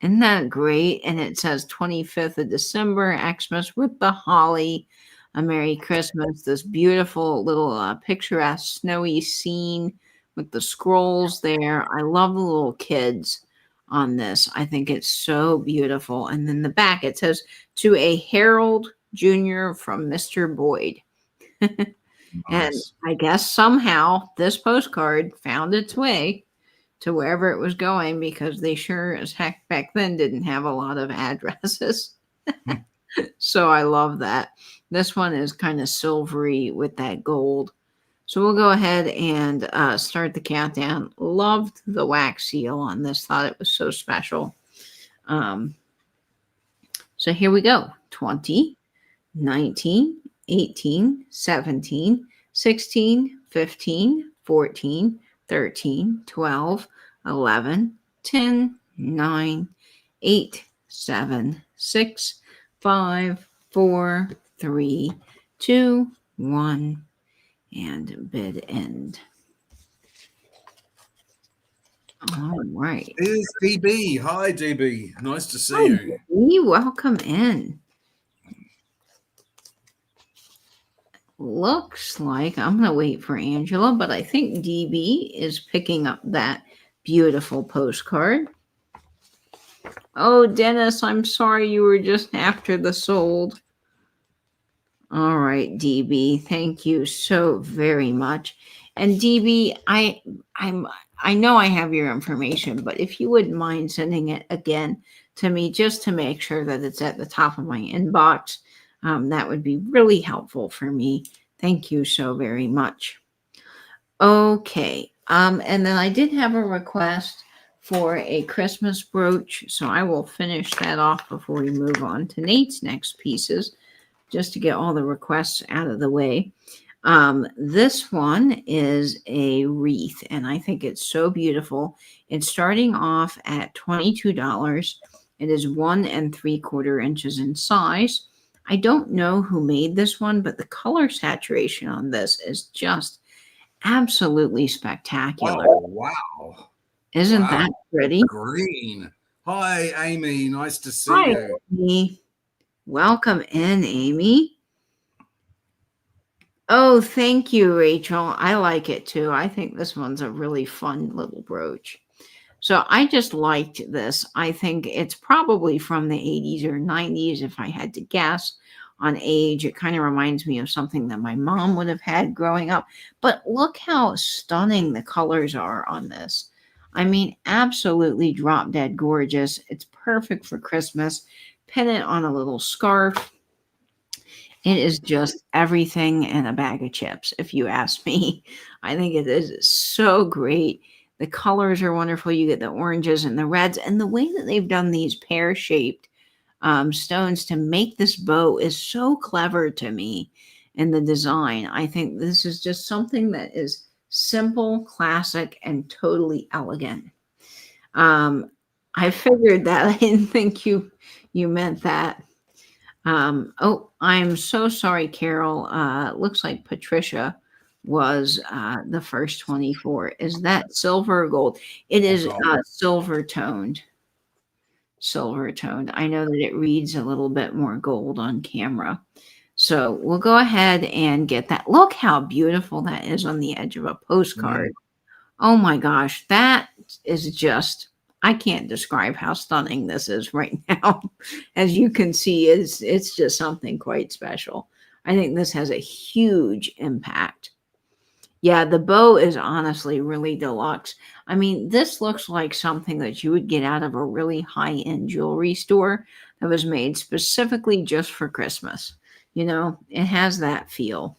S2: Isn't that great? And it says 25th of December, Xmas with the holly. A Merry Christmas. This beautiful little picturesque snowy scene with the scrolls there. I love the little kids on this. I think it's so beautiful. And then the back, it says, to a Harold Jr. from Mr. Boyd. And
S1: Nice.
S2: I guess somehow this postcard found its way to wherever it was going, because they sure as heck back then didn't have a lot of addresses. So I love that. This one is kind of silvery with that gold. So we'll go ahead and start the countdown. Loved the wax seal on this. Thought it was so special. So here we go. 20, 19, 18, 17, 16, 15, 14, 13, 12, 11, 10, 9, 8, 7, 6, 5, 4, 3, 2, 1, and bid end. All right.
S1: Here's DB. Hi, DB. Nice to see
S2: Hi,
S1: you.
S2: Dee. Welcome in. Looks like I'm going to wait for Angela, but I think DB is picking up that beautiful postcard. Oh, Dennis, I'm sorry you were just after the sold. All right, DB, thank you so very much. And DB, I know I have your information, but if you wouldn't mind sending it again to me just to make sure that it's at the top of my inbox, that would be really helpful for me. Thank you so very much. Okay, and then I did have a request for a Christmas brooch, so I will finish that off before we move on to Nate's next pieces, just to get all the requests out of the way. This one is a wreath, and I think it's so beautiful. It's starting off at $22. It is 1 3/4 inches in size. I don't know who made this one, but the color saturation on this is just absolutely spectacular.
S1: Oh, wow.
S2: Isn't
S1: Wow.
S2: that pretty?
S1: Green. Hi, Amy. Nice to see
S2: Hi,
S1: you.
S2: Amy. Welcome in, Amy. Oh, thank you, Rachel. I like it too. I think this one's a really fun little brooch. So I just liked this. I think it's probably from the 80s or 90s, if I had to guess on age. It kind of reminds me of something that my mom would have had growing up. But look how stunning the colors are on this. I mean, absolutely drop dead gorgeous. It's perfect for Christmas. Pin it on a little scarf. It is just everything in a bag of chips, if you ask me. I think it is so great. The colors are wonderful. You get the oranges and the reds, and the way that they've done these pear-shaped stones to make this bow is so clever to me in the design. I think this is just something that is simple, classic, and totally elegant. I figured that. I didn't think you meant that. Oh, I'm so sorry, Carol. Looks like Patricia was the first 24. Is that silver or gold? It is silver toned. Silver toned. I know that it reads a little bit more gold on camera. So we'll go ahead and get that. Look how beautiful that is on the edge of a postcard. Oh my gosh, that is just, I can't describe how stunning this is right now. As you can see, it's just something quite special. I think this has a huge impact. Yeah, the bow is honestly really deluxe. I mean, this looks like something that you would get out of a really high-end jewelry store that was made specifically just for Christmas. You know, it has that feel.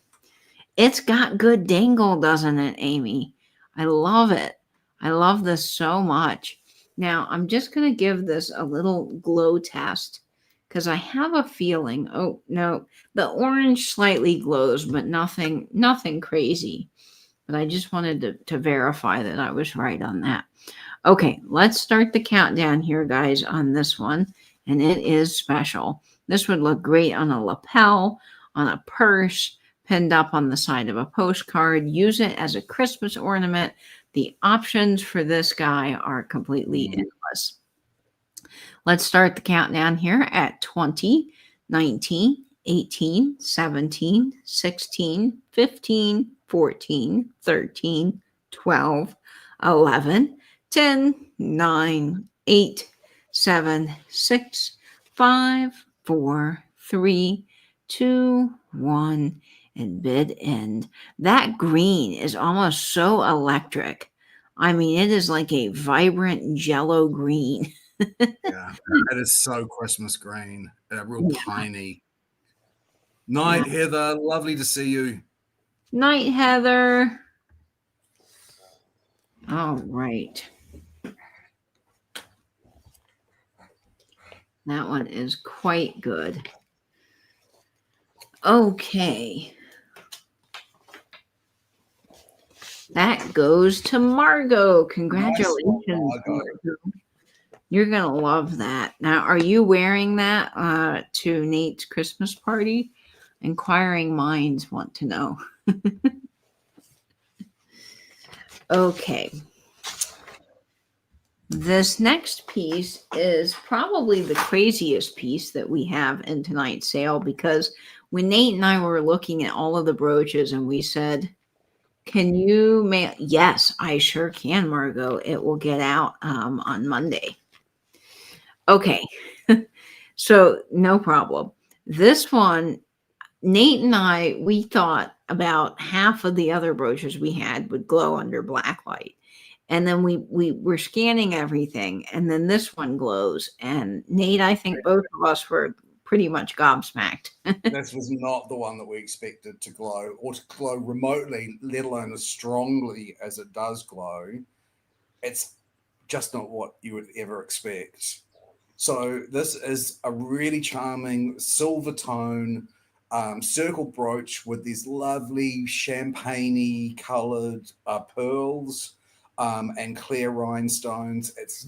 S2: It's got good dangle, doesn't it, Amy? I love it. I love this so much. Now, I'm just going to give this a little glow test because I have a feeling, oh, no, the orange slightly glows, but nothing crazy. But I just wanted to verify that I was right on that. Okay, let's start the countdown here, guys, on this one. And it is special. This would look great on a lapel, on a purse, pinned up on the side of a postcard. Use it as a Christmas ornament. The options for this guy are completely endless. Let's start the countdown here at 20, 19, 18, 17, 16, 15, 14, 13, 12, 11, 10, 9, 8, 7, 6, 5, 4, 3, 2, 1, and bid end. That green is almost so electric. I mean, it is like a vibrant jello green.
S1: Yeah, it is so Christmas green, real piney. Night, Heather. Lovely to see you.
S2: Night, Heather. All right. That one is quite good. Okay. That goes to Margot. Congratulations,
S1: Nice one, Margot.
S2: Margot. You're going to love that. Now, are you wearing that to Nate's Christmas party? Inquiring minds want to know. Okay. This next piece is probably the craziest piece that we have in tonight's sale, because when Nate and I were looking at all of the brooches and we said, can you make? Yes, I sure can, Margot. It will get out on Monday. Okay. So no problem. This one, Nate and I, we thought about half of the other brooches we had would glow under black light. And then we were scanning everything, and then this one glows. And Nate, I think both of us were pretty much gobsmacked.
S1: This was not the one that we expected to glow, or to glow remotely, let alone as strongly as it does glow. It's just not what you would ever expect. So this is a really charming silver tone circle brooch with these lovely champagne-y colored pearls and clear rhinestones. It's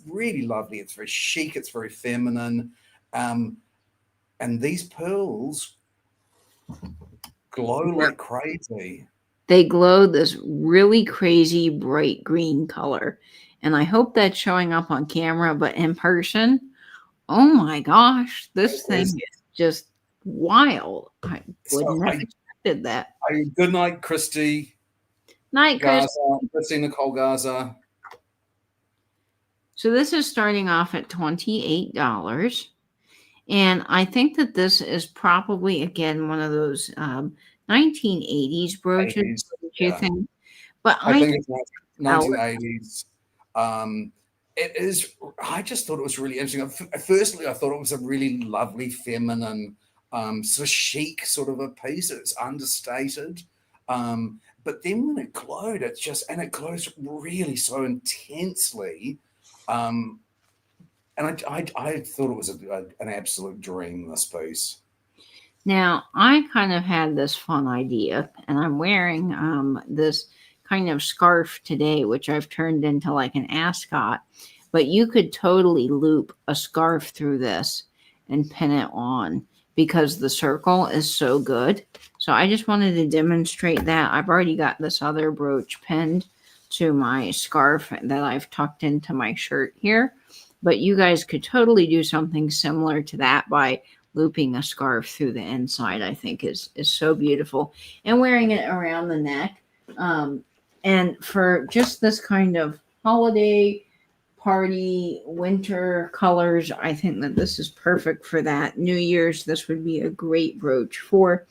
S1: really lovely. It's very chic. It's very feminine. And these pearls glow like crazy.
S2: They glow this really crazy bright green color. And I hope that's showing up on camera, but in person, oh my gosh, this thing is just wild. I wouldn't have expected that.
S1: Good night, Christy.
S2: Night,
S1: Christy Nicole Garza.
S2: So this is starting off at $28. And I think that this is probably, again, one of those 1980s brooches.
S1: 80s,
S2: you think? But
S1: I think it's 1980s. It is. I just thought it was really interesting. Firstly, I thought it was a really lovely, feminine, sort of chic sort of a piece. It's understated, but then when it glowed, it glows really so intensely. And I thought it was an absolute dream, this piece.
S2: Now, I kind of had this fun idea, and I'm wearing this kind of scarf today, which I've turned into like an ascot, but you could totally loop a scarf through this and pin it on because the circle is so good. So I just wanted to demonstrate that. I've already got this other brooch pinned to my scarf that I've tucked into my shirt here, but you guys could totally do something similar to that by looping a scarf through the inside. I think is so beautiful, and wearing it around the neck. And for just this kind of holiday party, winter colors, I think that this is perfect for that. New Year's, this would be a great brooch for.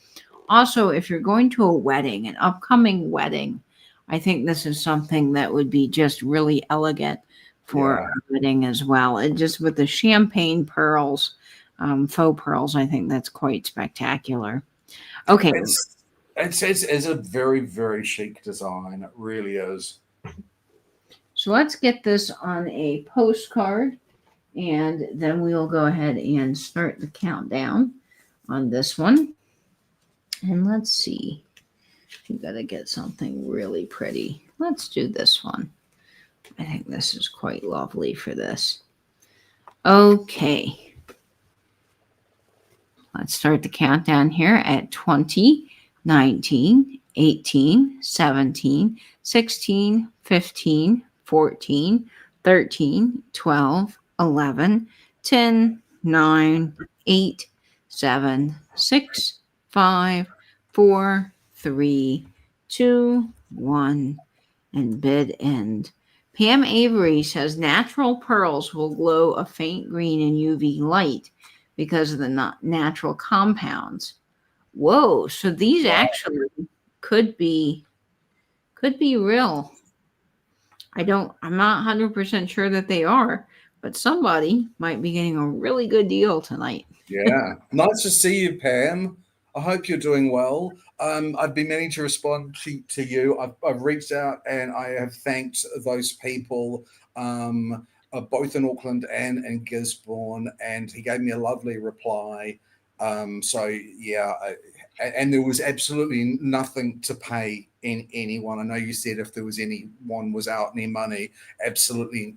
S2: Also, if you're going to a wedding, an upcoming wedding, I think this is something that would be just really elegant for a wedding as well. And just with the champagne pearls, faux pearls, I think that's quite spectacular. Okay.
S1: It's a very, very chic design. It really is.
S2: So let's get this on a postcard, and then we'll go ahead and start the countdown on this one. And let's see. We've got to get something really pretty. Let's do this one. I think this is quite lovely for this. Okay. Let's start the countdown here at 20, 19, 18, 17, 16, 15, 14, 13, 12, 11, 10, 9, 8, 7, 6, 5, 4, 3, 2, 1, and bid end. Pam Avery says natural pearls will glow a faint green in UV light because of the natural compounds. Whoa, so these actually could be real. I'm not 100% sure that they are, but somebody might be getting a really good deal tonight.
S1: Yeah. Nice to see you, Pam. I hope you're doing well. I've been meaning to respond to you. I've reached out and I have thanked those people, both in Auckland and in Gisborne, and he gave me a lovely reply. So yeah, and there was absolutely nothing to pay in anyone. I know you said if there was anyone was out any money, absolutely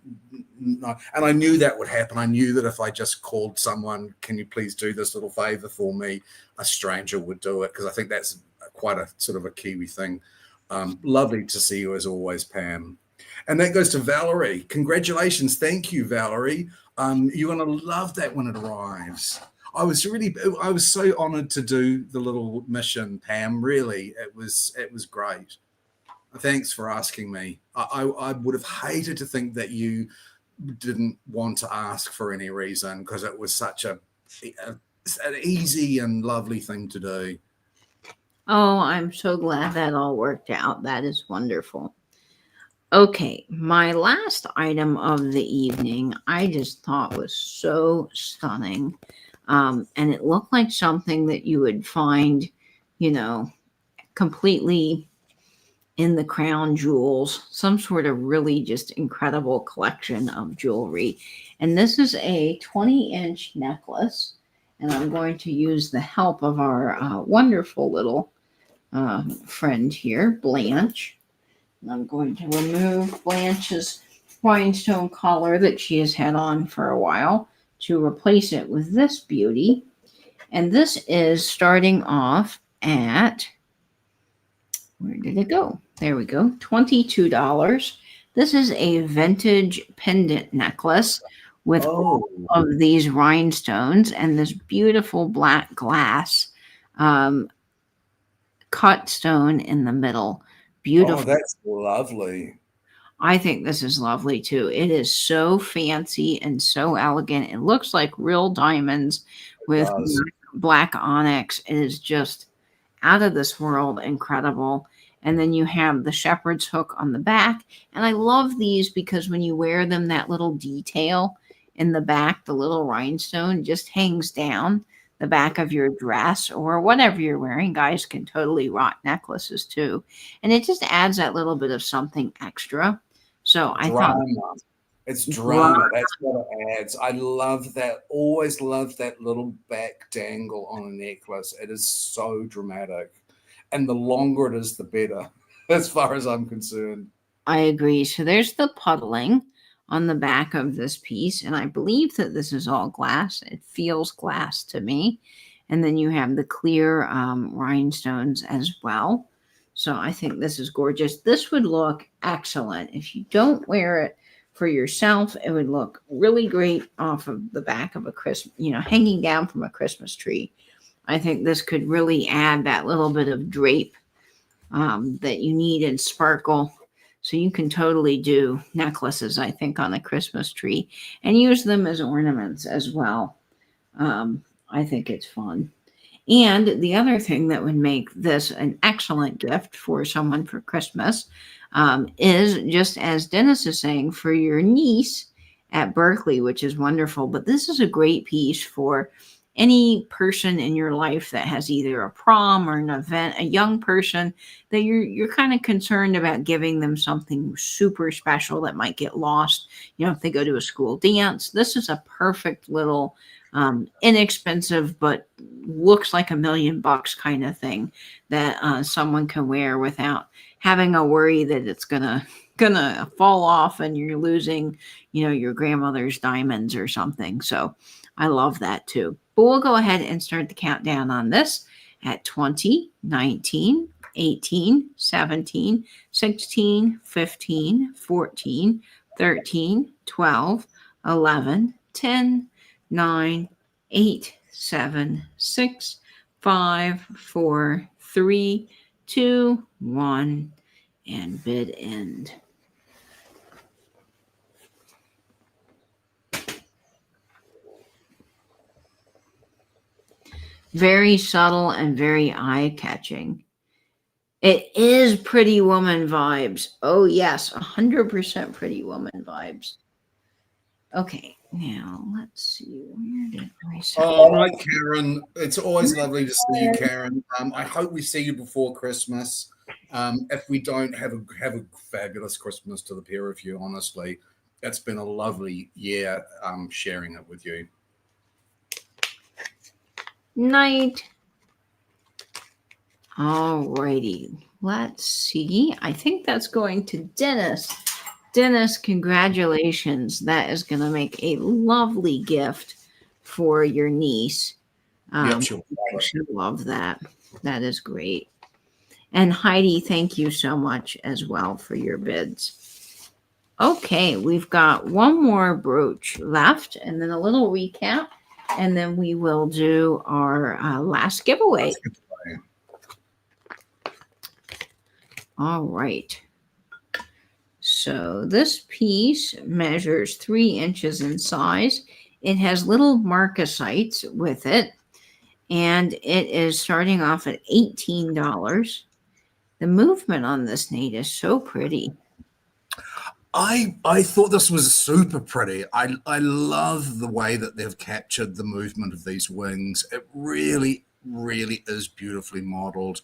S1: no. And I knew that would happen. I knew that if I just called someone, can you please do this little favor for me, a stranger would do it, because I think that's quite a sort of a Kiwi thing. Lovely to see you as always, Pam. And that goes to Valerie. Congratulations. Thank you, Valerie. You're going to love that when it arrives. I was so honored to do the little mission, Pam. Really, it was great. Thanks for asking me. I would have hated to think that you didn't want to ask for any reason, because it was such an easy and lovely thing to do.
S2: Oh, I'm so glad that all worked out. That is wonderful. Okay, my last item of the evening I just thought was so stunning. And it looked like something that you would find, completely in the crown jewels, some sort of really just incredible collection of jewelry. And this is a 20-inch necklace. And I'm going to use the help of our wonderful little friend here, Blanche. And I'm going to remove Blanche's rhinestone collar that she has had on for a while to replace it with this beauty. And this is starting off at, where did it go? There we go, $22. This is a vintage pendant necklace with all of these rhinestones and this beautiful black glass cut stone in the middle. Beautiful.
S1: Oh, that's lovely.
S2: I think this is lovely too. It is so fancy and so elegant. It looks like real diamonds with black onyx. It is just out of this world incredible. And then you have the shepherd's hook on the back. And I love these because when you wear them, that little detail in the back, the little rhinestone just hangs down the back of your dress or whatever you're wearing. Guys can totally rock necklaces too. And it just adds that little bit of something extra. So I thought
S1: it's drama. That's what it adds. I love that. Always love that little back dangle on a necklace. It is so dramatic. And the longer it is, the better, as far as I'm concerned.
S2: I agree. So there's the puddling on the back of this piece. And I believe that this is all glass. It feels glass to me. And then you have the clear rhinestones as well. So I think this is gorgeous. This would look excellent. If you don't wear it for yourself, it would look really great off of the back of a Christmas, hanging down from a Christmas tree. I think this could really add that little bit of drape that you need and sparkle. So you can totally do necklaces, I think, on a Christmas tree and use them as ornaments as well. I think it's fun. And the other thing that would make this an excellent gift for someone for Christmas is, just as Dennis is saying, for your niece at Berkeley, which is wonderful. But this is a great piece for any person in your life that has either a prom or an event, a young person that you're kind of concerned about giving them something super special that might get lost. If they go to a school dance, this is a perfect little inexpensive but looks like $1 million kind of thing that someone can wear without having a worry that it's gonna fall off and you're losing your grandmother's diamonds or something. So I love that too. But we'll go ahead and start the countdown on this, at 20, 19, 18, 17, 16, 15, 14, 13, 12, 11, 10, 9, 8, 7, 6, 5, 4, 3, 2, 1, and bid end. Very subtle and very eye-catching. It is Pretty Woman vibes. Oh, yes, 100% Pretty Woman vibes. Okay, now let's see. Where did I set?
S1: All right, Karen. It's always lovely to see you, Karen. I hope we see you before Christmas. If we don't, have a fabulous Christmas to the pair of you. Honestly, it's been a lovely year sharing it with you.
S2: Night. Alrighty, let's see. I think that's going to Dennis. Dennis, congratulations. That is going to make a lovely gift for your niece.
S1: Yep, she'll
S2: love that. That is great. And Heidi, thank you so much as well for your bids. Okay, we've got one more brooch left and then a little recap, and then we will do our last giveaway. All right. So this piece measures 3 inches in size. It has little marcasites with it, and it is starting off at $18. The movement on this Nate is so pretty.
S1: I thought this was super pretty. I love the way that they've captured the movement of these wings. It really, really is beautifully modeled.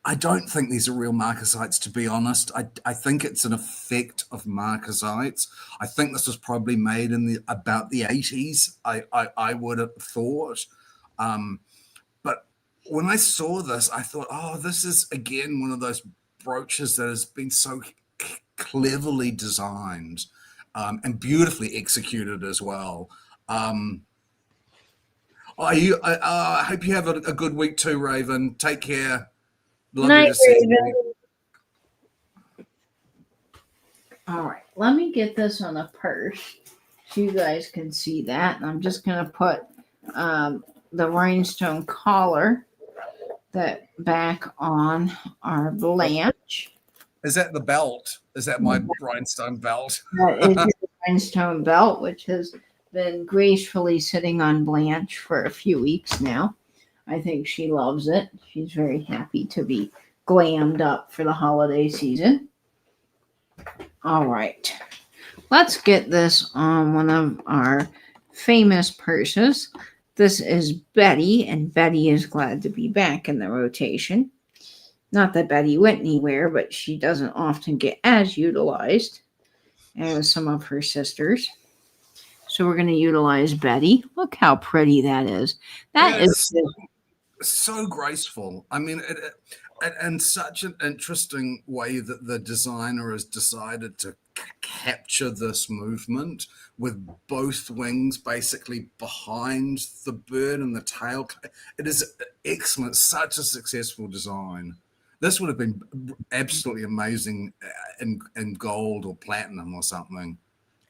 S1: I don't think these are real marcasites, to be honest. I think it's an effect of marcasites. I think this was probably made in about the 80s. I would have thought. But when I saw this, I thought, oh, this is again one of those brooches that has been so cleverly designed and beautifully executed as well. I hope you have a good week too, Raven. Take care.
S2: Night, Raven. All right, let me get this on a purse so you guys can see that. And I'm just going to put the rhinestone collar that back on our Blanche.
S1: Is that the belt? Is that my rhinestone belt?
S2: That is your rhinestone belt, which has been gracefully sitting on Blanche for a few weeks now. I think she loves it. She's very happy to be glammed up for the holiday season. All right. Let's get this on one of our famous purses. This is Betty, and Betty is glad to be back in the rotation. Not that Betty went anywhere, but she doesn't often get as utilized as some of her sisters. So we're going to utilize Betty. Look how pretty that is. That is
S1: so graceful. I mean, and such an interesting way that the designer has decided to capture this movement with both wings basically behind the bird and the tail. It is excellent. Such a successful design. This would have been absolutely amazing in gold or platinum or something.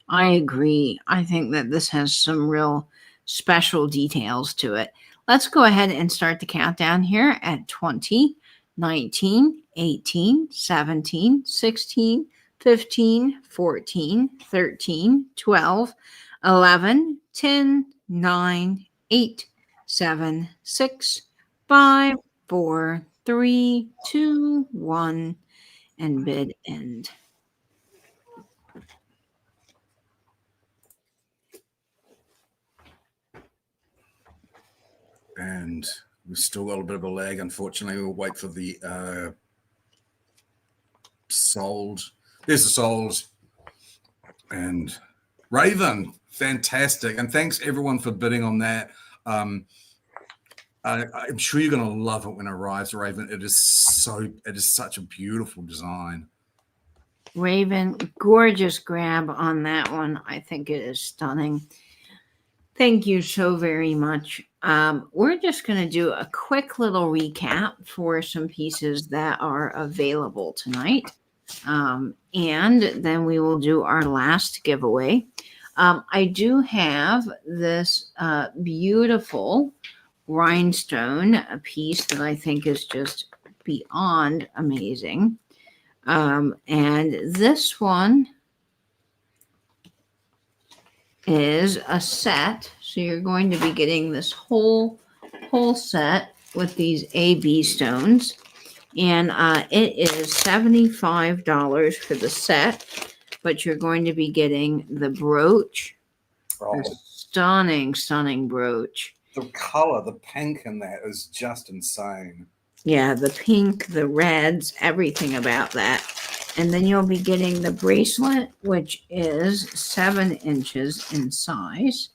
S2: I agree. I think that this has some real special details to it. Let's go ahead and start the countdown here at 20, 19, 18, 17, 16, 15, 14, 13, 12, 11, 10, 9, 8, 7, 6, 5, 4, 3, 2, 1, and bid end.
S1: And we've still got a bit of a lag, unfortunately. We'll wait for the sold. There's the sold. And Raven, fantastic. And thanks everyone for bidding on that. I'm sure you're going to love it when it arrives, Raven. It is such a beautiful design.
S2: Raven, gorgeous grab on that one. I think it is stunning. Thank you so very much we're just going to do a quick little recap for some pieces that are available tonight. And then we will do our last giveaway. I do have this beautiful rhinestone piece that I think is just beyond amazing. And this one is a set. So you're going to be getting this whole set with these AB stones. And it is $75 for the set, but you're going to be getting the brooch.
S1: Oh,
S2: A stunning brooch.
S1: the color, the pink in that is just insane.
S2: Yeah, the pink, the reds, everything about that. And then you'll be getting the bracelet, which is 7 inches in size.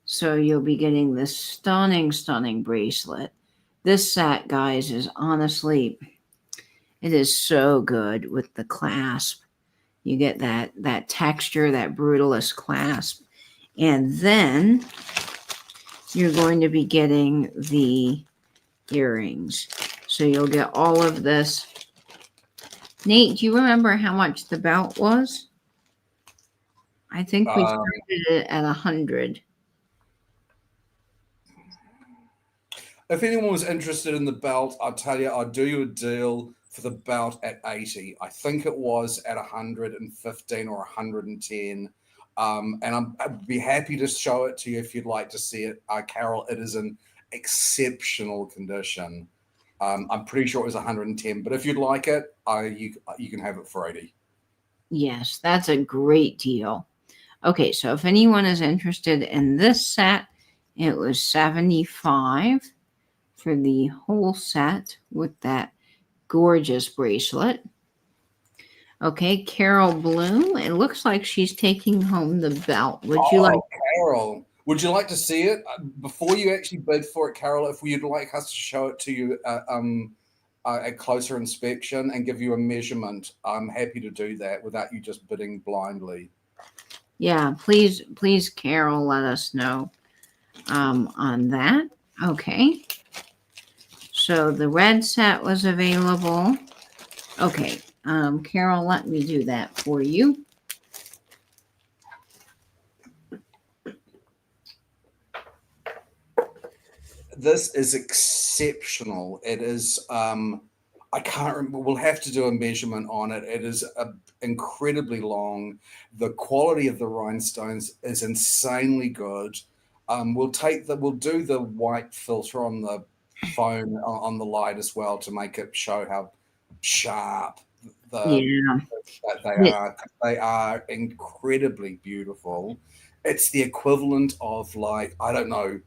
S2: So you'll be getting this stunning bracelet. This set, guys, is honestly, it is so good with the clasp. You get that texture, that brutalist clasp. And then you're going to be getting the earrings. So you'll get all of this. Nate, do you remember how much the belt was? I think we started it at 100.
S1: If anyone was interested in the belt, I'll tell you, I'll do you a deal for the belt at 80. I think it was at 115 or 110. And I'd be happy to show it to you if you'd like to see it. Carol, it is in exceptional condition. I'm pretty sure it was 110, but if you'd like it, you can have it for 80.
S2: Yes, that's a great deal. Okay, so if anyone is interested in this set, it was $75 for the whole set with that gorgeous bracelet. Okay, Carol Bloom, it looks like she's taking home the belt. Would you like?
S1: Carol, would you like to see it before you actually bid for it, Carol? If you'd like us to show it to you at closer inspection and give you a measurement, I'm happy to do that without you just bidding blindly.
S2: Yeah, please, Carol, let us know on that. Okay. So the red set was available. Okay, Carol, let me do that for you.
S1: This is exceptional. It is, I can't remember, we'll have to do a measurement on it. It is incredibly long. The quality of the rhinestones is insanely good. We'll do the white filter on the phone on the light as well to make it show how sharp that they are. They are incredibly beautiful. It's the equivalent of, like, I don't know,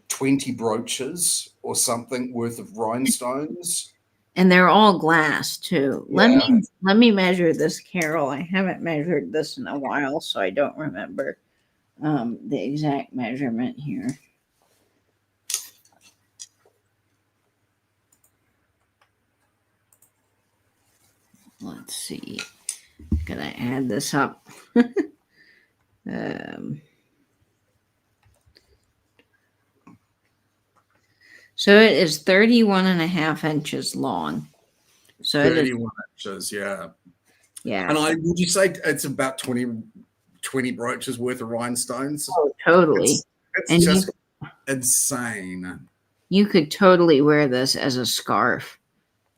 S1: 20 brooches or something worth of rhinestones.
S2: And they're all glass too. Yeah. Let me measure this, Carol. I haven't measured this in a while, so I don't remember the exact measurement here. Let's see. Gotta add this up. So it is 31.5 inches long. So
S1: 31 inches, yeah.
S2: Yeah.
S1: And would you say it's about 20 brooches worth of rhinestones?
S2: Oh, totally.
S1: It's just insane.
S2: You could totally wear this as a scarf.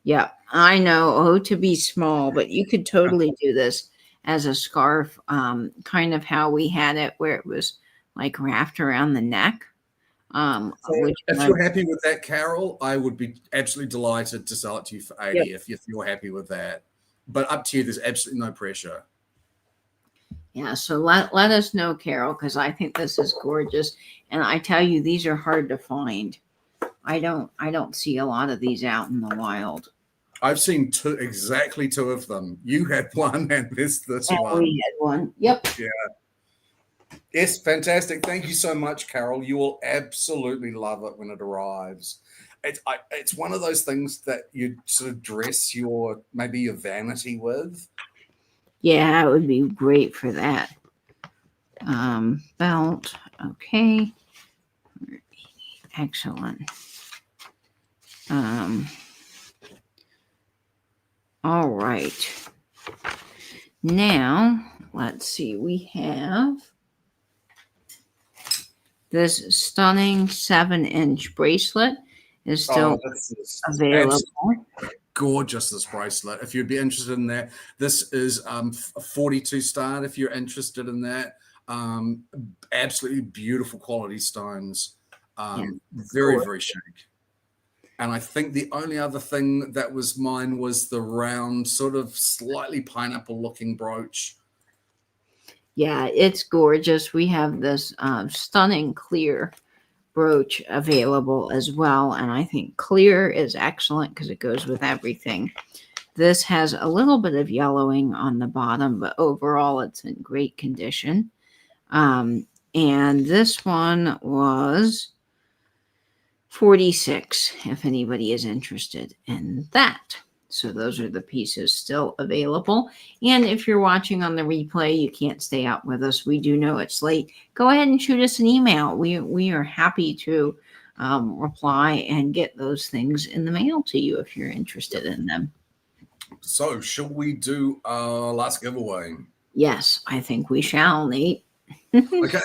S2: Yeah, I know. To be small, but you could totally do this as a scarf, kind of how we had it where it was like wrapped around the neck.
S1: So if you're happy with that, Carol, I would be absolutely delighted to sell it to you for 80 if you're happy with that. But up to you, there's absolutely no pressure.
S2: Yeah, so let us know, Carol, because I think this is gorgeous. And I tell you, these are hard to find. I don't see a lot of these out in the wild.
S1: I've seen exactly two of them. You had one and this one.
S2: We had one. Yep.
S1: Yeah. Yes, fantastic. Thank you so much, Carol. You will absolutely love it when it arrives. It's one of those things that you sort of dress maybe your vanity with.
S2: Yeah, it would be great for that. Belt. Okay. Excellent. All right. Now, let's see. We have this stunning 7-inch bracelet is still
S1: This is
S2: available.
S1: gorgeous, this bracelet. If you'd be interested in that, this is a 42 start. If you're interested in that, absolutely beautiful quality stones. Very, very chic. And I think the only other thing that was mine was the round, sort of slightly pineapple looking brooch.
S2: Yeah, it's gorgeous. We have this stunning clear brooch available as well. And I think clear is excellent because it goes with everything. This has a little bit of yellowing on the bottom, but overall it's in great condition. And this one was $46 if anybody is interested in that. So those are the pieces still available. And if you're watching on the replay, you can't stay up with us. We do know it's late. Go ahead and shoot us an email. We are happy to reply and get those things in the mail to you if you're interested in them.
S1: So shall we do our last giveaway?
S2: Yes, I think we shall, Nate.
S1: Okay.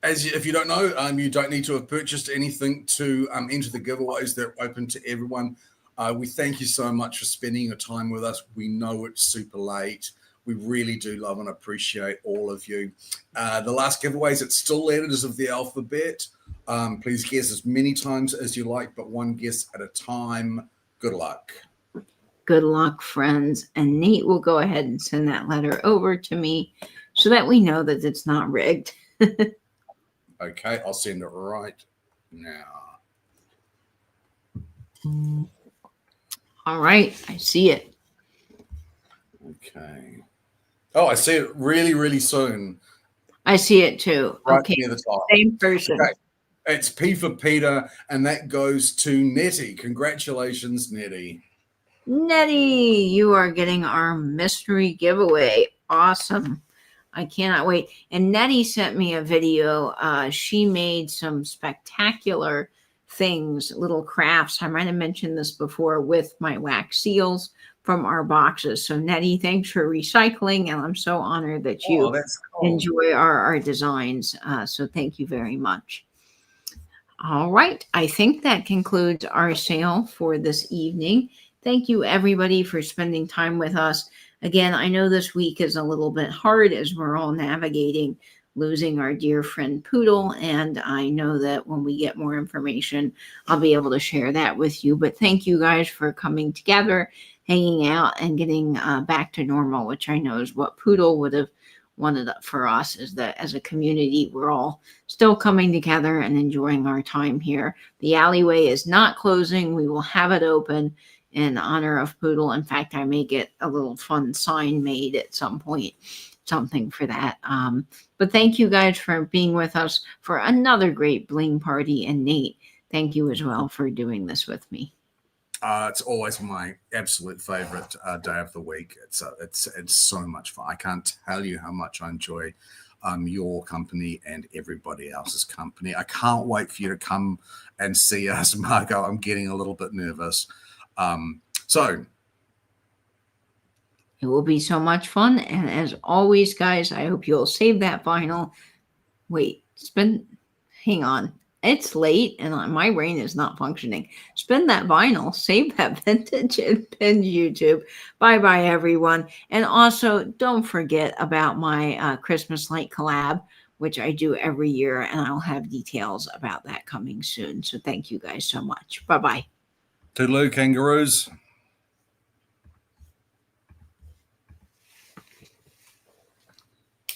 S1: If you don't know, you don't need to have purchased anything to enter the giveaways. They're open to everyone. We thank you so much for spending your time with us. We know it's super late. We really do love and appreciate all of you. The last giveaways, it's still letters of the alphabet. Please guess as many times as you like, but one guess at a time. Good luck.
S2: Good luck, friends. And Nate will go ahead and send that letter over to me so that we know that it's not rigged.
S1: Okay, I'll send it right now.
S2: All right, I see it.
S1: Okay. Oh, I see it really, really soon.
S2: I see it too.
S1: Right
S2: Okay,
S1: near the top.
S2: same person.
S1: Okay. It's P for Peter, and that goes to Nettie. Congratulations, Nettie.
S2: Nettie, you are getting our mystery giveaway. Awesome. I cannot wait. And Nettie sent me a video. She made some spectacular things, little crafts. I might have mentioned this before with my wax seals from our boxes. So Nettie, thanks for recycling. And I'm so honored that you enjoy our designs. So thank you very much. All right. I think that concludes our sale for this evening. Thank you, everybody, for spending time with us. Again, I know this week is a little bit hard as we're all navigating losing our dear friend Poodle, and I know that when we get more information, I'll be able to share that with you. But thank you guys for coming together, hanging out, and getting back to normal, which I know is what Poodle would have wanted for us, is that as a community, we're all still coming together and enjoying our time here. The alleyway is not closing. We will have it open in honor of Poodle. In fact, I may get a little fun sign made at some point, something for that. But thank you guys for being with us for another great bling party. And Nate, thank you as well for doing this with me.
S1: It's always my absolute favorite day of the week. It's so much fun. I can't tell you how much I enjoy your company and everybody else's company. I can't wait for you to come and see us, Margot. I'm getting a little bit nervous. So
S2: it will be so much fun. And as always, guys, I hope you'll save that vinyl. Wait, hang on. It's late and my brain is not functioning. Spin that vinyl, save that vintage and pin YouTube. Bye-bye, everyone. And also, don't forget about my Christmas light collab, which I do every year, and I'll have details about that coming soon. So thank you guys so much. Bye-bye.
S1: Toodaloo, kangaroos.